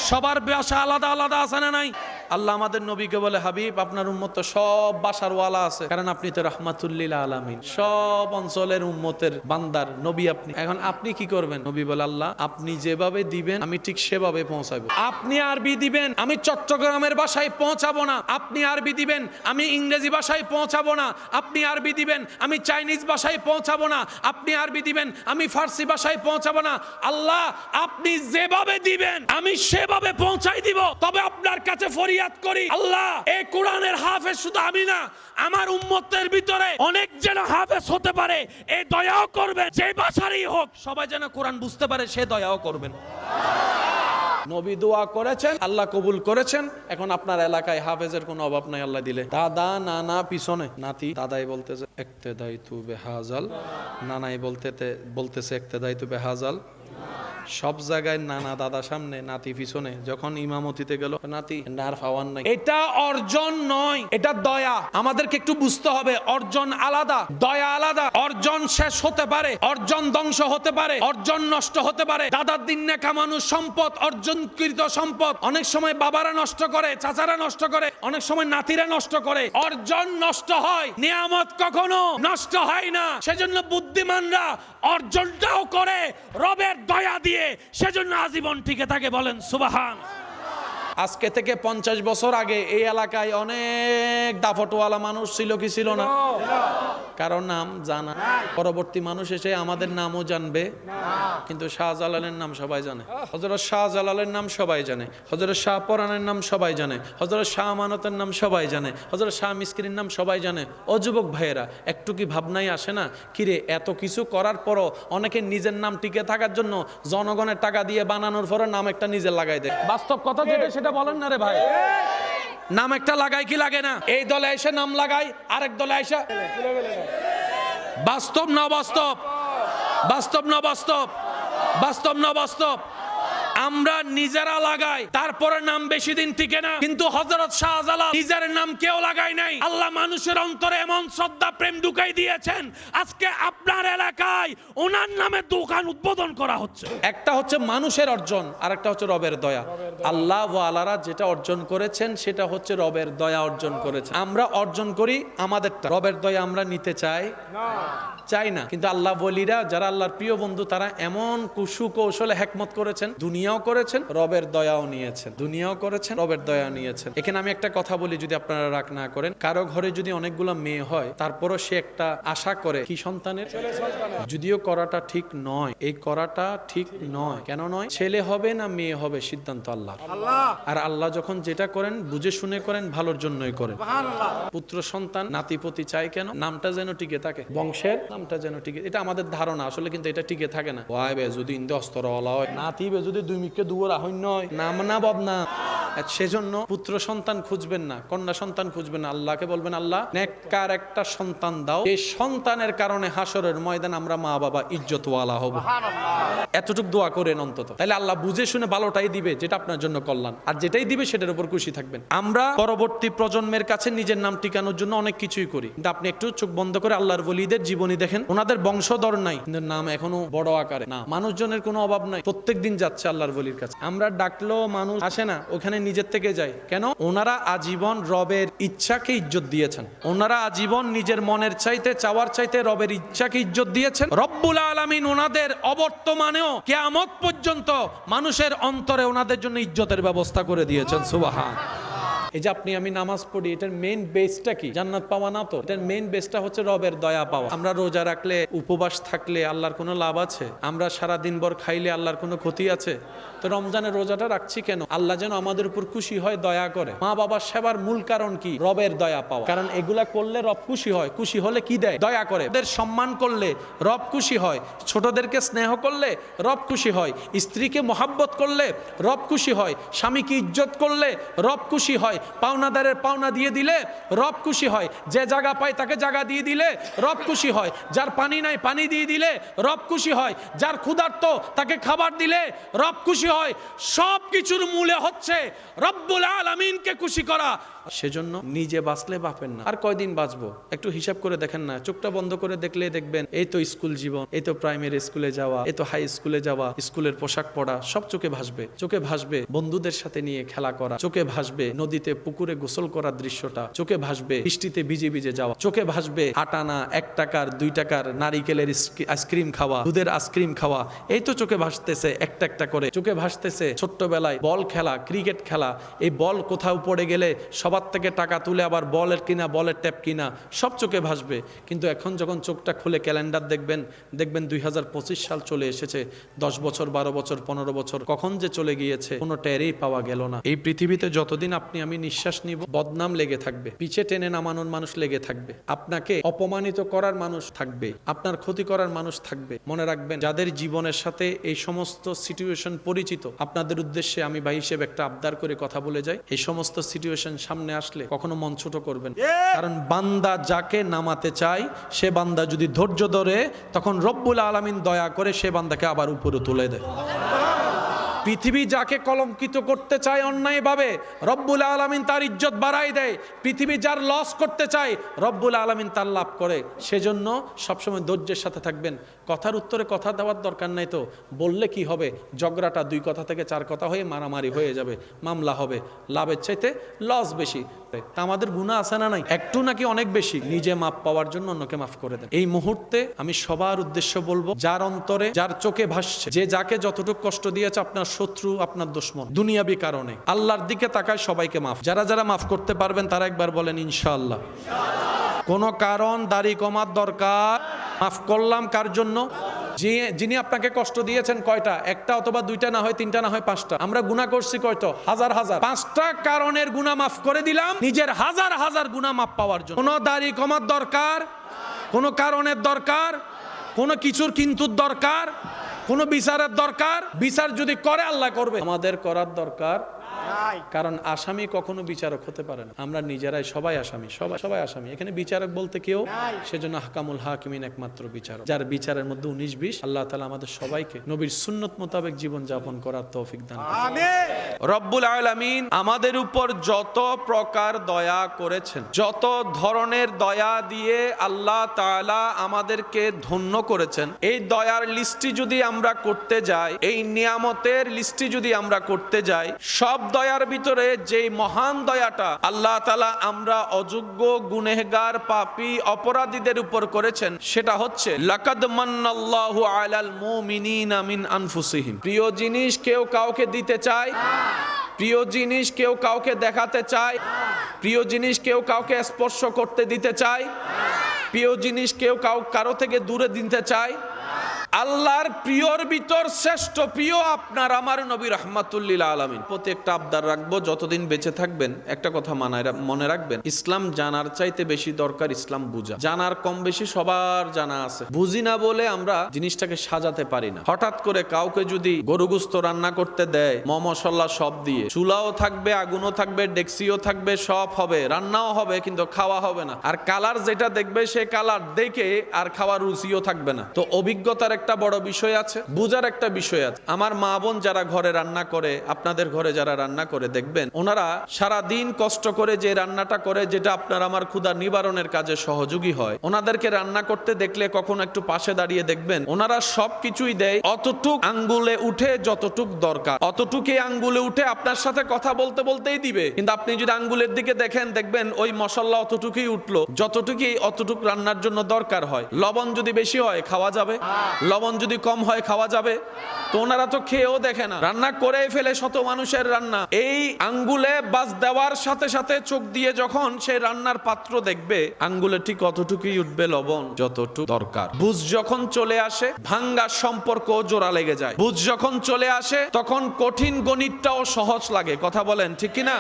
সবার ভাষা আলাদা আলাদা আছে না নাই? আল্লাহ আমাদের নবীকে বলে হাবিব আপনার উম্মত তো সব ভাষার ওয়ালা আছে, কারণ আপনি তো রাহমাতুল্লিল আলামিন, সব অঞ্চলের উম্মতের বান্দার নবী আপনি। এখন আপনি কি করবেন? নবী বলে আল্লাহ আপনি যেভাবে দিবেন আমি ঠিক সেভাবে পৌঁছাবো। আপনি আরবি দিবেন আমি চট্টগ্রামের ভাষায় পৌঁছাবো না, আপনি আরবি দিবেন আমি ইংরেজি ভাষায় পৌঁছাবো না, আপনি আরবি দিবেন আমি চাইনিজ ভাষায় পৌঁছাবো না, আপনি আরবি দিবেন আমি ফার্সি ভাষায় পৌঁছাবো না। আল্লাহ আপনি যেভাবে দিবেন আমি সেভাবে পৌঁছাই দিব। তবে আপনার কাছে ফরিয়াদ করি আল্লাহ এই কোরআনের হাফেজ শুধু আমি না, আমার উম্মতের ভিতরে অনেক যেন হাফেজ হতে পারে, এই দয়াও করবেন, যে ভাষারই হোক সবাই যেন কোরআন বুঝতে পারে, সে দয়াও করবেন। নবী দোয়া করেছেন, আল্লাহ কবুল করেছেন। এখন আপনার এলাকায় হাফেজের কোনো অভাব নাই আল্লাহ দিলে। দাদা নানা পিছনে, নাতি দাদাই বলতেছে ইক্তেদাই তু বেহাজাল, নানাই বলতেছে ইক্তেদাই তু বেহাজাল। সব জায়গায় নানা দাদা সামনে, নাতি পিছনে। যখন ইমামতিতে গেল নাতি নার পাওয়ার নাই। এটা অর্জন নয়, এটা দয়া। আমাদেরকে একটু বুঝতে হবে অর্জন আলাদা, দয়া আলাদা। অর্জন শেষ হতে পারে, অর্জন ধ্বংস হতে পারে, অর্জন নষ্ট হতে পারে। দাদার দিন না কামানো সম্পদ, অর্জনকৃত সম্পদ অনেক সময় বাবারা নষ্ট করে, চাচারা নষ্ট করে, অনেক সময় নাতিরা নষ্ট করে। অর্জন নষ্ট হয়, নিয়ামত কখনো নষ্ট হয় না। সেজন্য বুদ্ধিমানরা অর্জনটাও করে রবের দয়া দিয়ে, সেজন্য আজীবন টিকে থাকে। বলেন সুবহান। আজকে থেকে 50 বছর আগে এই এলাকায় অনেক দাফটওয়ালা মানুষ ছিল কি ছিল না? কারণ নাম জানা, পরবর্তী মানুষ এসে আমাদের নামও জানবে, কিন্তু শাহজালালের নাম সবাই জানে, হযরত শাহজালালের নাম সবাই জানে, হযরত শাহ পরানের নাম সবাই জানে, হযরত শাহ আমানতের নাম সবাই জানে, হযরত শাহ মিসকিনের নাম সবাই জানে। ও যুবক ভাইয়েরা, একটু কি ভাবনাই আসে না কিরে এত কিছু করার পরও অনেকে নিজের নাম টিকে থাকার জন্য জনগণের টাকা দিয়ে বানানোর পরে নাম একটা নিজে লাগাই দেয়। বাস্তব কথা যেটা সেটা বলেন না রে ভাই। নাম একটা লাগাই কি লাগে না? এই দলে এসে নাম লাগাই, আরেক দলে এসে। বাস্তব না বাস্তব? বাস্তব না বাস্তব? বাস্তব না বাস্তব? আমরা নিজেরা লাগাই, তারপরে নাম বেশি দিন টিকে না। কিন্তু হযরত শাহজালাল নিজের নাম কেউ লাগাই নাই। আল্লাহ মানুষের অন্তরে এমন শ্রদ্ধা প্রেম ঢুকাই দিয়েছেন, আজকে আপনার এলাকায় ওনার নামে দোকান উদ্বোধন করা হচ্ছে। একটা হচ্ছে মানুষের অর্জন, আর একটা হচ্ছে রবের দয়া। আল্লাহ ওয়ালারা যেটা অর্জন করেছেন সেটা হচ্ছে রবের দয়া অর্জন করেছে। আমরা অর্জন করি আমাদেরটা, রবের দয়া আমরা নিতে চাই চাই না। কিন্তু আল্লাহ বলিরা যারা আল্লাহর প্রিয় বন্ধু, তারা এমন সুকৌশলে হিকমত করেছেন, দুনিয়াও করেছেন রবের দয়াও নিয়েছেন, দুনিয়াও করেছেন রবের দয়া নিয়েছেন। এখানে আমি একটা কথা বলি, যদি আপনারা রাগ না করেন, কারো ঘরে যদি অনেকগুলো মেয়ে হয় তারপরও সে একটা আশা করে কি সন্তানের, যদিও করাটা ঠিক নয়, এই করাটা ঠিক নয়। কেন নয়? ছেলে হবে না মেয়ে হবে সিদ্ধান্ত আল্লাহ। আর আল্লাহ যখন যেটা করেন বুঝে শুনে করেন, ভালোর জন্যই করেন। পুত্র সন্তান নাতিপতি চাই কেন? নামটা যেন টিকে থাকে, বংশের নামটা যেন টিকে। এটা আমাদের ধারণা আসলে, কিন্তু এটা টিকে থাকে না। ওয়াইবে যদি ইন্দে অস্তরওয়ালা হয়, নাতিবে যদি দুই মিকে দুয়ার আহন্য হয়, নাম না বদনাম। সেজন্য পুত্র সন্তান খুঁজবেন না, কন্যা সন্তান খুঁজবেন না, আল্লাহকে বলবেন আল্লাহ নেককার একটা সন্তান দাও, এই সন্তানের কারণে হাসরের ময়দান আমরা মা বাবা ইজ্জতওয়ালা হব। এতটুকু দোয়া করেন অন্তত, তাহলে আল্লাহ বুঝে শুনে ভালোটাই দিবে, যেটা আপনার জন্য কল্যাণ। আর যেটাই দিবে সেটার উপর খুশি থাকবেন। আমরা পরবর্তী প্রজন্মের কাছে নিজের নাম টিকানোর জন্য অনেক কিছুই করি, কিন্তু আপনি একটু চোখ বন্ধ করে আল্লাহর ওলিদের জীবনী দেখেন, ওনাদের বংশধর নাই কিন্তু নাম এখনো বড় আকারে। না, মানুষজনের কোনো অভাব নাই, প্রত্যেক দিন যাচ্ছে আল্লাহর ওলির কাছে। আমরা ডাকলেও মানুষ আসে না, ওখানে নিজের থেকে যায়। কেন? ওনারা আজীবন রবের ইচ্ছাকে ইজ্জত দিয়েছেন, ওনারা আজীবন নিজের মনের চাইতে চাওয়ার চাইতে রবের ইচ্ছাকে ইজ্জত দিয়েছেন। রব্বুল আলামিন ওনাদের অবর্তমানেও কিয়ামত পর্যন্ত মানুষের অন্তরে ওনাদের জন্য ইজ্জতের ব্যবস্থা করে দিয়েছেন। সুবহান। এই যে আপনি আমি নামাজ পড়ি, এটার মেইন বেসটা কি? জান্নাত পাওয়া না তো। এটার মেইন বেসটা হচ্ছে রবের দয়া পাওয়া। আমরা রোজা রাখলে, উপবাস থাকলে আল্লাহর কোনো লাভ আছে? আমরা সারা দিন ভর খাইলে আল্লাহর কোনো ক্ষতি আছে? তো রমজানের রোজাটা রাখছি কেন? আল্লাহ যেন আমাদের উপর খুশি হয়, দয়া করে। মা বাবার সেবার মূল কারণ কি? রবের দয়া পাওয়া। কারণ এগুলা করলে রব খুশি হয়। খুশি হলে কি দেয়? দয়া করে। ওদের সম্মান করলে রব খুশি হয়। ছোটদেরকে স্নেহ করলে রব খুশি হয়। স্ত্রীকে মহাব্বত করলে রব খুশি হয়। স্বামীকে ইজ্জত করলে রব খুশি হয়। পাওনাদারের পাওনা দিয়ে দিলে রব খুশি হয়। যে জায়গা পায় তাকে জায়গা দিয়ে দিলে রব খুশি হয়। যার পানি নাই পানি দিয়ে দিলে রব খুশি হয়। যার ক্ষুধার্ত তাকে খাবার দিলে রব খুশি হয়। সব কিছুর মূলে হচ্ছে রব্বুল আলামিনকে খুশি করা। সেজন্য নিজে বাঁচলে বাপের না। আর কয়দিন বাঁচবো একটু হিসাব করে দেখেন না। চোখটা বন্ধ করে দেখলে দেখবেন এই তো স্কুল জীবন, এই তো প্রাইমারি স্কুলে যাওয়া, এই তো হাই স্কুলে যাওয়া, স্কুলের পোশাক পরা, সব চোখে ভাসবে। চোখে ভাসবে বন্ধুদের সাথে নিয়ে খেলা করা, চোখে ভাসবে নদীতে পুকুরে গোসল করার দৃশ্যটা, চোখে ভাসবে বৃষ্টিতে ভিজে ভিজে যাওয়া, চোখে ভাসবে 8 আনা 1 টাকার 2 টাকার নারিকেলের আইসক্রিম খাওয়া, দুধের আইসক্রিম খাওয়া। এই তো চোখে ভাসতেছে একটা একটা করে। চোখে ভাসতেছে ছোট্টবেলায় বল খেলা, ক্রিকেট খেলা। এই বল কোথাও পড়ে গেলে সবার থেকে টাকা তুলে আবার বলের কিনা, বলের ট্যাপ কিনা, সব চোখে ভাসবে। কিন্তু এখন যখন চোখটা খুলে ক্যালেন্ডার দেখবেন 2025 সাল চলে এসেছে। 10 বছর 12 বছর 15 বছর কখন যে চলে গিয়েছে কোনো টেরই পাওয়া গেল না। এই পৃথিবীতে যতদিন আপনি আমি নিঃশ্বাস নিব, বদনাম লেগে থাকবে, পিছে টেনে নামানোর মানুষ লেগে থাকবে, আপনাকে অপমানিত করার মানুষ থাকবে, আপনার ক্ষতি করার মানুষ থাকবে। মনে রাখবেন, যাদের জীবনের সাথে এই সমস্ত সিচুয়েশন পরিচিত, আপনাদের উদ্দেশ্যে আমি ভাই হিসেবে একটা আবদার করে কথা বলে যাই, এই সমস্ত সিচুয়েশন সামনে আসলে কখনো মন ছোট করবেন। কারণ বান্দা যাকে নামাতে চায়, সে বান্দা যদি ধৈর্য ধরে, তখন রব্বুল আলামিন দয়া করে সে বান্দাকে আবার উপরে তুলে দেয়। পৃথিবী যাকে কলঙ্কিত করতে চায় অন্যায়ভাবে, রব্বুল আলামিন তার ইজ্জত বাড়াই দেয়। পৃথিবী যার লস করতে চায়, রব্বুল আলামিন তার লাভ করে। সেজন্য সবসময় ধৈর্যের সাথে থাকবেন। কথার উত্তরে কথা দেওয়ার দরকার নাই তো। বললে কি হবে? ঝগড়াটা 2 কথা থেকে 4 কথা হয়ে মারামারি হয়ে যাবে, মামলা হবে। লাভের চাইতে লস বেশি। তা আমাদের গুনাহ আছে না নাই? একটু নাকি অনেক বেশি? নিজে মাপ পাওয়ার জন্য অন্যকে মাফ করে দেন। এই মুহূর্তে আমি সবার উদ্দেশ্য বলবো, যার অন্তরে, যার চোখে ভাসছে, যে যাকে যতটুকু কষ্ট দিয়েছে, আপনার শত্রু, আপনার দুশমন, দুনিয়াবি কারণে, আল্লাহর দিকে তাকায় সবাইকে মাফ। যারা যারা মাফ করতে পারবেন তারা একবার বলেন ইনশাআল্লাহ। কোন কারণ দাড়ি কমার দরকার? মাফ করলাম কার জন্য? যিনি আপনাকে কষ্ট দিয়েছেন। কয়টা? একটা অথবা 2টা, না হয় 3টা, না হয় 5টা। আমরা গুনাহ করছি কয়টা? হাজার হাজার। 5টা কারণের গুনাহ মাফ করে দিলাম নিজের হাজার হাজার গুনাহ মাফ পাওয়ার জন্য। কোন দাড়ি কমার দরকার? কোন কারণের দরকার? কোন কিছুর কিন্তুর দরকার? কোন বিচারের দরকার? বিচার যদি করে আল্লাহ করবে। আমাদের করার দরকার, কারণ আসামি কখনো বিচারক হতে পারে না। আমরা নিজেরাই সবাই আসামি, সবাই আসামি। এখানে বিচারক বলতে কেউ, সেজন্য আহকামুল হাকিমিন একমাত্র বিচারক, যার বিচারের মধ্যে 19-20। আল্লাহ তাআলা আমাদের সবাইকে নবীর সুন্নত মোতাবেক জীবন যাপন করার তৌফিক দান করুন। আমিন। রব্বুল আলামিন আমাদের উপর যত প্রকার দয়া করেছেন, যত ধরনের দয়া দিয়ে আল্লাহ তাআলা আমাদেরকে ধন্য করেছেন, এই দয়ার লিস্টি যদি আমরা করতে যাই, এই নিয়ামতের লিস্টি যদি আমরা করতে যাই, সব দয়ার ভিতরে যে মহান দয়াটা আল্লাহ তাআলা আমরা অযোগ্য, গুনেহগার, পাপী, অপরাধীদের উপর করেছেন, সেটা হচ্ছে লাকাদ মান্নাল্লাহু আলাল মুমিনিনা মিন আনফুসিহিম। প্রিয় জিনিস কেউ কাউকে দিতে চায়, প্রিয় জিনিস কেউ কাউকে দেখাতে চায়, প্রিয় জিনিস কেউ কাউকে স্পর্শ করতে দিতে চায়, প্রিয় জিনিস কেউ কারো থেকে দূরে দিতে চায়। আল্লাহর প্রিয়র ভিতর শ্রেষ্ঠ প্রিয় আপনার আমার নবী রাহমাতুল্লিল আলামিন। প্রতি একটা আবদার রাখবো, যতদিন বেঁচে থাকবেন একটা কথা মনে রাখবেন, ইসলাম জানার চাইতে বেশি দরকার ইসলাম বুঝা। জানার কম বেশি সবার জানা আছে, বুঝি না বলে আমরা জিনিসটাকে সাজাতে পারি না। হঠাৎ করে কাউকে যদি গরু গোশত রান্না করতে দেয়, মশলা সব দিয়ে, চুলাও থাকবে, আগুনও থাকবে, ডেক্সিও থাকবে, সব হবে, রান্নাও হবে, কিন্তু খাওয়া হবে না। আর কালার যেটা দেখবে সে কালার দেখে আর খাওয়ার রুচিও থাকবে না। তো অভিজ্ঞতার একটা বড় বিষয় আছে, বুঝার একটা বিষয় আছে। আমার মা বোন যারা ঘরে রান্না করে, আপনাদের ঘরে যারা রান্না করে, দেখবেন ওনারা সারা দিন কষ্ট করে যে রান্নাটা করে, যেটা আপনার আমার ক্ষুধা নিবারণের কাজে সহযোগী হয়, ওনাদেরকে রান্না করতে দেখলে কখনো একটু পাশে দাঁড়িয়ে দেখবেন ওনারা সবকিছুই দেয় অতটুক আঙ্গুলে উঠে যতটুক দরকার, অতটুকুই আঙ্গুলে উঠে আপনার সাথে কথা বলতে বলতেই দিবে। কিন্তু আপনি যদি আঙ্গুলের দিকে দেখেন, দেখবেন ওই মশলা অতটুকুই উঠলো যতটুকুই অতটুক রান্নার জন্য দরকার হয়। লবণ যদি বেশি হয় খাওয়া যাবে, লবণ যদি কম হয় খাওয়া যাবে? তো ওনারা তো খেয়েও দেখে না, রান্না করেই ফেলে শত মানুষের রান্না। এই আঙ্গুলে বাস দেওয়ার সাথে সাথে চোখ দিয়ে যখন সেই রান্নার পাত্র দেখবে, আঙ্গুলে ঠিক অতটুকুই উঠবে লবণ যতটুকু দরকার। বুঝ যখন চলে আসে, ভাঙ্গা সম্পর্ক জোড়া লেগে যায়। বুঝ যখন চলে আসে, তখন কঠিন গণিতটাও সহজ লাগে। কথা বলেন ঠিক কিনা?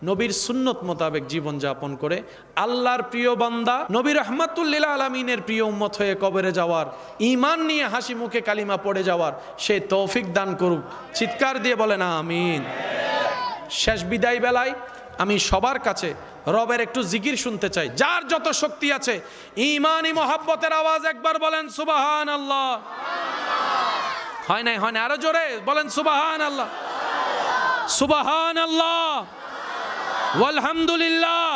নবীর সুন্নত মোতাবেক জীবন যাপন করে আল্লাহর প্রিয় বান্দা, নবী রাহমাতুল্লিল আলামিনের প্রিয় উম্মত হয়ে কবরে যাওয়ার, ঈমান নিয়ে হাসি মুখে কালিমা পড়ে যাওয়ার সে তৌফিক দান করুক। চিৎকার দিয়ে বলেন আমিন। শেষ বিদায় বেলায় আমি সবার কাছে রবের একটু জিকির শুনতে চাই। যার যত শক্তি আছে ঈমানি মহাব্বতের আওয়াজ একবার বলেন সুবহানাল্লাহ। হয় নাই আরো জোরে বলেন সুবহানাল্লাহ, সুবহানাল্লাহ, ওয়ালহামদুলিল্লাহ,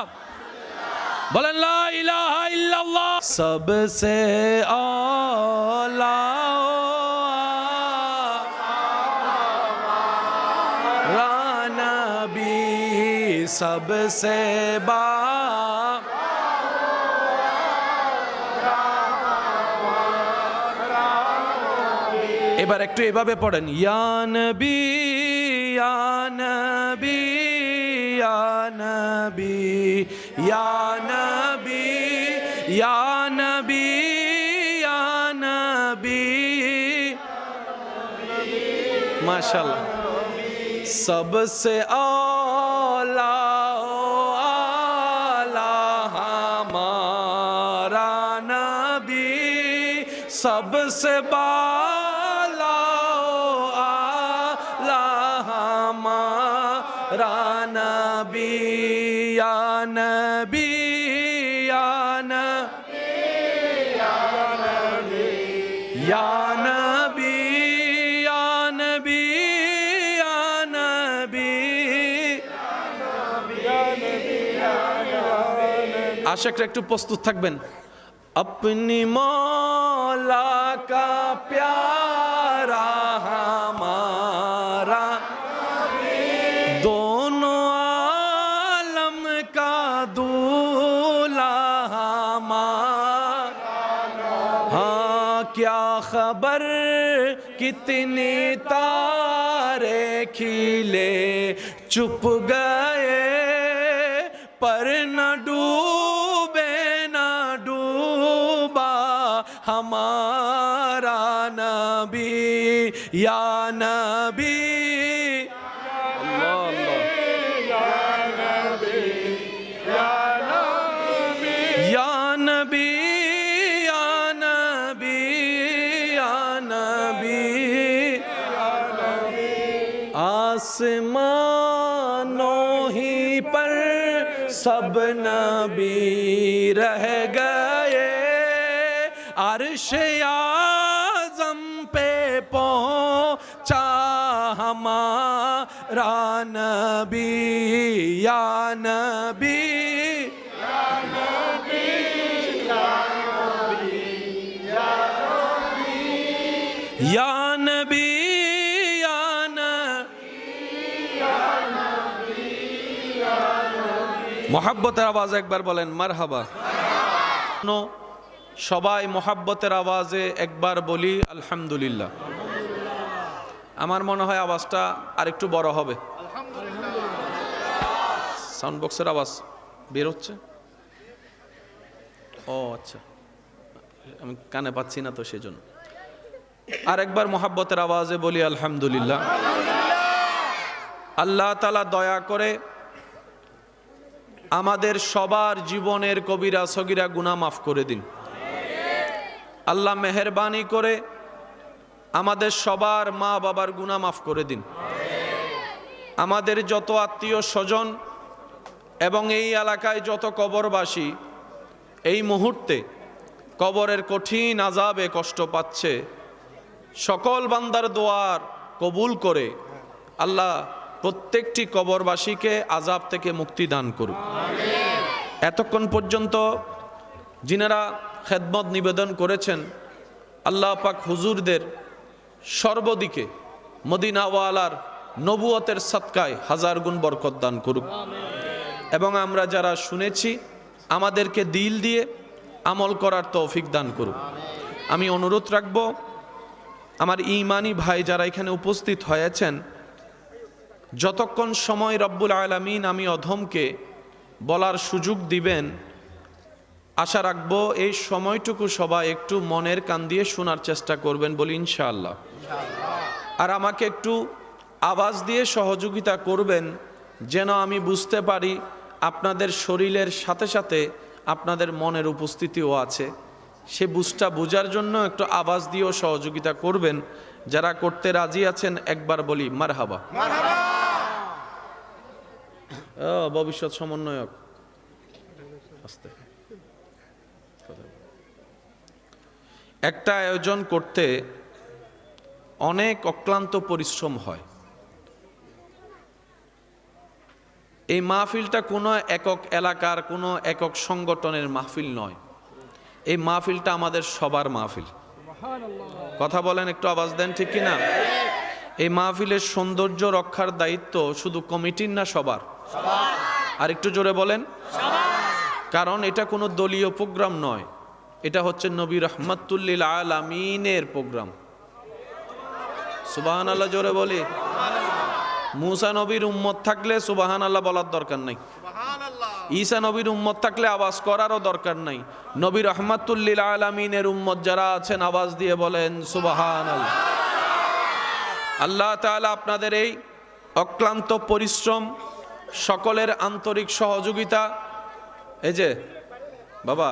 বলেন লা ইলাহা ইল্লাল্লাহ। সবসে আলা নবী, সবসে বা এবার একটু এভাবে পড়েন, ইয়া নবী ইয়া নবী ইয়া নবী ইয়া নবী ইয়া নবী ইয়া নবী। মাশাআল্লাহ। सबसे आला आला हमारा नबी, सबसे बाला आला हमारा नबी, या नबी या नबी या नबी या नबी या नबी आशिकরা একটু প্রস্তুত থাকবেন। अपनी मौला का प्यारा हमारा, दोनों आलम का दूल्हा हमारा। हाँ क्या खबर कितनी तारे खिले चुप गए, पर न डूबे न डूबा हमारा नबी, या नबी अल्लाह या नबी या नबी या नबी या नबी या नबी या नबी। आसमानों ही पर सब नबी रह गए, अर्श आज़म पे पहुंचा हमारा नबी, या नबी या नबी या नबी या नबी या नबी मोहब्बतेर आवाज একবার বলেন মারহাবা। সবাই মোহাব্বতের আওয়াজে একবার বলি আলহামদুলিল্লাহ। আমার মনে হয় আওয়াজটা আরেকটু বড় হবে। সাউন্ড বক্সের আওয়াজ বের হচ্ছে? ও আচ্ছা, আমি কানে পাচ্ছি না তো সেজন্য। আরেকবার মোহাব্বতের আওয়াজে বলি আলহামদুলিল্লাহ। আল্লাহ তাআলা দয়া করে আমাদের সবার জীবনের কবিরা সগীরা গুনাহ মাফ করে দিন। আল্লাহ মেহেরবানি করে আমাদের সবার মা বাবার গুনাহ মাফ করে দিন। আমাদের যত আত্মীয় স্বজন এবং এই এলাকায় যত কবরবাসী এই মুহূর্তে কবরের কঠিন আযাবে কষ্ট পাচ্ছে, সকল বান্দার দোয়ার কবুল করে আল্লাহ প্রত্যেকটি কবরবাসীকে আযাব থেকে মুক্তি দান করুন। এতক্ষণ পর্যন্ত যিনারা খেদমত নিবেদন করেছেন, আল্লাহ পাক হুজুরদের সর্বদিকে মদিনাওয়ালার নবুয়তের সদকায় হাজার গুণ বরকত দান করুক। এবং আমরা যারা শুনেছি আমাদেরকে দিল দিয়ে আমল করার তৌফিক দান করুক। আমি অনুরোধ রাখব আমার ঈমানি ভাই যারা এখানে উপস্থিত হয়েছেন, যতক্ষণ সময় রব্বুল আলামিন আমি অধমকে বলার সুযোগ দিবেন, আশা রাখবো এই সময়টুকু সবাই একটু মনের কান দিয়ে শোনার চেষ্টা করবেন, বলি ইনশাআল্লাহ। আর আমাকে একটু আওয়াজ দিয়ে সহযোগিতা করবেন যেন আমি বুঝতে পারি আপনাদের শরীরের সাথে সাথে আপনাদের মনের উপস্থিতিও আছে। সে বোঝার জন্য একটু আওয়াজ দিয়েও সহযোগিতা করবেন। যারা করতে রাজি আছেন একবার বলি মারহাবা। ভবিষ্যৎ সমন্বয়ক আস্তে। একটা আয়োজন করতে অনেক অক্লান্ত পরিশ্রম হয়। এই মাহফিলটা কোনো একক এলাকার কোনো একক সংগঠনের মাহফিল নয়। এই মাহফিলটা আমাদের সবার মাহফিল। কথা বলেন, একটু আওয়াজ দেন, ঠিক কিনা? এই মাহফিলের সৌন্দর্য রক্ষার দায়িত্ব শুধু কমিটির না, সবার। আর একটু জোরে বলেন। কারণ এটা কোনো দলীয় প্রোগ্রাম নয়, এটা হচ্ছে নবী রাহমাতুল লিল আলামিনের প্রোগ্রাম। সুবহানাল্লাহ জোরে বলি। মুসা নবীর উম্মত থাকলে সুবহানাল্লাহ বলার দরকার নাই, ঈসা নবীর উম্মত থাকলে আওয়াজ করারও দরকার নাই। নবী রাহমাতুল লিল আলামিনের উম্মত যারা আছেন আওয়াজ দিয়ে বলেন সুবহানাল্লাহ। আল্লাহ তাআলা আপনাদের এই অক্লান্ত পরিশ্রম, সকলের আন্তরিক সহযোগিতা, এই যে বাবা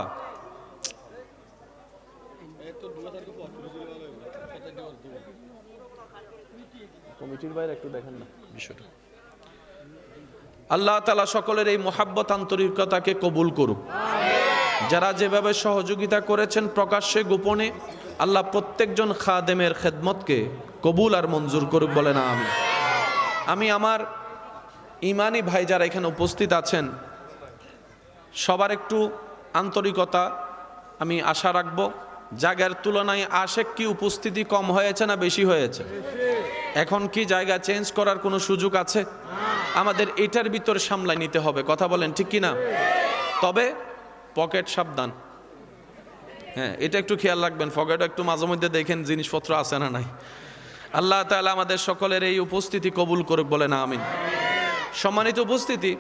কমিটির বাইরে একটু দেখেন না বিষয়টা। আল্লাহ তাআলা সকলের এই মোহাব্বত আন্তরিকতাকে কবুল করুক। যারা যেভাবে সহযোগিতা করেছেন প্রকাশ্যে গোপনে, আল্লাহ প্রত্যেকজন খাদেমের খেদমতকে কবুল আর মঞ্জুর করুক, বলে না আমি। আমি আমার ইমানি ভাই যারা এখানে উপস্থিত আছেন সবার একটু আন্তরিকতা আমি আশা রাখবো। জায়গার তুলনায় আশেক কি উপস্থিতি কম হয়েছে না বেশি হয়েছে? এখন কি জায়গা চেঞ্জ করার কোনো সুযোগ আছে? আমাদের এটার ভিতর সামলাই নিতে হবে, কথা বলেন ঠিক কিনা? তবে পকেট সাবধান, হ্যাঁ এটা একটু খেয়াল রাখবেন। পকেট একটু মাঝে মধ্যে দেখেন জিনিসপত্র আছে না নাই। আল্লাহ তাআলা আমাদের সকলের এই উপস্থিতি কবুল করুক, বলে না আমিন। সম্মানিত উপস্থিতি,